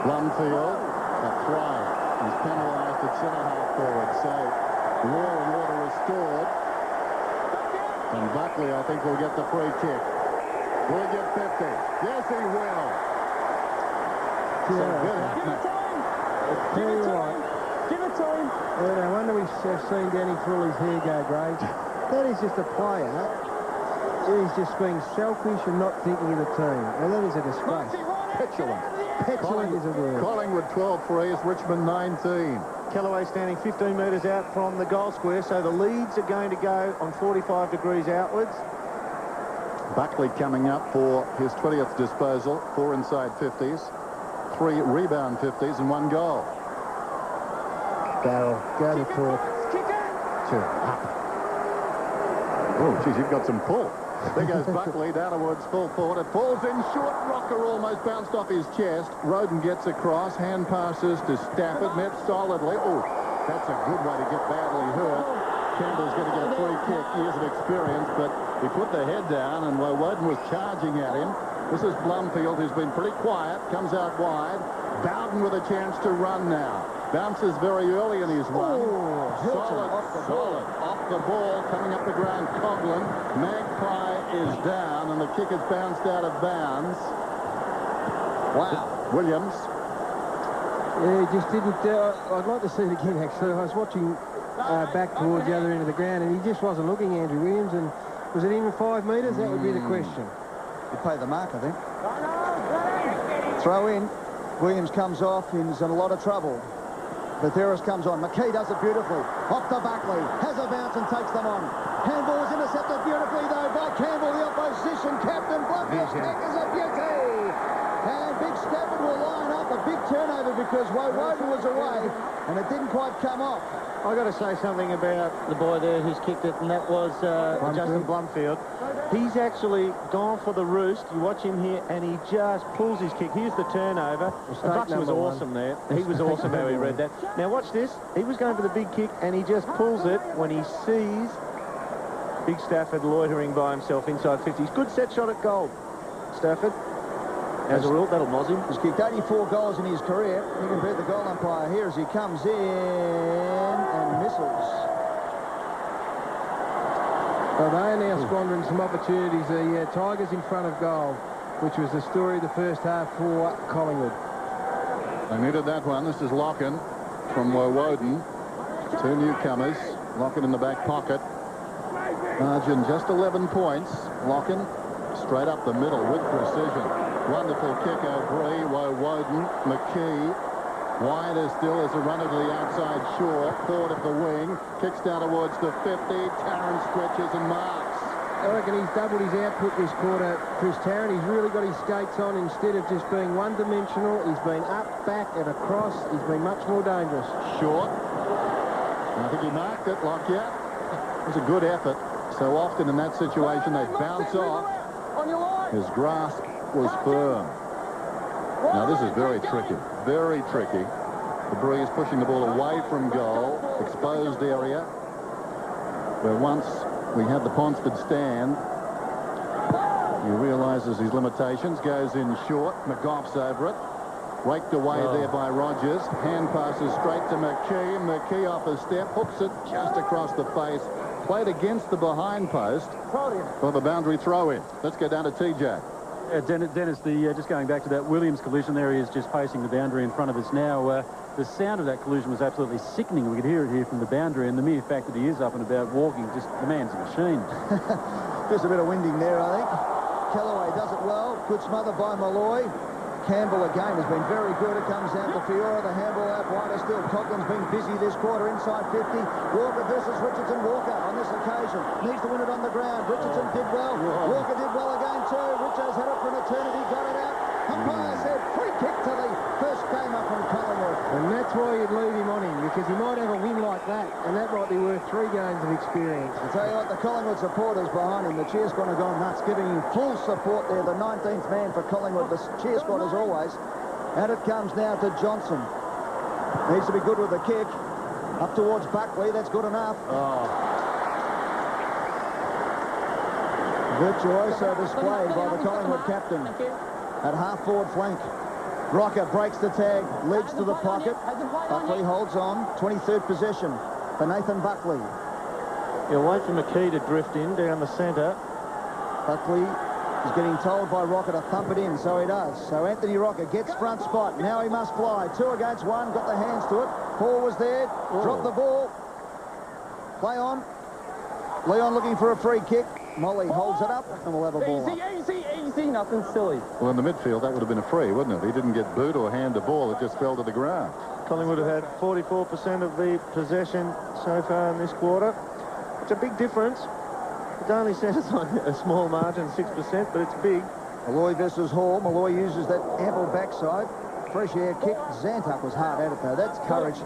[SPEAKER 3] Blumfield, a try. He's penalised at centre-half forward. So law and order restored. And Buckley, I think, will get the free kick. Will he get 50? Yes, he will. So good happening.
[SPEAKER 4] Tell you what.
[SPEAKER 9] Give it to him.
[SPEAKER 4] No wonder we've seen Danny Thrill his hair go grey. That is just a player. He's just being selfish and not thinking of the team. And that is a disgrace.
[SPEAKER 3] Petulant.
[SPEAKER 4] Petulant is a word.
[SPEAKER 3] Collingwood 12 threes, Richmond 19.
[SPEAKER 6] Kellaway standing 15 metres out from the goal square, so the leads are going to go on 45 degrees outwards.
[SPEAKER 3] Buckley coming up for his 20th disposal, 4 inside 50s, 3 rebound 50s and 1 goal.
[SPEAKER 4] Barrel, go to talk.
[SPEAKER 3] Oh, geez, you've got some pull. There goes Buckley, downwards, full forward. It falls in short. Rocker almost bounced off his chest. Roden gets across. Hand passes to Stafford. Met solidly. Oh, that's a good way to get badly hurt. Campbell's going to get a free kick. Years of experience, but he put the head down, and Woden was charging at him. This is Blumfield, who's been pretty quiet. Comes out wide. Bowden with a chance to run now. Bounces very early in his run. Solid off the ball, coming up the ground. Coughlin. Magpie is down, and the kick has bounced out of bounds. Wow. Williams.
[SPEAKER 4] Yeah, he just didn't. I'd like to see it again, actually. I was watching back towards the other end of the ground, and he just wasn't looking, Andrew Williams. And was it even 5 metres? That would be the question.
[SPEAKER 5] You pay the mark, I think. Throw in. Williams comes off. He's in a lot of trouble. Batheris comes on. McKee does it beautifully. Off to Buckley. Has a bounce and takes them on. Handball is intercepted beautifully, though, by Campbell, the opposition captain. Blumfield's kick is a beauty. And Big Stafford will line up a big turnover because Woden was away, and it didn't quite come off.
[SPEAKER 6] I've got to say something about the boy there who's kicked it, and that was Justin Blumfield. He's actually gone for the roost. You watch him here, and he just pulls his kick. Here's the turnover. Bucks was awesome there. He was awesome how he read that. Now watch this. He was going for the big kick, and he just pulls it when he sees Big Stafford loitering by himself inside 50s. Good set shot at goal, Stafford. As a rule, that'll moz him.
[SPEAKER 5] He's kicked 84 goals in his career. You can bet the goal umpire here as he comes in and misses.
[SPEAKER 4] Well, they are now squandering some opportunities. The Tigers in front of goal, which was the story of the first half for Collingwood.
[SPEAKER 3] They needed that one. This is Locken from Woden. 2 newcomers. Locken in the back pocket. Margin just 11 points. Locken straight up the middle with precision. Wonderful kick over Woden. McKee. Wider still as a runner to the outside shore. Forward of the wing. Kicks down towards the 50. Tarrant stretches and marks.
[SPEAKER 4] I reckon he's doubled his output this quarter, Chris Tarrant. He's really got his skates on instead of just being one-dimensional. He's been up, back, and across. He's been much more dangerous.
[SPEAKER 3] Short. I think he marked it, Lockyer. It was a good effort. So often in that situation, they bounce off. His grasp was firm. Now, this is very tricky. Very tricky. The Breeze pushing the ball away from goal. Exposed area. Where once we had the Ponsford stand, he realises his limitations. Goes in short. McGoff's over it. Raked away there by Rogers. Hand passes straight to McKee. McKee off a step. Hooks it just across the face. Played against the behind post for the boundary throw-in. Let's go down to TJ.
[SPEAKER 12] Dennis, just going back to that Williams collision there, he is just pacing the boundary in front of us now. The sound of that collision was absolutely sickening. We could hear it here from the boundary, and the mere fact that he is up and about walking, just the man's a machine.
[SPEAKER 5] Just a bit of winding there, I think. Kellaway does it well. Good smother by Malloy. Campbell again has been very good. It comes out to Fiora. The handball out wider still. Coughlin's been busy this quarter inside 50. Walker versus Richardson. Walker on this occasion needs to win it on the ground. Richardson did well. Walker did well again too. Richo's had it for an eternity. Got it out. Umpire said free kick to the first game up from Collingwood.
[SPEAKER 4] And that's why you'd leave him on him, because he might have a win like that, and that might be worth 3 games of experience.
[SPEAKER 5] I'll tell you what, the Collingwood supporters behind him, the cheer squad have gone nuts, giving him full support there. The 19th man for Collingwood, the cheer squad as always. And it comes now to Johnson. Needs to be good with the kick. Up towards Buckley, that's good enough. Virtuoso display by the Collingwood captain at half-forward flank. Rocker breaks the tag, leads to the pocket. Buckley holds on. 23rd possession for Nathan Buckley.
[SPEAKER 6] He'll wait for McKee to drift in down the centre.
[SPEAKER 5] Buckley He's getting told by Rocket to thump it in, so he does. So Anthony Rocket gets front spot. Now he must fly. 2 against 1, got the hands to it. Paul was there, dropped the ball. Play on. Leon looking for a free kick. Molly holds it up, and we'll have a ball up.
[SPEAKER 9] Easy, nothing silly.
[SPEAKER 3] Well, in the midfield, that would have been a free, wouldn't it? He didn't get boot or hand the ball. It just fell to the ground.
[SPEAKER 6] Collingwood have had 44% of the possession so far in this quarter. It's a big difference. It only sounds like a small margin, 6%, but it's big.
[SPEAKER 5] Malloy versus Hall. Malloy uses that ample backside. Fresh air kick. Zantuck was hard at it, though. That's courage.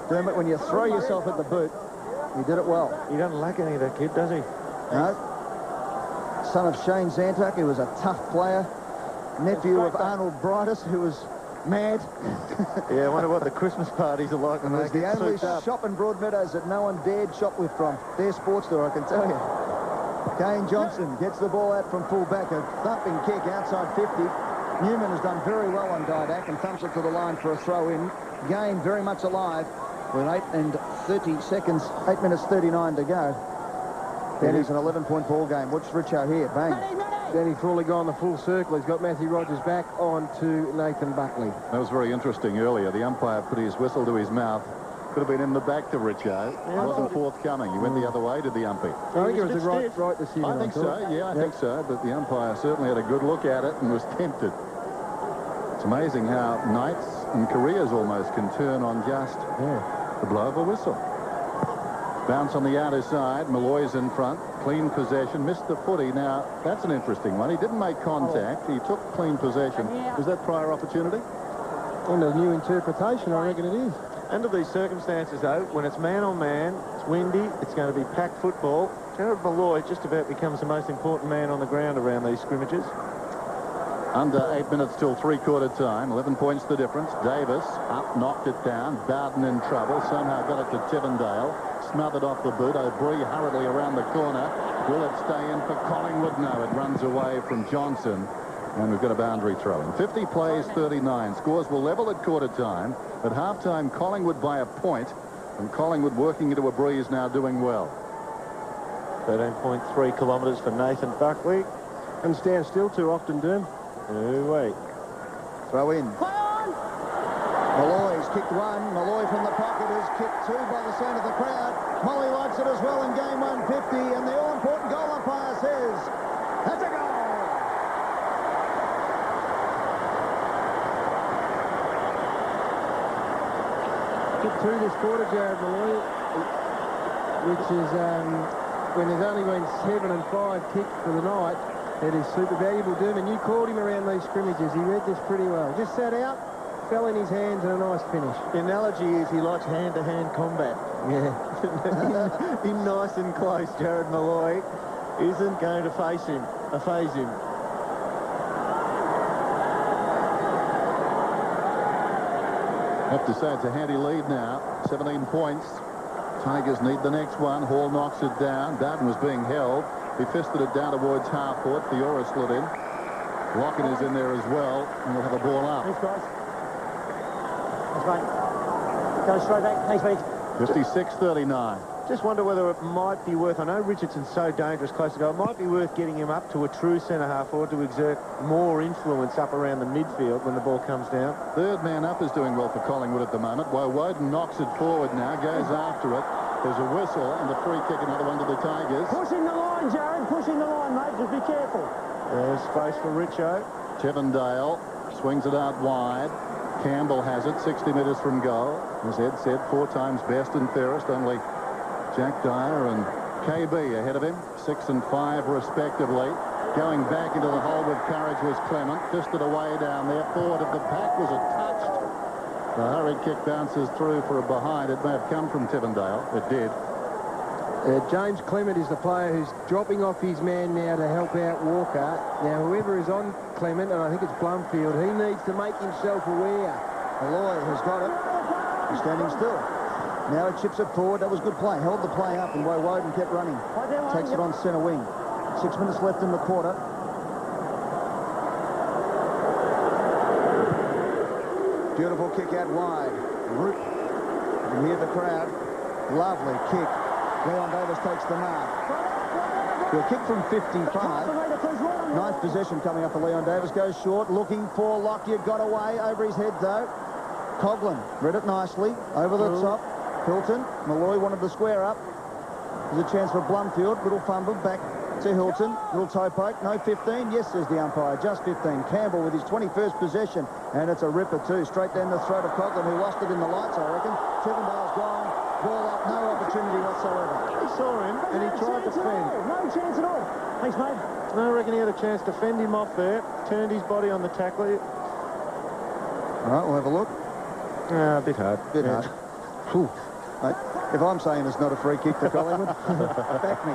[SPEAKER 5] Dermot, when you throw yourself at the boot, he did it well.
[SPEAKER 6] He doesn't lack any of that kid, does he?
[SPEAKER 5] No. Son of Shane Zantuck, who was a tough player. Nephew of Arnold Brightus, who was mad.
[SPEAKER 6] Yeah, I wonder what the Christmas parties are like when
[SPEAKER 5] It
[SPEAKER 6] they
[SPEAKER 5] was the
[SPEAKER 6] get
[SPEAKER 5] only
[SPEAKER 6] souped up.
[SPEAKER 5] shop in Broadmeadows that no one dared shoplift from. Their sports store, I can tell you. Kane Johnson gets the ball out from full back. A thumping kick outside 50. Newman has done very well on Didak and thumps it to the line for a throw-in. Game very much alive with 8 minutes 39 to go. Danny's an 11-point ball game. Watch Richo here. Bang.
[SPEAKER 4] Danny Frawley gone the full circle. He's got Matthew Rogers back on to Nathan Buckley.
[SPEAKER 3] That was very interesting earlier. The umpire put his whistle to his mouth. Could have been in the back to Richo. Wasn't forthcoming. He went the other way to the umpy.
[SPEAKER 4] I think it was the right decision.
[SPEAKER 3] I think so. Yeah, I think so. But the umpire certainly had a good look at it and was tempted. It's amazing how nights and careers almost can turn on just the blow of a whistle. Bounce on the outer side. Malloy's in front. Clean possession. Missed the footy. Now, that's an interesting one. He didn't make contact. He took clean possession. Was that prior opportunity?
[SPEAKER 4] And a new interpretation, I reckon it is.
[SPEAKER 6] Under these circumstances, though, when it's man-on-man, it's windy, it's going to be packed football, Jared Malloy just about becomes the most important man on the ground around these scrimmages.
[SPEAKER 3] Under 8 minutes till three-quarter time. 11 points the difference. Davis up, knocked it down. Bowden in trouble. Somehow got it to Tivendale. Smothered off the boot. O'Brien hurriedly around the corner. Will it stay in for Collingwood? No, it runs away from Johnson. And we've got a boundary throw in. 50 plays, 39. Scores will level at quarter time. At half-time, Collingwood by a point. And Collingwood working into a breeze now doing well.
[SPEAKER 6] 13.3 kilometres for Nathan Buckley.
[SPEAKER 4] And stand still too often, Doom.
[SPEAKER 6] No way.
[SPEAKER 5] Throw in. Malloy's kicked one. Malloy from the pocket is kicked two by the sound of the crowd. Molly likes it as well in game 150. And the all-important goal umpire says, that's a goal.
[SPEAKER 4] Through this quarter, Jared Malloy, which is when there's only been 7 and 5 kicked for the night. It is super valuable, Doom, and you called him around these scrimmages. He read this pretty well. Just sat out, fell in his hands, and a nice finish.
[SPEAKER 6] The analogy is he likes hand-to-hand combat.
[SPEAKER 4] Yeah.
[SPEAKER 6] in nice and close, Jared Malloy isn't going to phase him.
[SPEAKER 3] I have to say it's a handy lead now. 17 points. Tigers need the next one. Hall knocks it down. Bowden was being held. He fisted it down towards half-court. Fiora slid in. Locken is in there as well. And we'll have a ball up.
[SPEAKER 9] Thanks, guys. Thanks, mate. Go straight back. Thanks, mate.
[SPEAKER 3] 56-39.
[SPEAKER 6] Just wonder whether it might be worth, I know Richardson's so dangerous close to goal, it might be worth getting him up to a true centre-half or to exert more influence up around the midfield when the ball comes down.
[SPEAKER 3] Third man up is doing well for Collingwood at the moment. Woden knocks it forward now, goes after it. There's a whistle and a free kick, another one to the Tigers.
[SPEAKER 9] Pushing the line, Jared. Pushing the line, mate. Just be careful.
[SPEAKER 6] There's space for Richo.
[SPEAKER 3] Tivendale swings it out wide. Campbell has it 60 metres from goal. As Ed said, 4 times best and fairest. Only Jack Dyer and KB ahead of him, 6 and 5 respectively. Going back into the hole with courage was Clement. Fisted away down there. Forward of the pack. Was it touched? The hurried kick bounces through for a behind. It may have come from Tivendale. It did.
[SPEAKER 4] James Clement is the player who's dropping off his man now to help out Walker. Now, whoever is on Clement, and I think it's Blumfield, he needs to make himself aware.
[SPEAKER 5] Malloy has got it. He's standing still. Now it chips it forward. That was good play. Held the play up, and Woden kept running. Takes it on centre wing. 6 minutes left in the quarter. Beautiful kick out wide. Root. You can hear the crowd. Lovely kick. Leon Davis takes the mark. He'll kick from 55. Nice possession coming up for Leon Davis. Goes short, looking for Lockyer. Got away over his head, though. Coughlin read it nicely. Over the top. Hilton. Malloy wanted to square up. There's a chance for Blumfield. Little fumble back to Hilton. Little toe poke. No 15. Yes, says the umpire. Just 15. Campbell with his 21st possession. And it's a ripper, too. Straight down the throat of Coughlin, who lost it in the lights, I reckon. Chippendale's gone. Ball up. No opportunity whatsoever.
[SPEAKER 6] He saw him and he tried to fend.
[SPEAKER 9] No chance at all. Thanks, mate.
[SPEAKER 6] I reckon he had a chance to fend him off there. Turned his body on the tackle.
[SPEAKER 5] All right, we'll have a look.
[SPEAKER 6] A bit hard.
[SPEAKER 5] Bit hard. Mate, if I'm saying it's not a free kick to Collingwood, back me.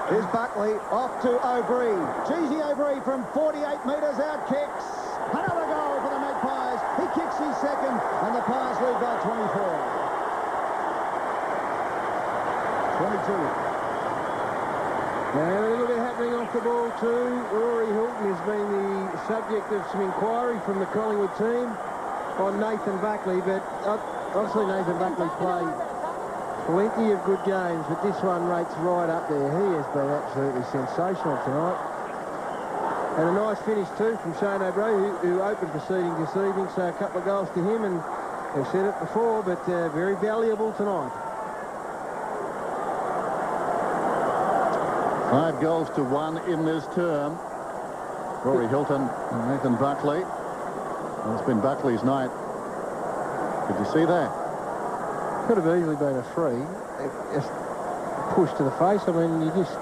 [SPEAKER 5] Here's Buckley off to O'Brien. Cheesy O'Brien from 48 metres out kicks. Another goal for the Magpies. He kicks his second, and the Pies lead by 24. 22.
[SPEAKER 4] Now, a little bit happening off the ball too. Rory Hilton has been the subject of some inquiry from the Collingwood team on Nathan Buckley, but obviously Nathan Buckley played plenty of good games, but this one rates right up there. He has been absolutely sensational tonight. And a nice finish too from Shane O'Brien, who opened proceedings this evening, so a couple of goals to him, and I've said it before, but very valuable tonight.
[SPEAKER 3] 5 goals to 1 in this term. Rory Hilton and Nathan Buckley. Well, it's been Buckley's night. Did you see that?
[SPEAKER 4] Could have easily been a free. Just push to the face. I mean, you just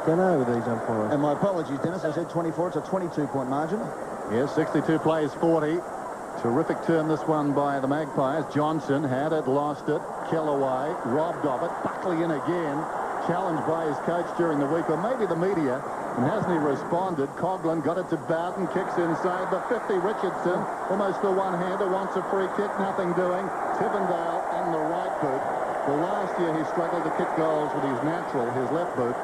[SPEAKER 4] don't know with these umpires.
[SPEAKER 5] And my apologies, Dennis. I said 24. It's a 22-point margin.
[SPEAKER 3] Yes, 62 plays, 40. Terrific turn, this one by the Magpies. Johnson had it, lost it. Kellaway robbed of it. Buckley in again. Challenged by his coach during the week, or maybe the media, and hasn't he responded? Coughlin got it to Bowden, kicks inside the 50. Richardson, almost a one-hander, wants a free kick, nothing doing. Tivendale and the right boot. Well, last year he struggled to kick goals with his natural, his left boot.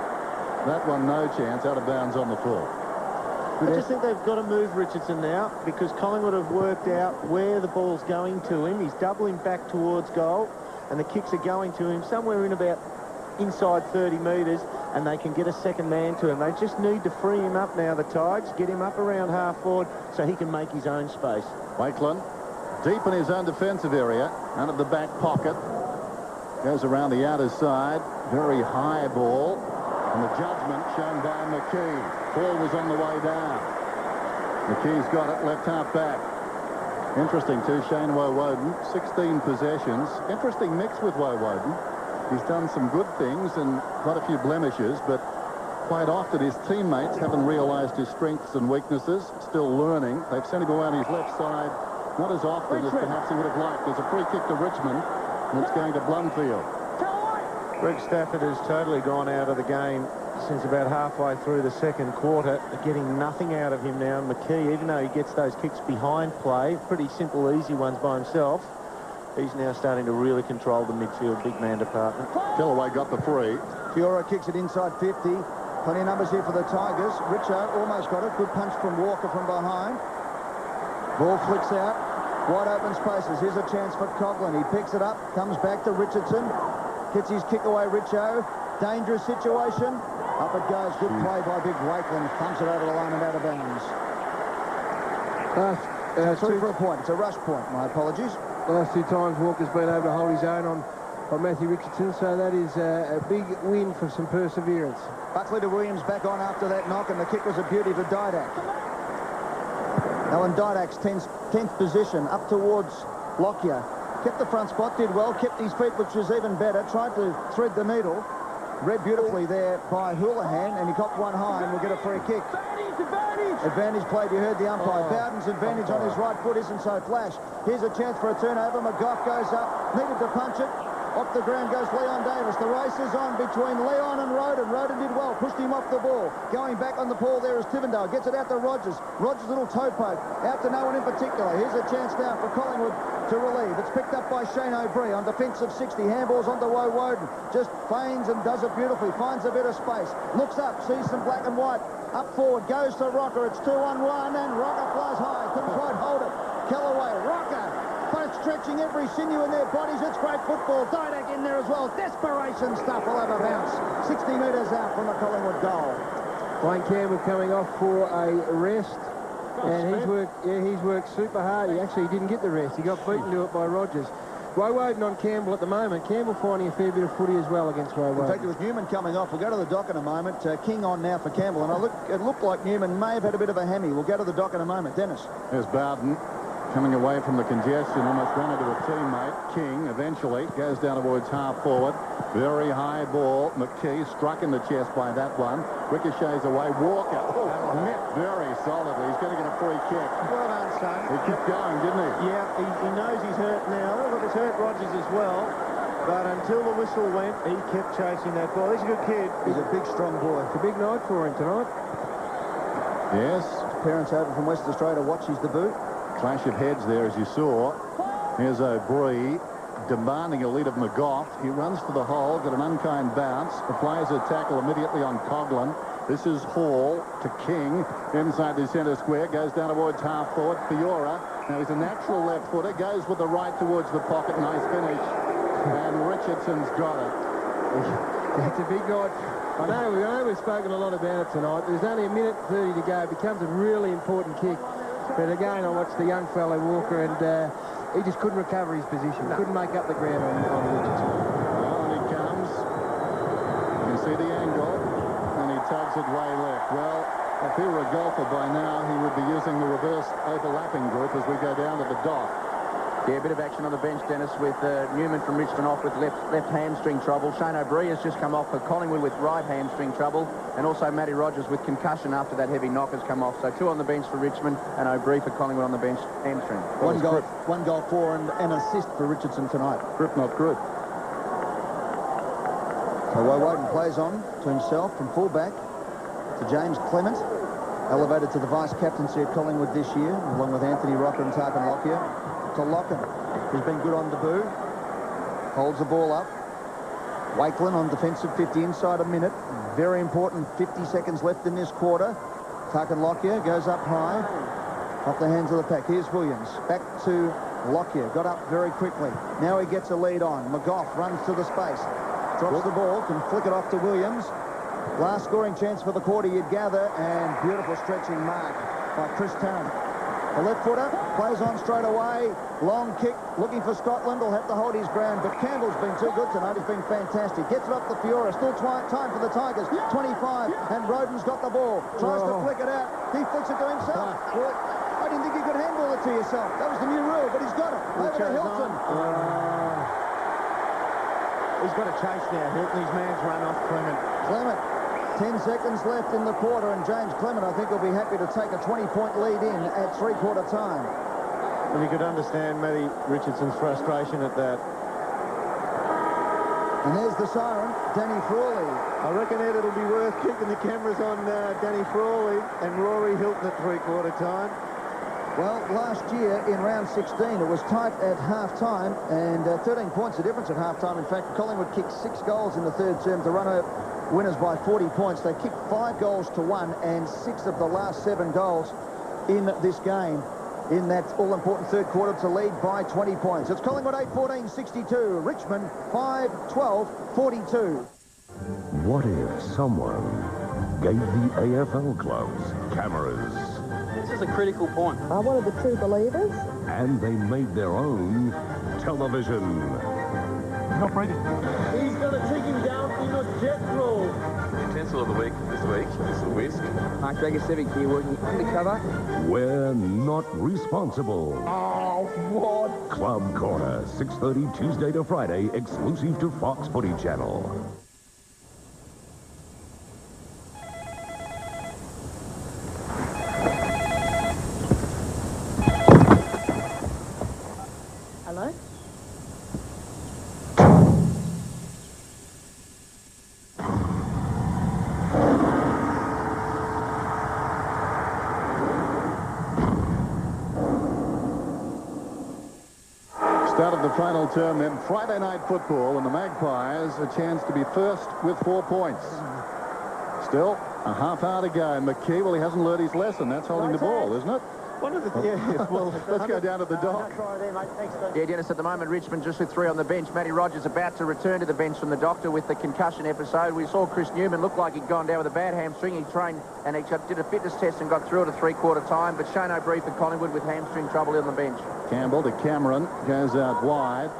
[SPEAKER 3] That one, no chance, out of bounds on the full.
[SPEAKER 6] I just think they've got to move Richardson now, because Collingwood have worked out where the ball's going to him. He's doubling back towards goal, and the kicks are going to him somewhere in about inside 30 metres, and they can get a second man to him. They just need to free him up now, the Tigers, get him up around half forward so he can make his own space.
[SPEAKER 3] Wakelin, deep in his own defensive area, out of the back pocket, goes around the outer side, very high ball, and the judgment shown by McKee. Ball was on the way down. McKee's got it, left half back. Interesting too, Shane Woden, 16 possessions. Interesting mix with Woden. He's done some good things and quite a few blemishes, but quite often his teammates haven't realised his strengths and weaknesses, still learning. They've sent him around his left side, not as often as perhaps he would have liked. There's a free kick to Richmond, and it's going to Blumfield.
[SPEAKER 6] Greg Stafford has totally gone out of the game since about halfway through the second quarter. They're getting nothing out of him now. McKee, even though he gets those kicks behind play, pretty simple, easy ones by himself, he's now starting to really control the midfield big man department.
[SPEAKER 3] Kellaway got the free.
[SPEAKER 5] Fiora kicks it inside 50. Plenty of numbers here for the Tigers. Richo almost got it. Good punch from Walker from behind. Ball flicks out. Wide open spaces. Here's a chance for Coughlin. He picks it up. Comes back to Richardson. Gets his kick away, Richo. Dangerous situation. Up it goes. Good play by Big Wakelin. Thumps it over the line and out of bounds. Through for a point. It's a rush point. My apologies.
[SPEAKER 4] Last 2 times Walker's been able to hold his own on Matthew Richardson, so that is a big win for some perseverance.
[SPEAKER 5] Buckley to Williams back on after that knock, and the kick was a beauty for Didak. Now in Didak's 10th position, up towards Lockyer. Kept the front spot, did well, kept his feet, which was even better, tried to thread the needle. Read beautifully there by Houlihan, and he got one high and will get a free kick. Advantage played, you heard the umpire. Bowden's advantage on his right foot isn't so flash. Here's a chance for a turnover. McGough goes up, needed to punch it. Off the ground goes Leon Davis. The race is on between Leon and Roden. Roden did well, pushed him off the ball. Going back on the ball there is Tivendale. Gets it out to Rogers. Rogers' little toe poke. Out to no one in particular. Here's a chance now for Collingwood to relieve. It's picked up by Shane O'Brien on defensive 60. Handballs onto Woden. Just feigns and does it beautifully. Finds a bit of space. Looks up, sees some black and white. Up forward, goes to Rocker. It's 2-on-1, and Rocker flies high. Couldn't quite hold it. Kellaway, Rocker. both stretching every sinew in their bodies. It's great football. Didak in there as well. Desperation stuff. Will have a bounce. 60 metres out from the Collingwood goal.
[SPEAKER 4] Wayne Campbell coming off for a rest. And he's worked super hard. He actually didn't get the rest. He got beaten to it by Rogers. Woden on Campbell at the moment. Campbell finding a fair bit of footy as well against Woden.
[SPEAKER 5] In fact, it was Newman coming off. We'll go to the dock in a moment. King on now for Campbell. And it looked like Newman may have had a bit of a hammy. We'll go to the dock in a moment. Dennis.
[SPEAKER 3] There's Bowden coming away from the congestion. Almost ran into a teammate. King eventually goes down towards half forward. Very high ball. McKee struck in the chest by that one. Ricochets away. Walker. Met very solidly. He's going to get a free kick.
[SPEAKER 6] Well done, son.
[SPEAKER 3] He kept going, didn't he?
[SPEAKER 6] Yeah, he knows he's hurt now. Look, it's hurt Rogers as well. But until the whistle went, he kept chasing that ball. He's a good kid.
[SPEAKER 5] He's a big, strong boy.
[SPEAKER 4] It's a big night for him tonight.
[SPEAKER 3] Yes.
[SPEAKER 5] Parents over from West Australia watch his debut.
[SPEAKER 3] Clash of heads there, as you saw. Here's O'Brien demanding a lead of McGough. He runs for the hole, got an unkind bounce. Applies a tackle immediately on Coughlin. This is Hall to King inside the centre square. Goes down towards half forward. Fiora. Now he's a natural left footer. Goes with the right towards the pocket. Nice finish. And Richardson's got it.
[SPEAKER 4] It's a big night. I know we've spoken a lot about it tonight. There's only a minute 30 to go. It becomes a really important kick. But again, I watched the young fellow Walker, and he just couldn't recover his position. Couldn't make up the ground on Richardson.
[SPEAKER 3] Well, and he comes. You can see the angle. And he tugs it way left. Well, if he were a golfer by now, he would be using the reverse overlapping group as we go down to the dock.
[SPEAKER 7] Yeah, a bit of action on the bench, Dennis, with Newman from Richmond off with left hamstring trouble. Shane O'Brien has just come off for Collingwood with right hamstring trouble. And also Matty Rogers with concussion after that heavy knock has come off. So 2 on the bench for Richmond and O'Brien for Collingwood on the bench, hamstring.
[SPEAKER 5] One goal for and an assist for Richardson tonight.
[SPEAKER 3] Grip not good.
[SPEAKER 5] So Woden plays on to himself from fullback to James Clement, elevated to the vice-captaincy at Collingwood this year, along with Anthony Rocker and Tarkin Lockyer. To Locken, who's been good on debut, holds the ball up. Wakelin on defensive 50 inside a minute. Very important 50 seconds left in this quarter. Tarkin Lockyer goes up high, off the hands of the pack. Here's Williams, back to Lockyer, got up very quickly. Now he gets a lead on. McGough runs to the space, drops the ball, can flick it off to Williams. Last scoring chance for the quarter, you'd gather, and beautiful stretching mark by Chris Tarrant. The left footer plays on straight away. Long kick, looking for Scotland. Will have to hold his ground, but Campbell's been too good tonight. He's been fantastic. Gets it up to Fiora. Still time for the Tigers. 25, and Roden's got the ball. Tries to flick it out. He flicks it to himself. Well, I didn't think you could handball it to yourself. That was the new rule, but he's got it. Over to Hilton.
[SPEAKER 6] He's got a chase now. Hilton, his man's run off Clement.
[SPEAKER 5] 10 seconds left in the quarter, and James Clement, I think, will be happy to take a 20-point lead in at three-quarter time.
[SPEAKER 6] And you could understand Matty Richardson's frustration at that.
[SPEAKER 5] And there's the siren, Danny Frawley.
[SPEAKER 6] I reckon, Ed, it'll be worth keeping the cameras on Danny Frawley and Rory Hilton at three-quarter time.
[SPEAKER 5] Well, last year in round 16, it was tight at half-time, and 13 points the difference at half-time. In fact, Collingwood kicked 6 goals in the third term to run out winners by 40 points. They kicked 5 goals to 1, and 6 of the last 7 goals in this game in that all-important third quarter to lead by 20 points. It's Collingwood 8-14-62, Richmond 5-12-42.
[SPEAKER 13] What if someone gave the AFL clubs cameras?
[SPEAKER 8] This is a critical point.
[SPEAKER 14] I'm one of the true believers.
[SPEAKER 13] And they made their own television.
[SPEAKER 8] Not breathing.
[SPEAKER 6] He's going to take him down in a jet roll.
[SPEAKER 8] Utensil of the week this week is the whisk.
[SPEAKER 10] Mark Dragosevic here working undercover.
[SPEAKER 13] We're not responsible.
[SPEAKER 10] Oh, what?
[SPEAKER 13] Club Corner, 6:30 Tuesday to Friday, exclusive to Fox Footy Channel.
[SPEAKER 14] Hello?
[SPEAKER 3] Start of the final term in Friday night football, and the Magpies a chance to be first with 4 points. Still, a half hour to go. McKee, well, he hasn't learned his lesson. That's holding the ball, isn't it?
[SPEAKER 6] One of the, yeah, well,
[SPEAKER 3] let's go down to the dock.
[SPEAKER 7] Yeah, Dennis, at the moment, Richmond just with 3 on the bench. Matty Rogers about to return to the bench from the doctor with the concussion episode. We saw Chris Newman look like he'd gone down with a bad hamstring. He trained and he did a fitness test and got through it at 3/4 time. But Shane O'Brien for Collingwood with hamstring trouble on the bench.
[SPEAKER 3] Campbell to Cameron, goes out wide.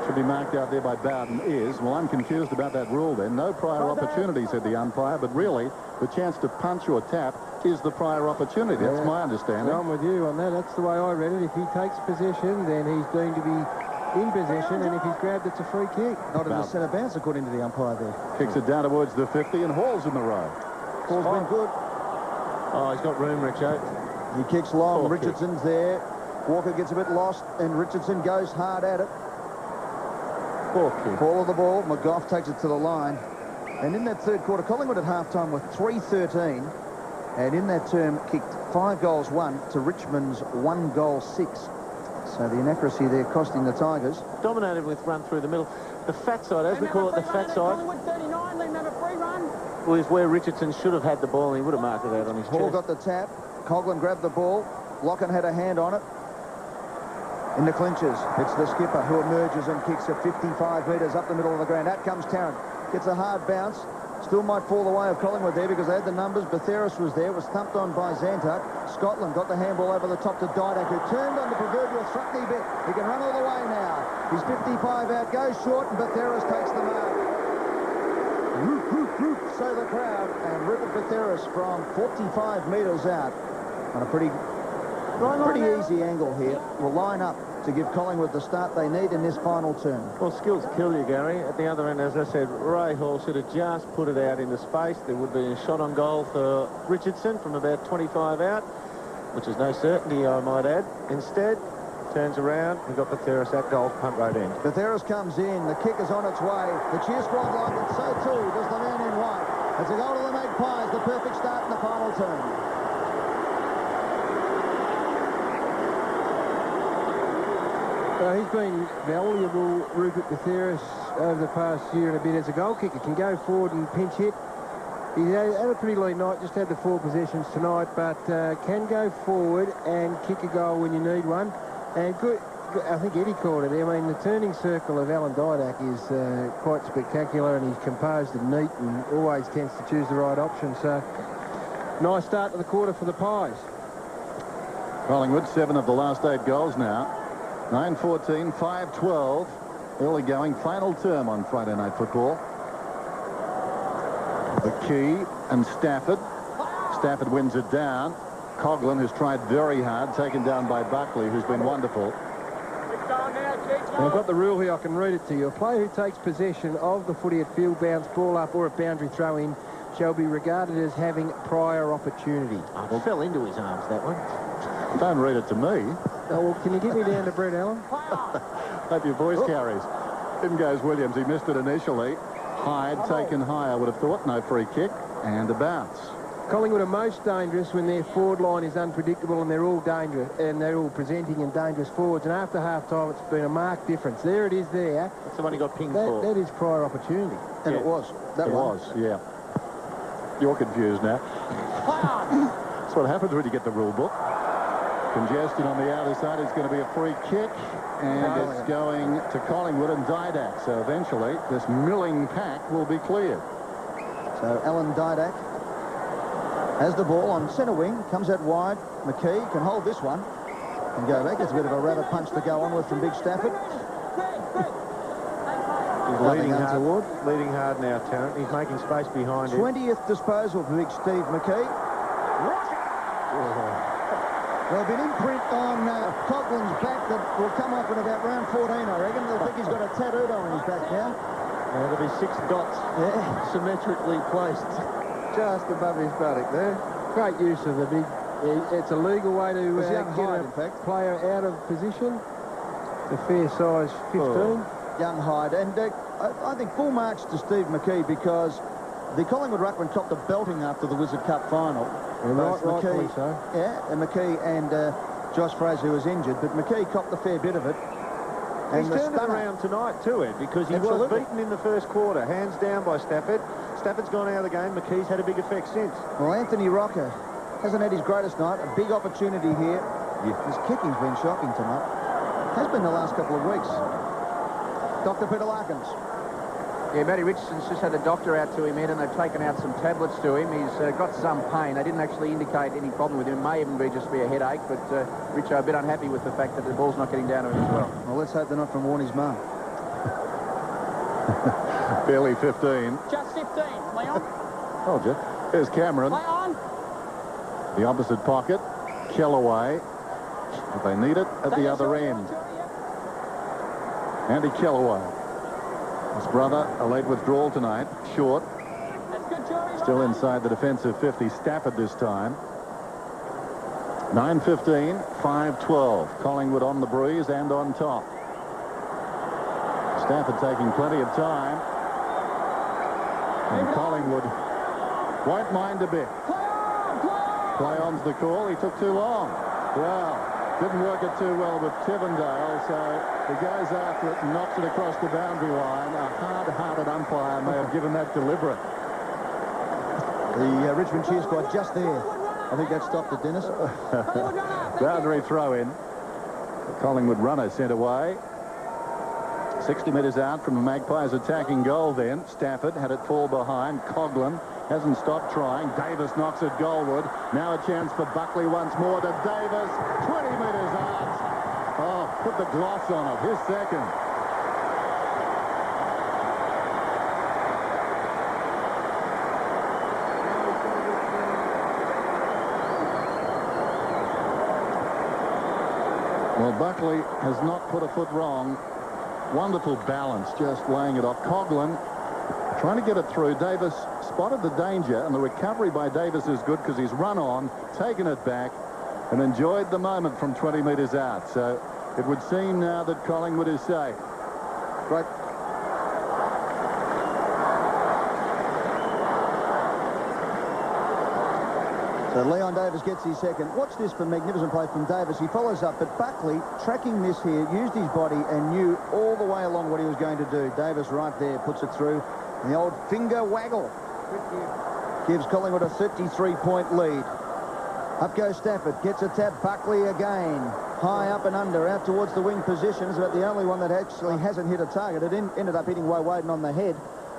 [SPEAKER 3] Should be marked out there by Bowden is. Well, I'm confused about that rule then. No prior opportunity, said the umpire, but really the chance to punch or tap is the prior opportunity. That's my understanding.
[SPEAKER 4] I'm with you on that. That's the way I read it. If he takes possession, then he's going to be in possession, and if he's grabbed, it's a free kick.
[SPEAKER 5] Not in the centre bounce, according to the umpire there.
[SPEAKER 3] Kicks it down towards the 50, and Hall's in the row.
[SPEAKER 5] Hall's been good.
[SPEAKER 6] Oh, he's got room, Richo.
[SPEAKER 5] He kicks long. Richardson's there. Walker gets a bit lost, and Richardson goes hard at it. Ball of the ball. McGough takes it to the line. And in that third quarter, Collingwood at half-time were 3-13. And in that term, kicked 5 goals 1 to Richmond's 1 goal 6. So the inaccuracy there costing the Tigers.
[SPEAKER 6] Dominated with run through the middle. The fat side, as we call it, the fat side, was where Richardson should have had the ball, and he would have marked it out on his chest.
[SPEAKER 5] Hall got the tap. Coughlin grabbed the ball. Locken had a hand on it. In the clinches, it's the skipper who emerges and kicks it 55 metres up the middle of the ground. Out comes Tarrant. Gets a hard bounce. Still might fall the way of Collingwood there because they had the numbers. Batheris was there, was thumped on by Zantuck. Scotland got the handball over the top to Didak, who turned on the proverbial Thruckney bit. He can run all the way now. He's 55 out, goes short, and Batheris takes the mark. So the crowd, and Rupert Batheris from 45 metres out on a pretty easy angle here will line up to give Collingwood the start they need in this final term.
[SPEAKER 6] Well, skills kill you, Gary. At the other end, as I said, Ray Hall should have just put it out into space. There would be a shot on goal for Richardson from about 25 out, which is no certainty, I might add. Instead, turns around, we've got Batheris at goal, punt right end.
[SPEAKER 5] Batheris comes in, the kick is on its way. The cheer squad like it, so too does the man in white. It's a goal to the Magpies, the perfect start in the final term.
[SPEAKER 4] He's been valuable, Rupert Batheris, over the past year and a bit as a goal kicker. Can go forward and pinch hit. He's had a pretty lean night, just had the 4 possessions tonight, but can go forward and kick a goal when you need one. And good, I think Eddie called it. I mean, the turning circle of Alan Didak is quite spectacular, and he's composed and neat and always tends to choose the right option. So, nice start to the quarter for the Pies.
[SPEAKER 3] Collingwood, 7 of the last 8 goals now. 9-14, 5-12. Early going, final term on Friday Night Football. The key and Stafford. Stafford wins it down. Coughlin, who's tried very hard, taken down by Buckley, who's been wonderful.
[SPEAKER 4] I've got the rule here, I can read it to you. A player who takes possession of the footy at field bounce, ball up or a boundary throw in shall be regarded as having prior opportunity.
[SPEAKER 6] Well, fell into his arms, that one.
[SPEAKER 3] Don't read it to me.
[SPEAKER 4] Oh, well, can you get me down to Brett Allen?
[SPEAKER 3] Hope your voice carries. In goes Williams. He missed it initially. Hyde taken high, I would have thought. No free kick and a bounce.
[SPEAKER 4] Collingwood are most dangerous when their forward line is unpredictable and they're all dangerous and they're all presenting in dangerous forwards. And after half-time, it's been a marked difference. There it is there.
[SPEAKER 6] That's the one he got pinged for.
[SPEAKER 4] That is prior opportunity.
[SPEAKER 5] And it was. That was,
[SPEAKER 3] yeah. You're confused now. That's what happens when you get the rule book. Congestion on the outer side is going to be a free kick, and it's going to Collingwood and Didak. So eventually, this milling pack will be cleared.
[SPEAKER 5] So Alan Didak has the ball on centre wing, comes out wide. McKee can hold this one and go back. It's a bit of a rabbit punch to go on with from Big Stafford.
[SPEAKER 6] He's leading hard now, Tarrant. He's making space behind him.
[SPEAKER 5] 20th disposal for Big Steve McKee. There'll be an imprint on Coughlin's back that will come up in about round 14, I reckon. They'll think he's got a tattoo on his back now.
[SPEAKER 6] There'll be 6 dots symmetrically placed just above his buttock there.
[SPEAKER 4] Great use of the big... It's a legal way to get
[SPEAKER 5] Hyde,
[SPEAKER 4] a player out of position. It's a fair size 15.
[SPEAKER 5] Young Hyde. And I think full marks to Steve McKee because the Collingwood ruckman copped a belting after the Wizard Cup final.
[SPEAKER 4] Rightfully so.
[SPEAKER 5] Yeah, and McKee and Josh Fraser, who was injured, but McKee copped a fair bit of it. And
[SPEAKER 6] he's turned it around tonight too, Ed, because he was beaten in the first quarter, hands down by Stafford. Stafford's gone out of the game. McKee's had a big effect since.
[SPEAKER 5] Well, Anthony Rocker Hasn't had his greatest night. A big opportunity here. His kicking's been shocking tonight. Has been the last couple of weeks. Dr. Peter Larkins.
[SPEAKER 7] Yeah, Matty Richardson's just had a doctor out to him, Ed, and they've taken out some tablets to him. He's got some pain. They didn't actually indicate any problem with him. It may even be just be a headache, but Richo a bit unhappy with the fact that the ball's not getting down to him as well.
[SPEAKER 5] Well, let's hope they're not from Warnie's mum.
[SPEAKER 3] Barely 15.
[SPEAKER 9] Just 15. Leon.
[SPEAKER 3] Told you. Here's Cameron.
[SPEAKER 9] Leon.
[SPEAKER 3] The opposite pocket. Kellaway. But they need it at the other end. Andy Kellaway. His brother, a late withdrawal tonight. Short. Still inside the defensive 50. Stafford this time. 9:15, 5:12. Collingwood on the breeze and on top. Stafford taking plenty of time. And Collingwood won't mind a bit. Play on's the call. He took too long. Well, didn't work it too well with Tivendale, so he goes after it and knocks it across the boundary line. A hard-hearted umpire may have given that deliberate.
[SPEAKER 5] The Richmond cheer squad just there. I think that stopped it, Dennis.
[SPEAKER 3] Boundary throw in. The Collingwood runner sent away. 60 metres out from the Magpies attacking goal then. Stafford had it fall behind. Coughlin hasn't stopped trying. Davis knocks it goalward. Now a chance for Buckley once more to Davis. 20 metres out. Oh, put the gloss on it. His second. Well, Buckley has not put a foot wrong. Wonderful balance, just laying it off. Coughlin trying to get it through. Davis spotted the danger, and the recovery by Davis is good because he's run on, taken it back, and enjoyed the moment from 20 metres out. So it would seem now that Collingwood is safe.
[SPEAKER 5] Right. So Leon Davis gets his second. Watch this for magnificent play from Davis. He follows up, but Buckley, tracking this here, used his body and knew all the way along what he was going to do. Davis right there puts it through. And the old finger waggle gives Collingwood a 33-point lead. Up goes Stafford, gets a tap. Buckley again. High up and under, out towards the wing positions, but the only one that actually hasn't hit a target. It ended up hitting Woden on the head.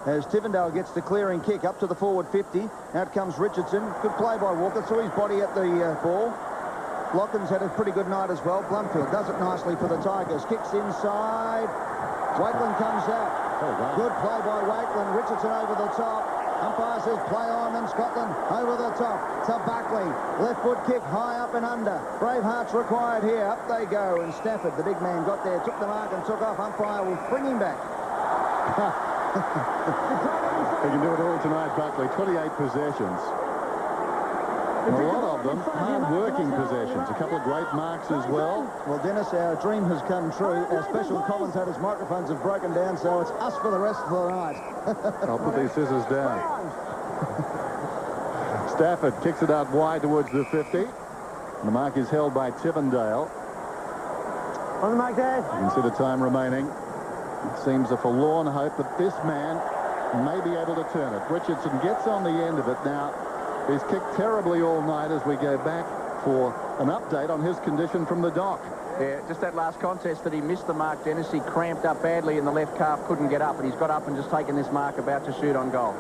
[SPEAKER 5] As Tivendale gets the clearing kick up to the forward 50. Out comes Richardson. Good play by Walker. Threw his body at the ball. Lockins had a pretty good night as well. Blumfield does it nicely for the Tigers. Kicks inside. Wakeland comes out. Good play by Wakeland. Richardson over the top. Umpire says play on, and Scotland over the top to Buckley. Left foot kick high up and under. Brave hearts required here. Up they go. And Stafford, the big man, got there, took the mark and took off. Umpire will bring him back.
[SPEAKER 3] He can do it all tonight, Buckley. 28 possessions. And a lot of them hard-working possessions. A couple of great marks as well.
[SPEAKER 5] Well, Dennis, our dream has come true. Our special commentators' microphones have broken down, so it's us for the rest of the night.
[SPEAKER 3] I'll put these scissors down. Stafford kicks it out wide towards the 50. And the mark is held by Tivendale.
[SPEAKER 9] On the mark, Dad.
[SPEAKER 3] You can see the time remaining. It seems a forlorn hope that this man may be able to turn it. Richardson gets on the end of it now. He's kicked terribly all night as we go back for an update on his condition from the doc.
[SPEAKER 7] Yeah, just that last contest that he missed the mark, Dennis. He cramped up badly in the left calf, couldn't get up, and he's got up and just taken this mark about to shoot on goal.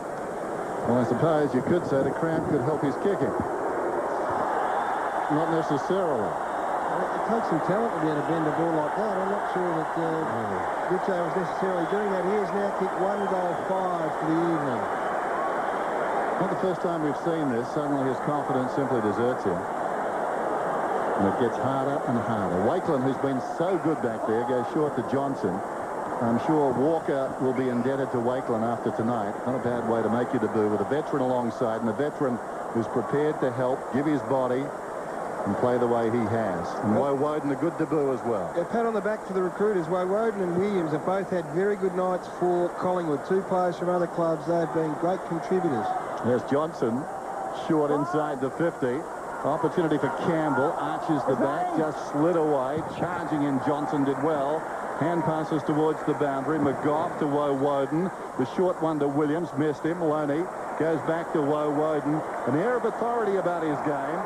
[SPEAKER 3] Well, I suppose you could say the cramp could help his kicking. Not necessarily.
[SPEAKER 4] It takes some talent to be able to bend a ball like that. I'm not sure that Richo was necessarily doing that. He has now kicked 1 goal 5 for the evening.
[SPEAKER 3] Not the first time we've seen this. Suddenly his confidence simply deserts him. And it gets harder and harder. Wakeland, who's been so good back there, goes short to Johnson. I'm sure Walker will be indebted to Wakeland after tonight. Not a bad way to make your debut with a veteran alongside, and a veteran who's prepared to help, give his body, and play the way he has. And Woden, a good debut as well.
[SPEAKER 4] A pat on the back for the recruiters. Woden and Williams have both had very good nights for Collingwood. Two players from other clubs. They've been great contributors.
[SPEAKER 3] There's Johnson, short inside the 50. Opportunity for Campbell. Arches the back, just slid away. Charging in, Johnson did well. Hand passes towards the boundary. McGough to Woden. The short one to Williams, missed him. Loney Goes back to Woden. An air of authority about his game.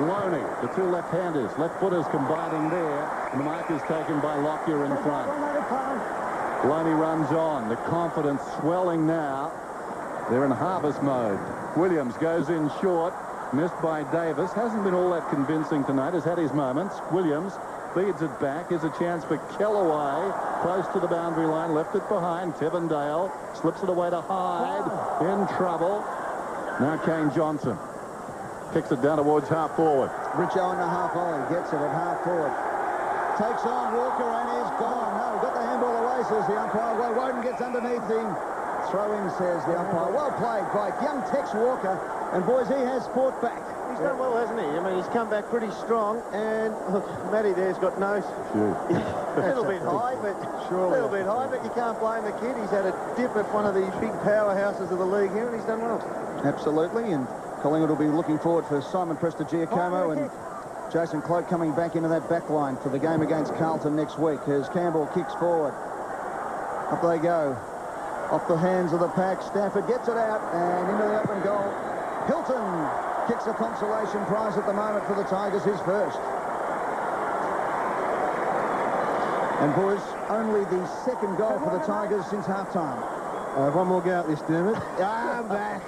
[SPEAKER 3] Loney, the two left-handers, left-footers combining there. And the mark is taken by Lockyer in front. Loney runs on. The confidence swelling now. They're in harvest mode. Williams goes in short. Missed by Davis. Hasn't been all that convincing tonight. Has had his moments. Williams feeds it back. Here's a chance for Kellaway. Close to the boundary line. Left it behind. Tivendale slips it away to Hyde. In trouble. Now Kane Johnson. Kicks it down towards half forward.
[SPEAKER 5] Richo on the half volley. Gets it at half forward. Takes on Walker and he's gone. No, got the handball away, says the umpire. Well, Woden gets underneath him. Throw in, says the umpire. Well played by young Tex Walker. And, boys, he has fought back.
[SPEAKER 6] He's done well, hasn't he? I mean, he's come back pretty strong. And, look, Matty there's got no... a little bit high, but you can't blame the kid. He's had a dip at one of the big powerhouses of the league here, and he's done well.
[SPEAKER 5] Absolutely, and Collingwood will be looking forward for Simon Prestigiacomo and Jason Cloak coming back into that back line for the game against Carlton next week as Campbell kicks forward. Up they go. Off the hands of the pack. Stafford gets it out and into the open goal. Hilton kicks a consolation prize at the moment for the Tigers, his first. And, boys, only the second goal for the Tigers since half-time.
[SPEAKER 4] One more go at this, Dermot.
[SPEAKER 5] I'm back.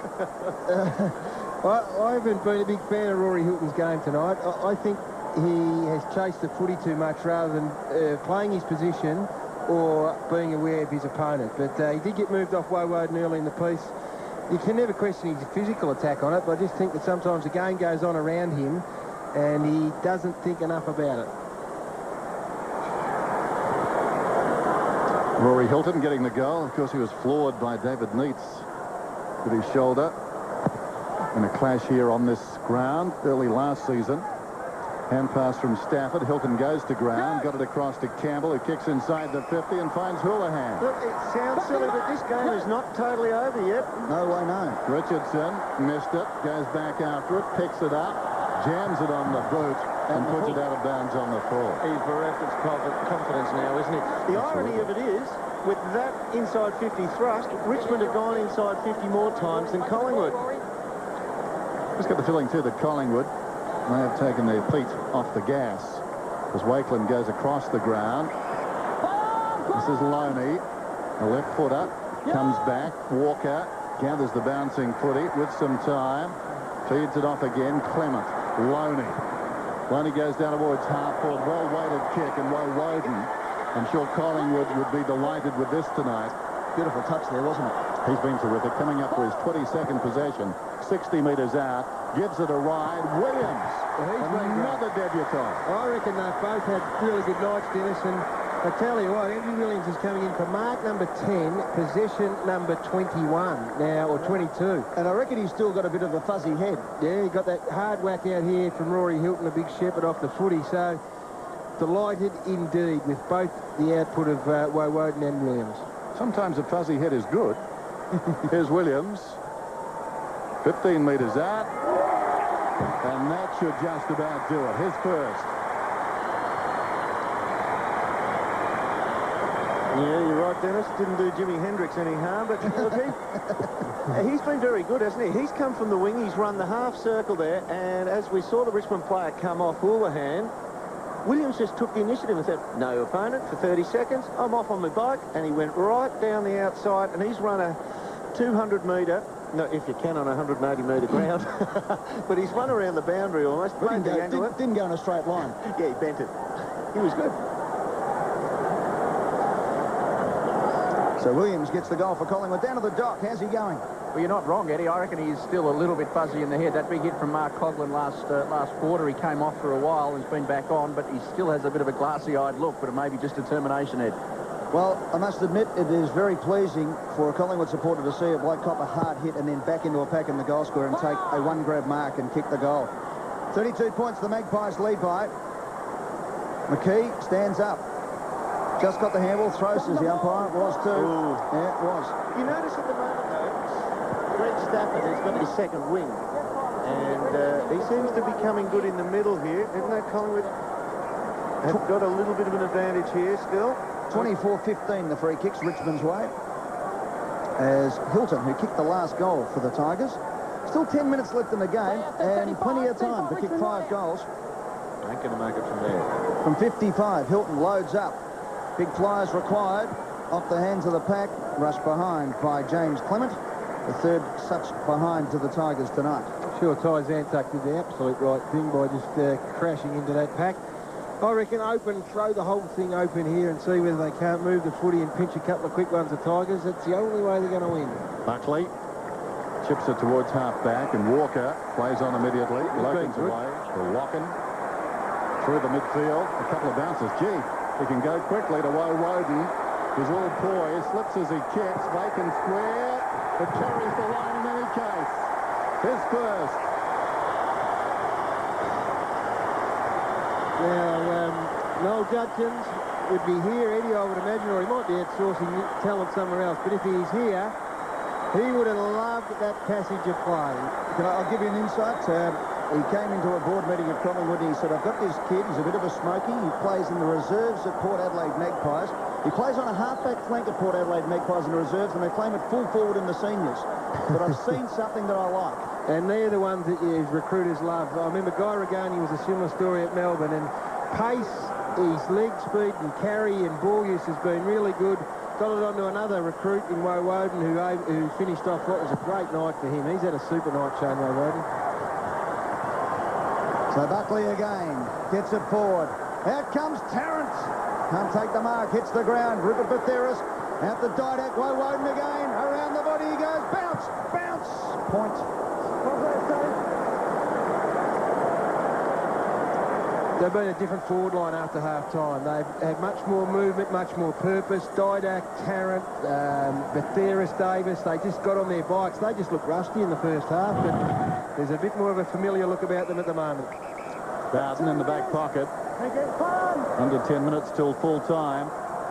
[SPEAKER 4] I haven't been a big fan of Rory Hilton's game tonight. I think he has chased the footy too much rather than playing his position or being aware of his opponent. But he did get moved off Woden early in the piece. You can never question his physical attack on it, but I just think that sometimes the game goes on around him and he doesn't think enough about it.
[SPEAKER 3] Rory Hilton getting the goal. Of course, he was floored by David Neitz with his shoulder in a clash here on this ground early last season. Hand pass from Stafford. Hilton goes to ground. Got it across to Campbell, who kicks inside the 50 and finds Houlihan.
[SPEAKER 6] Look, it sounds silly, but this game is not totally over yet.
[SPEAKER 5] No way, no.
[SPEAKER 3] Richardson missed it. Goes back after it. Picks it up. Jams it on the boot and puts it out of bounds on the floor.
[SPEAKER 6] He's bereft of confidence now, isn't he? The irony of it is, with that inside 50 thrust, Richmond have gone inside 50 more times than Collingwood.
[SPEAKER 3] Just got the feeling, too, that Collingwood may have taken their feet off the gas as Wakeland goes across the ground. This is Loney, a left footer, comes back. Walker gathers the bouncing footy with some time, feeds it off again. Clement, Loney goes down towards half forward. Well-weighted kick, and Woden. I'm sure Collingwood would be delighted with this tonight.
[SPEAKER 5] Beautiful touch there, wasn't it?
[SPEAKER 3] He's been terrific. Coming up for his 22nd possession, 60 metres out, gives it a ride. Williams, another debutant.
[SPEAKER 4] I reckon they've both had really good nights, Dennis, and I tell you what, Andrew Williams is coming in for mark number 10, possession number 21 now, or 22.
[SPEAKER 5] And I reckon he's still got a bit of a fuzzy head.
[SPEAKER 4] Yeah, he got that hard whack out here from Rory Hilton, a big shepherd off the footy, so delighted indeed with both the output of Woden and Williams.
[SPEAKER 3] Sometimes a fuzzy head is good. Here's Williams. 15 metres out. And that should just about do it. His first.
[SPEAKER 6] Yeah, you're right, Dennis. Didn't do Jimi Hendrix any harm, but look, he's been very good, hasn't he? He's come from the wing. He's run the half circle there, and as we saw the Richmond player come off Houlihan, Williams just took the initiative and said, no opponent for 30 seconds. I'm off on my bike, and he went right down the outside, and he's run a 200-metre, no, if you can on a 180-metre ground, but he's run around the boundary almost.
[SPEAKER 5] Didn't go in a straight line.
[SPEAKER 6] Yeah, he bent it. He was good.
[SPEAKER 5] So Williams gets the goal for Collingwood. Down to the dock. How's he going?
[SPEAKER 7] Well, you're not wrong, Eddie. I reckon he's still a little bit fuzzy in the head. That big hit from Mark Coughlin last quarter, he came off for a while and has been back on, but he still has a bit of a glassy-eyed look, but it may be just determination, Ed.
[SPEAKER 5] Well, I must admit, it is very pleasing for a Collingwood supporter to see a bloke cop a hard hit and then back into a pack in the goal square and take a one-grab mark and kick the goal. 32 points the Magpies lead by. McKee stands up. Just got the handball, throws as the umpire. It was too.
[SPEAKER 6] Ooh.
[SPEAKER 5] Yeah, it was.
[SPEAKER 6] You notice at the moment, though, Greg Stafford has got his second wing. And he seems to be coming good in the middle here. Isn't that Collingwood? Have got a little bit of an advantage here still.
[SPEAKER 5] 24-15 the free kicks, Richmond's way. as Hilton, who kicked the last goal for the Tigers. Still 10 minutes left in the game and plenty of time to kick 5 goals.
[SPEAKER 15] Ain't going to make it from there.
[SPEAKER 5] From 55, Hilton loads up. Big flyers required. Off the hands of the pack. Rushed behind by James Clement. The third such behind to the Tigers tonight.
[SPEAKER 4] I'm sure Ty Zantuck did the absolute right thing by just crashing into that pack. I reckon throw the whole thing open here and see whether they can't move the footy and pinch a couple of quick ones to Tigers. That's the only way they're going to win.
[SPEAKER 3] Buckley chips it towards half-back, and Walker plays on immediately. Logan's away for Locken. Through the midfield, a couple of bounces. Gee, he can go quickly to Woden. He's all poised, slips as he kicks. Vacant square, but carries the line in any case. His first.
[SPEAKER 4] Now, Noel Judkins would be here, Eddie, I would imagine, or he might be outsourcing talent somewhere else. But if he's here, he would have loved that passage of play.
[SPEAKER 5] I'll give you an insight. He came into a board meeting at Collingwood and he said, I've got this kid, he's a bit of a smoky. He plays in the reserves at Port Adelaide Magpies. He plays on a half-back flank at Port Adelaide Magpies in the reserves, and they claim it full forward in the seniors. But I've seen something that I like.
[SPEAKER 4] And they're the ones that his recruiters love. I remember Guy Regani was a similar story at Melbourne, and pace, his leg speed and carry and ball use has been really good. Got it onto another recruit in Woden who finished off what was a great night for him. He's had a super night, Shane Woden.
[SPEAKER 5] So Buckley again gets it forward. Out comes Tarrant. Can't take the mark. Hits the ground. Rupert Batheris. Out the Didac. Woden again. Around the body he goes. Bounce. Bounce. Point.
[SPEAKER 4] They've been a different forward line after half-time. They've had much more movement, much more purpose. Didac, Tarrant, Batheris, Davis, they just got on their bikes. They just look rusty in the first half, but there's a bit more of a familiar look about them at the moment.
[SPEAKER 3] Bowden in the back pocket. Under 10 minutes till full time.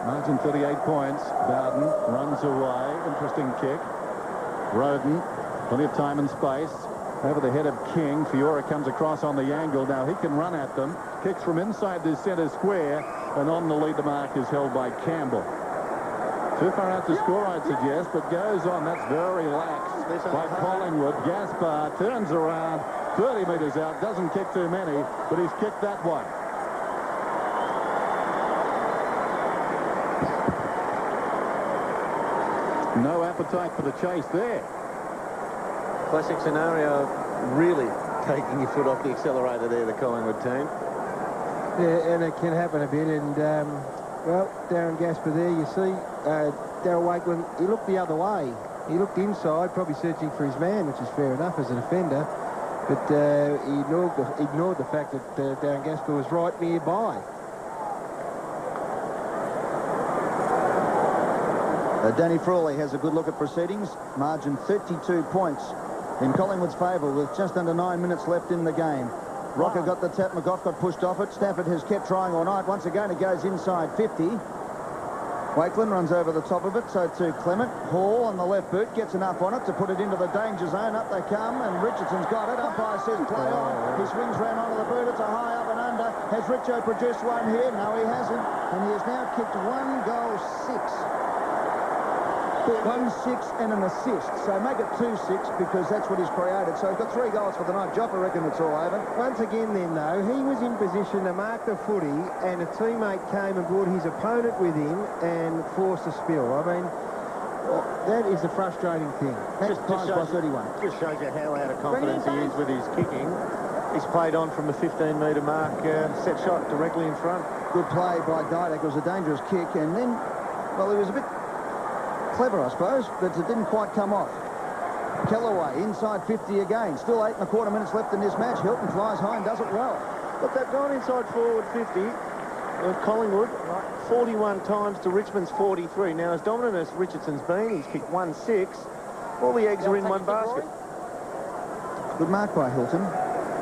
[SPEAKER 3] Margin 38 points. Bowden runs away. Interesting kick. Roden, plenty of time and space. Over the head of King. Fiora comes across on the angle. Now he can run at them. Kicks from inside the centre square. And on the lead, the mark is held by Campbell. Too far out to score, I'd suggest, but goes on. That's very lax by Collingwood. Gaspar turns around. 30 metres out. Doesn't kick too many, but he's kicked that one. No appetite for the chase there.
[SPEAKER 15] Classic scenario, really taking your foot off the accelerator there, the Collingwood team.
[SPEAKER 4] Yeah, and it can happen a bit. And, well, Darren Gaspar there, you see, Darryl Wakeland, he looked the other way. He looked inside, probably searching for his man, which is fair enough as a defender. But he ignored the fact that Darren Gaspar was right nearby.
[SPEAKER 5] Danny Frawley has a good look at proceedings. Margin 32 points in Collingwood's favour with just under 9 minutes left in the game. Rocker got the tap. McGough got pushed off it. Stafford has kept trying all night. Once again, it goes inside 50. Wakeland runs over the top of it, so too Clement. Hall on the left boot gets enough on it to put it into the danger zone. Up they come, and Richardson's got it. Umpire says play on. He swings round onto the boot. It's a high up and under. Has Richo produced one here? No, he hasn't. And he has now kicked 1 goal 6. 1-6 and an assist, so make it 2-6 because that's what he's created. So he's got 3 goals for the night. Joff, I reckon it's all over.
[SPEAKER 4] Once again then, though, he was in position to mark the footy and a teammate came and brought his opponent with him and forced a spill. I mean, that is the frustrating thing.
[SPEAKER 6] Just shows you how out of confidence he is with his kicking. He's played on from the 15-metre mark, set shot directly in front.
[SPEAKER 5] Good play by Didac. It was a dangerous kick, and then, well, he was a bit clever, I suppose, but it didn't quite come off. Kellaway inside 50 again. Still 8.25 minutes left in this match. Hilton flies high and does it well.
[SPEAKER 6] But they've gone inside forward 50 of Collingwood 41 times to Richmond's 43. Now, as dominant as Richardson's been, he's kicked 1-6. All the eggs are in one basket.
[SPEAKER 5] Good mark by Hilton.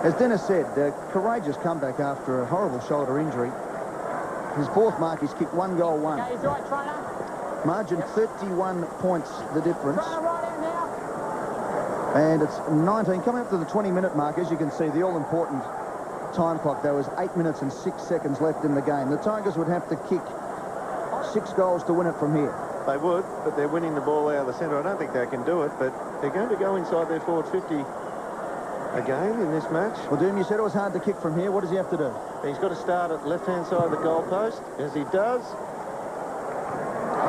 [SPEAKER 5] As Dennis said, courageous comeback after a horrible shoulder injury. His 4th mark, he's kicked 1 goal 1.
[SPEAKER 9] Okay, he's right, trainer.
[SPEAKER 5] Margin 31 points, the difference. And it's 19. Coming up to the 20-minute mark, as you can see, the all-important time clock, there was 8 minutes and 6 seconds left in the game. The Tigers would have to kick 6 goals to win it from here.
[SPEAKER 15] They would, but they're winning the ball out of the centre. I don't think they can do it, but they're going to go inside their forward 50 again in this match.
[SPEAKER 5] Well, Doom, you said it was hard to kick from here. What does he have to do?
[SPEAKER 15] He's got to start at left-hand side of the goalpost, as he does.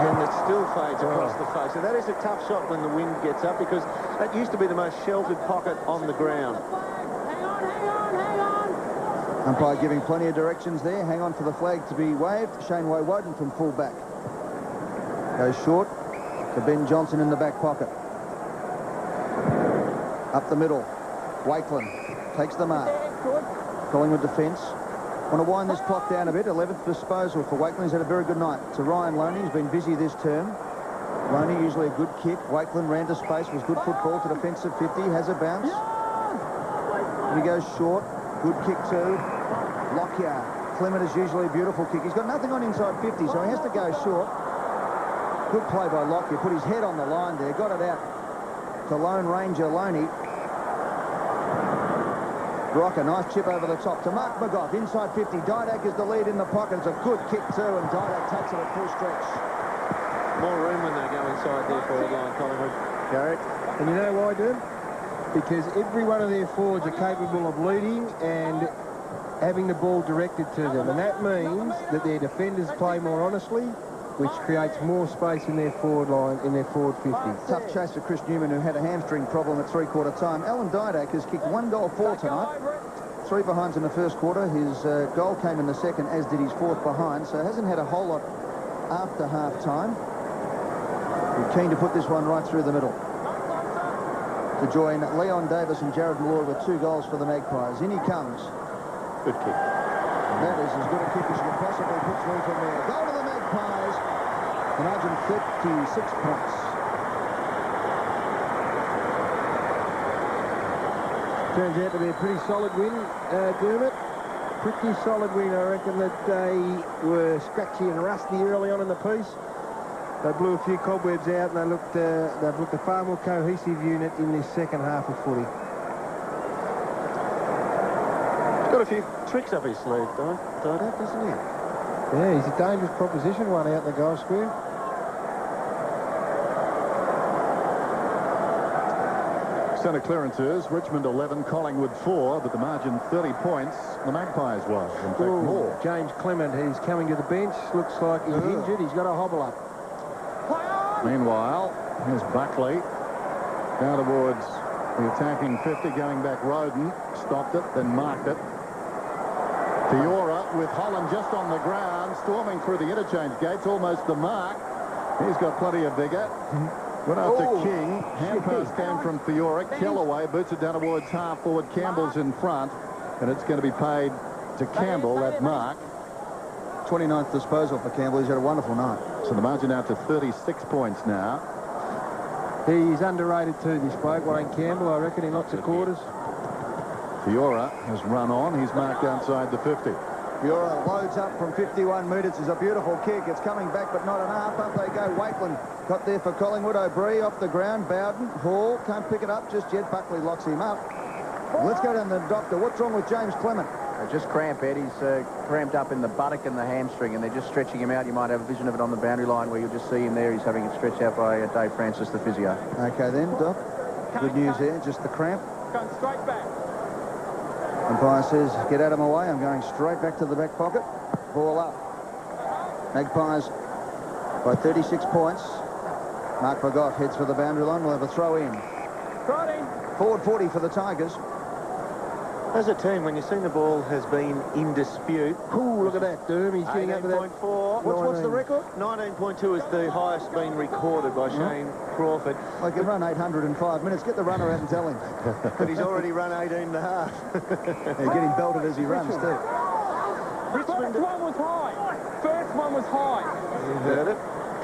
[SPEAKER 15] And it still fades across the face. So that is a tough shot when the wind gets up, because that used to be the most sheltered pocket on the ground.
[SPEAKER 5] Umpire giving plenty of directions there. Hang on for the flag to be waved. Shane Woden from full back. Goes short to Ben Johnson in the back pocket. Up the middle. Wakeland takes the mark. Collingwood defence. Want to wind this clock down a bit. 11th disposal for Wakeland. He's had a very good night. To Ryan Loney. He's been busy this term. Loney usually a good kick. Wakeland ran to space. Was good football to defensive 50. Has a bounce. And he goes short. Good kick too. Lockyer. Clement is usually a beautiful kick. He's got nothing on inside 50, so he has to go short. Good play by Lockyer. Put his head on the line there. Got it out to Lone Ranger Loney. Brock, a nice chip over the top to Mark McGough. Inside 50. Didak is the lead in the pocket. It's a good kick too, and Didak takes it at full stretch.
[SPEAKER 15] More room when they go inside their forward line, Collingwood.
[SPEAKER 4] Garrett. And you know why, Doom? Because every one of their forwards are capable of leading and having the ball directed to them. And that means that their defenders play more honestly, which creates more space in their forward line, in their forward 50.
[SPEAKER 5] Tough chase for Chris Newman, who had a hamstring problem at three-quarter time. Alan Didak has kicked 1 goal for tonight. 3 behinds in the first quarter. His goal came in the second, as did his 4th behind, so hasn't had a whole lot after half-time. We're keen to put this one right through the middle. To join Leon Davis and Jared Malloy with 2 goals for the Magpies. In he comes.
[SPEAKER 3] Good kick.
[SPEAKER 5] That is as good a kick as you could possibly put through from there. Goal to the Magpies. The margin 36 points.
[SPEAKER 4] Turns out to be a pretty solid win, Dermot. Pretty solid win. I reckon that they were scratchy and rusty early on in the piece. They blew a few cobwebs out, and they've looked a far more cohesive unit in this second half of footy.
[SPEAKER 15] He's got a few tricks up his sleeve, Didak, isn't he?
[SPEAKER 4] Yeah, he's a dangerous proposition, one out in the goal square.
[SPEAKER 3] Centre clearances, Richmond 11, Collingwood 4, but the margin 30 points. The Magpies was, in fact, more.
[SPEAKER 4] James Clement, he's coming to the bench. Looks like he's injured. He's got a hobble up.
[SPEAKER 3] Meanwhile, here's Buckley down towards the attacking 50, going back Roden. Stopped it, then marked it. Fiora with Holland just on the ground, storming through the interchange gates, almost the mark. He's got plenty of vigour. Went after King. Hand pass came from Fiora. Kellaway boots it down towards half forward. Campbell's in front, and it's going to be paid to Campbell, that mark.
[SPEAKER 5] 29th disposal for Campbell. He's had a wonderful night.
[SPEAKER 3] So the margin out to 36 points now.
[SPEAKER 4] He's underrated too, this bloke, Wayne Campbell, I reckon, in lots of quarters.
[SPEAKER 3] Fiora has run on. He's marked outside the 50.
[SPEAKER 5] Fiora loads up from 51 metres. It's a beautiful kick. It's coming back, but not enough. Up they go. Wakeland got there for Collingwood. O'Brien off the ground. Bowden. Hall can't pick it up just yet. Buckley locks him up. Let's go down to the doctor. What's wrong with James Clement?
[SPEAKER 7] Just cramp, Ed. He's cramped up in the buttock and the hamstring, and they're just stretching him out. You might have a vision of it on the boundary line where you'll just see him there. He's having it stretched out by Dave Francis, the physio.
[SPEAKER 5] Okay then, Doc. Good news there. Just the cramp.
[SPEAKER 9] Going straight back.
[SPEAKER 5] Umpire says, get out of my way. I'm going straight back to the back pocket. Ball up. Magpies by 36 points. Mark McGough heads for the boundary line. We'll have a throw in. Forward 40 for the Tigers.
[SPEAKER 15] As a team, when you've seen the ball has been in dispute.
[SPEAKER 4] Ooh, look at that, Durham. He's getting up to that.
[SPEAKER 15] 18.4. What's the record? 19.2 is the highest been recorded by Shane Crawford.
[SPEAKER 5] I can run 805 minutes. Get the runner out and tell him.
[SPEAKER 15] But he's already run 18 and a half.
[SPEAKER 5] Yeah, getting belted as he runs, too.
[SPEAKER 9] Richmond. First one was high. First one was high.
[SPEAKER 15] You heard it.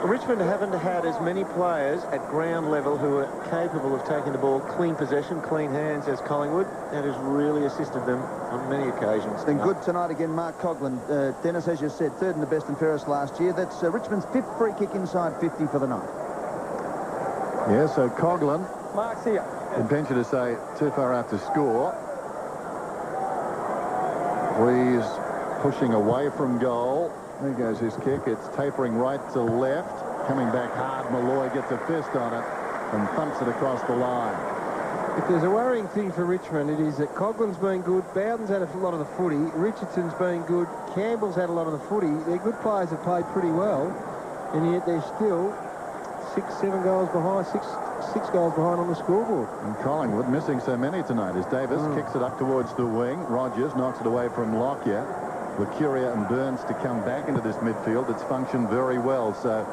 [SPEAKER 15] Richmond haven't had as many players at ground level who are capable of taking the ball clean possession, clean hands as Collingwood. That has really assisted them on many occasions.
[SPEAKER 5] Been good tonight again, Mark Coughlin. Dennis, as you said, third in the best and fairest last year. That's Richmond's 5th free kick inside 50 for the night.
[SPEAKER 3] Yeah, so Coughlin.
[SPEAKER 9] Mark's here.
[SPEAKER 3] Intention to say too far out to score. We's pushing away from goal. There goes his kick. It's tapering right to left. coming back hard. Malloy gets a fist on it and thumps it across the line.
[SPEAKER 4] If there's a worrying thing for Richmond, it is that Coughlin's been good, Bowden's had a lot of the footy, Richardson's been good, Campbell's had a lot of the footy. Their good players have played pretty well, and yet they're still 6-7 goals behind, six goals behind on the scoreboard.
[SPEAKER 3] And Collingwood missing so many tonight as Davis kicks it up towards the wing. Rogers knocks it away from Lockyer. Lucuria and Burns to come back into this midfield. It's functioned very well. So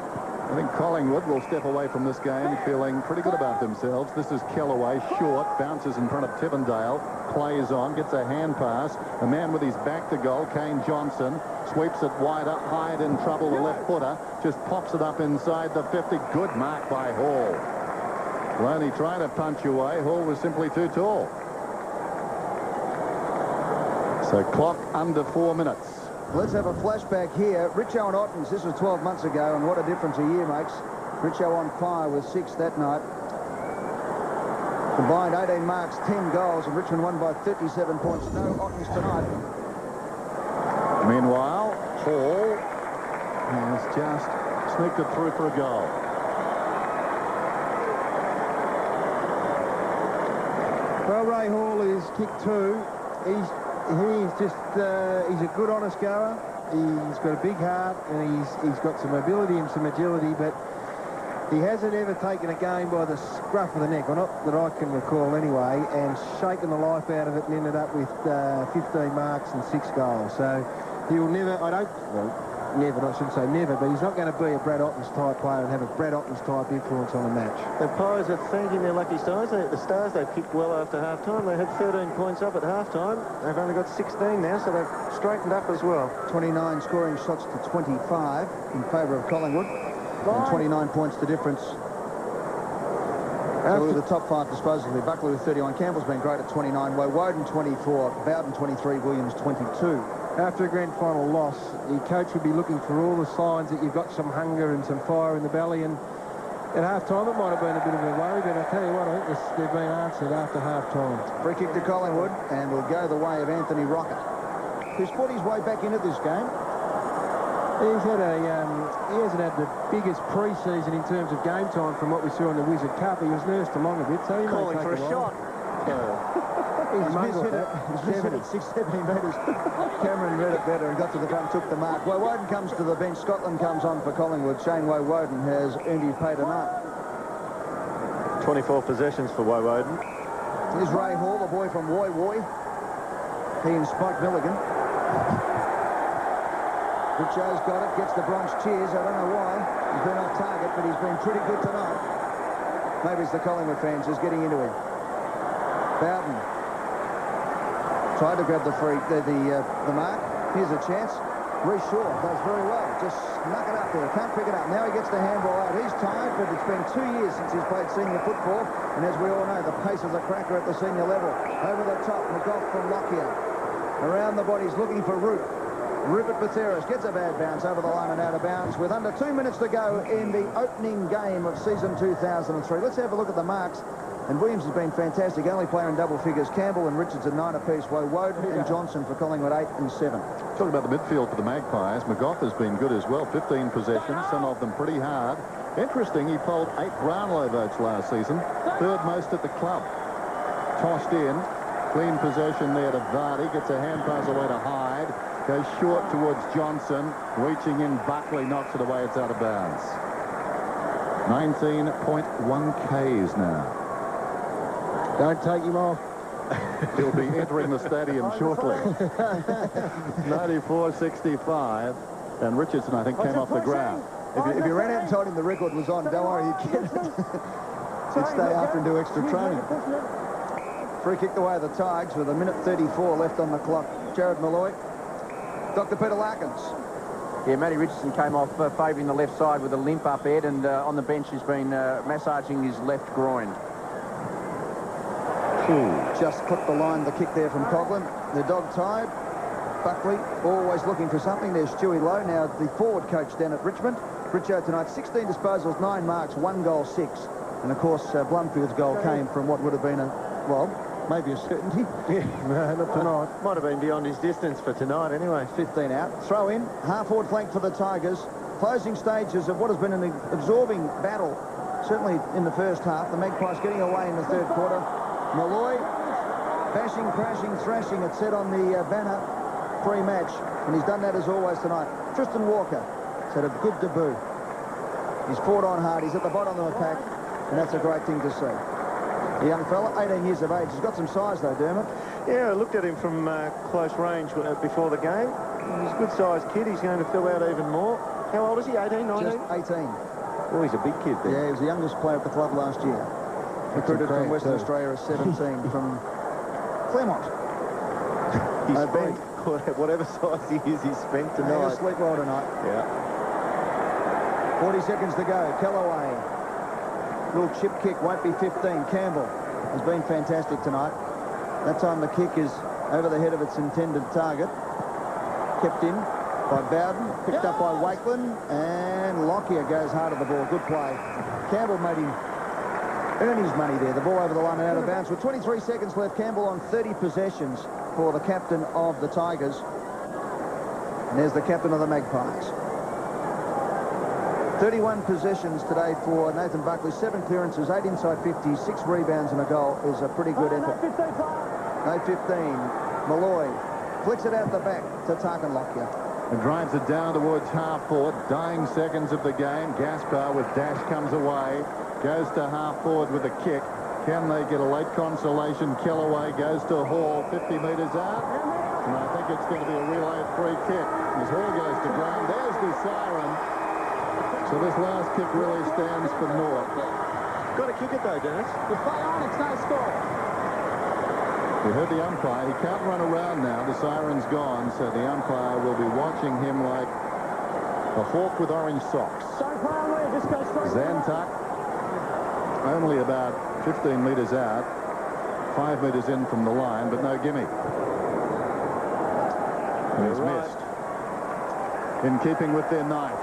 [SPEAKER 3] I think Collingwood will step away from this game feeling pretty good about themselves. This is Kellaway, short, bounces in front of Tivendale, plays on, gets a hand pass. The man with his back to goal, Kane Johnson, sweeps it wider. Hyde in trouble, the left footer, just pops it up inside the 50. Good mark by Hall. Loney trying to punch away. Hall was simply too tall. So clock under 4 minutes.
[SPEAKER 5] Let's have a flashback here. Richo and Ottens, this was 12 months ago, and what a difference a year makes. Richo on fire with 6 that night. Combined 18 marks, 10 goals, and Richmond won by 37 points. No Ottens tonight.
[SPEAKER 3] Meanwhile, Hall has just sneaked it through for a goal.
[SPEAKER 4] Well, Ray Hall is kicked 2. He's a good, honest goer. He's got a big heart, and he's got some ability and some agility, but he hasn't ever taken a game by the scruff of the neck, or not that I can recall anyway, and shaken the life out of it and ended up with 15 marks and 6 goals. So he'll never, I shouldn't say never, but he's not going to be a Brad Ottens type player and have a Brad Ottens type influence on a match.
[SPEAKER 15] The Pies are thanking their lucky stars. The Stars, they picked well after half-time. They had 13 points up at half-time. They've only got 16 now, so they've straightened up as well.
[SPEAKER 5] 29 scoring shots to 25 in favour of Collingwood. And 29 points the difference. So the top 5 disposals here. Buckley with 31. Campbell's been great at 29. Woden 24. Bowden 23. Williams 22.
[SPEAKER 4] After a grand final loss, the coach would be looking for all the signs that you've got some hunger and some fire in the belly, and at half-time it might have been a bit of a worry, but I tell you what, I think they've been answered after half-time.
[SPEAKER 5] Free kick to Collingwood, and will go the way of Anthony Rocket, who's fought his way back into this game.
[SPEAKER 4] He hasn't had the biggest pre-season in terms of game time from what we saw in the Wizard Cup. He was nursed along a bit, so he
[SPEAKER 15] calling
[SPEAKER 4] may take
[SPEAKER 15] for a shot.
[SPEAKER 5] He's mishit it 6-70 metres. Cameron read it better and got to the front, took the mark. Woden comes to the bench. Scotland comes on for Collingwood. Shane Woden has earned his pay tonight.
[SPEAKER 15] 24 possessions for Woden.
[SPEAKER 5] Here's Ray Hall, the boy from Woy Woy. He and Spike Milligan. Richo's got it, gets the Bronx cheers. I don't know why. He's been off target, but he's been pretty good tonight. Maybe it's the Collingwood fans just getting into him. Bowden tried to grab the mark. Here's a chance. Reece Shaw does very well. Just snuck it up there. Can't pick it up. Now he gets the handball out. He's tired, but it's been 2 years since he's played senior football. And as we all know, the pace is a cracker at the senior level. Over the top, McGough from Lockyer. Around the body, he's looking for Root. Rupert Batheris gets a bad bounce over the line and out of bounds with under 2 minutes to go in the opening game of season 2003. Let's have a look at the marks. And Williams has been fantastic, only player in double figures. Campbell and Richardson 9 apiece. Woden and Johnson for Collingwood 8 and 7.
[SPEAKER 3] Talking about the midfield for the Magpies, McGough has been good as well. 15 possessions, some of them pretty hard. Interesting, he polled 8 Brownlow votes last season, 3rd most at the club. Tossed in, clean possession there to Vardy, gets a hand pass away to Hyde, goes short towards Johnson, reaching in, Buckley knocks it away, it's out of bounds. 19.1 Ks now.
[SPEAKER 4] Don't take him off.
[SPEAKER 3] He'll be entering the stadium shortly. 94.65, and Richardson, I think, came off the ground.
[SPEAKER 5] If you ran out and told him the record was on, don't worry, you get it. He'd stay after and do extra training. Free kick away the Tigers with 1:34 left on the clock. Jared Malloy. Dr. Peter Larkins.
[SPEAKER 7] Yeah, Matty Richardson came off favouring the left side with a limp up head, and on the bench he's been massaging his left groin.
[SPEAKER 5] Just clipped the line, the kick there from Coughlin. The dog tired. Buckley always looking for something. There's Stewie Lowe, now the forward coach down at Richmond. Richo tonight, 16 disposals, 9 marks, 1 goal, 6. And of course, Blumfield's goal came from what would have been maybe a certainty.
[SPEAKER 15] Yeah, no, not tonight. Might have been beyond his distance for tonight anyway.
[SPEAKER 5] 15 out. Throw in, half-forward flank for the Tigers. closing stages of what has been an absorbing battle, certainly in the first half. The Magpies getting away in the third quarter. Malloy bashing, crashing, thrashing, it said on the banner pre-match, and he's done that as always tonight. Tristan Walker has had a good debut. He's fought on hard. He's at the bottom of the pack, and that's a great thing to see. The young fella, 18 years of age. He's got some size, though, Dermot.
[SPEAKER 6] Yeah, I looked at him from close range before the game. He's a good-sized kid. He's going to fill out even more. How old is he, 18, 19?
[SPEAKER 5] Just 18.
[SPEAKER 6] Oh, he's a big kid then.
[SPEAKER 5] Yeah, he was the youngest player at the club last year. Recruited from Western Australia at 17 from Claremont.
[SPEAKER 6] He's spent, whatever size he is, he's spent tonight.
[SPEAKER 5] He'll sleep well tonight.
[SPEAKER 6] Yeah.
[SPEAKER 5] 40 seconds to go. Kellaway. Little chip kick, won't be 15. Campbell has been fantastic tonight. That time the kick is over the head of its intended target. Kept in by Bowden, picked up by Wakeland, and Lockyer goes hard at the ball. Good play. Campbell made him earn his money there. The ball over the line and out of bounds. With 23 seconds left, Campbell on 30 possessions for the captain of the Tigers. And there's the captain of the Magpies. 31 possessions today for Nathan Buckley. 7 clearances, 8 inside 50, 6 rebounds and a goal is a pretty good effort. No 15. Malloy flicks it out the back to Tarkin Lockyer.
[SPEAKER 3] And drives it down towards half-forward. Dying seconds of the game. Gaspar with dash comes away. Goes to half-forward with a kick. Can they get a late consolation? Kellaway goes to Hall, 50 metres out. And I think it's going to be a relay free kick. As Hall goes to ground, there's the siren. So this last kick really stands for North.
[SPEAKER 6] Got to kick it though, Dennis.
[SPEAKER 9] You play on, it's no score.
[SPEAKER 3] We heard the umpire. He can't run around now. The siren's gone, so the umpire will be watching him like a hawk with orange socks.
[SPEAKER 9] Don't play on there, just go straight.
[SPEAKER 3] Zantuck, only about 15 metres out, 5 metres in from the line, but no gimme. And he's missed. In keeping with their ninth.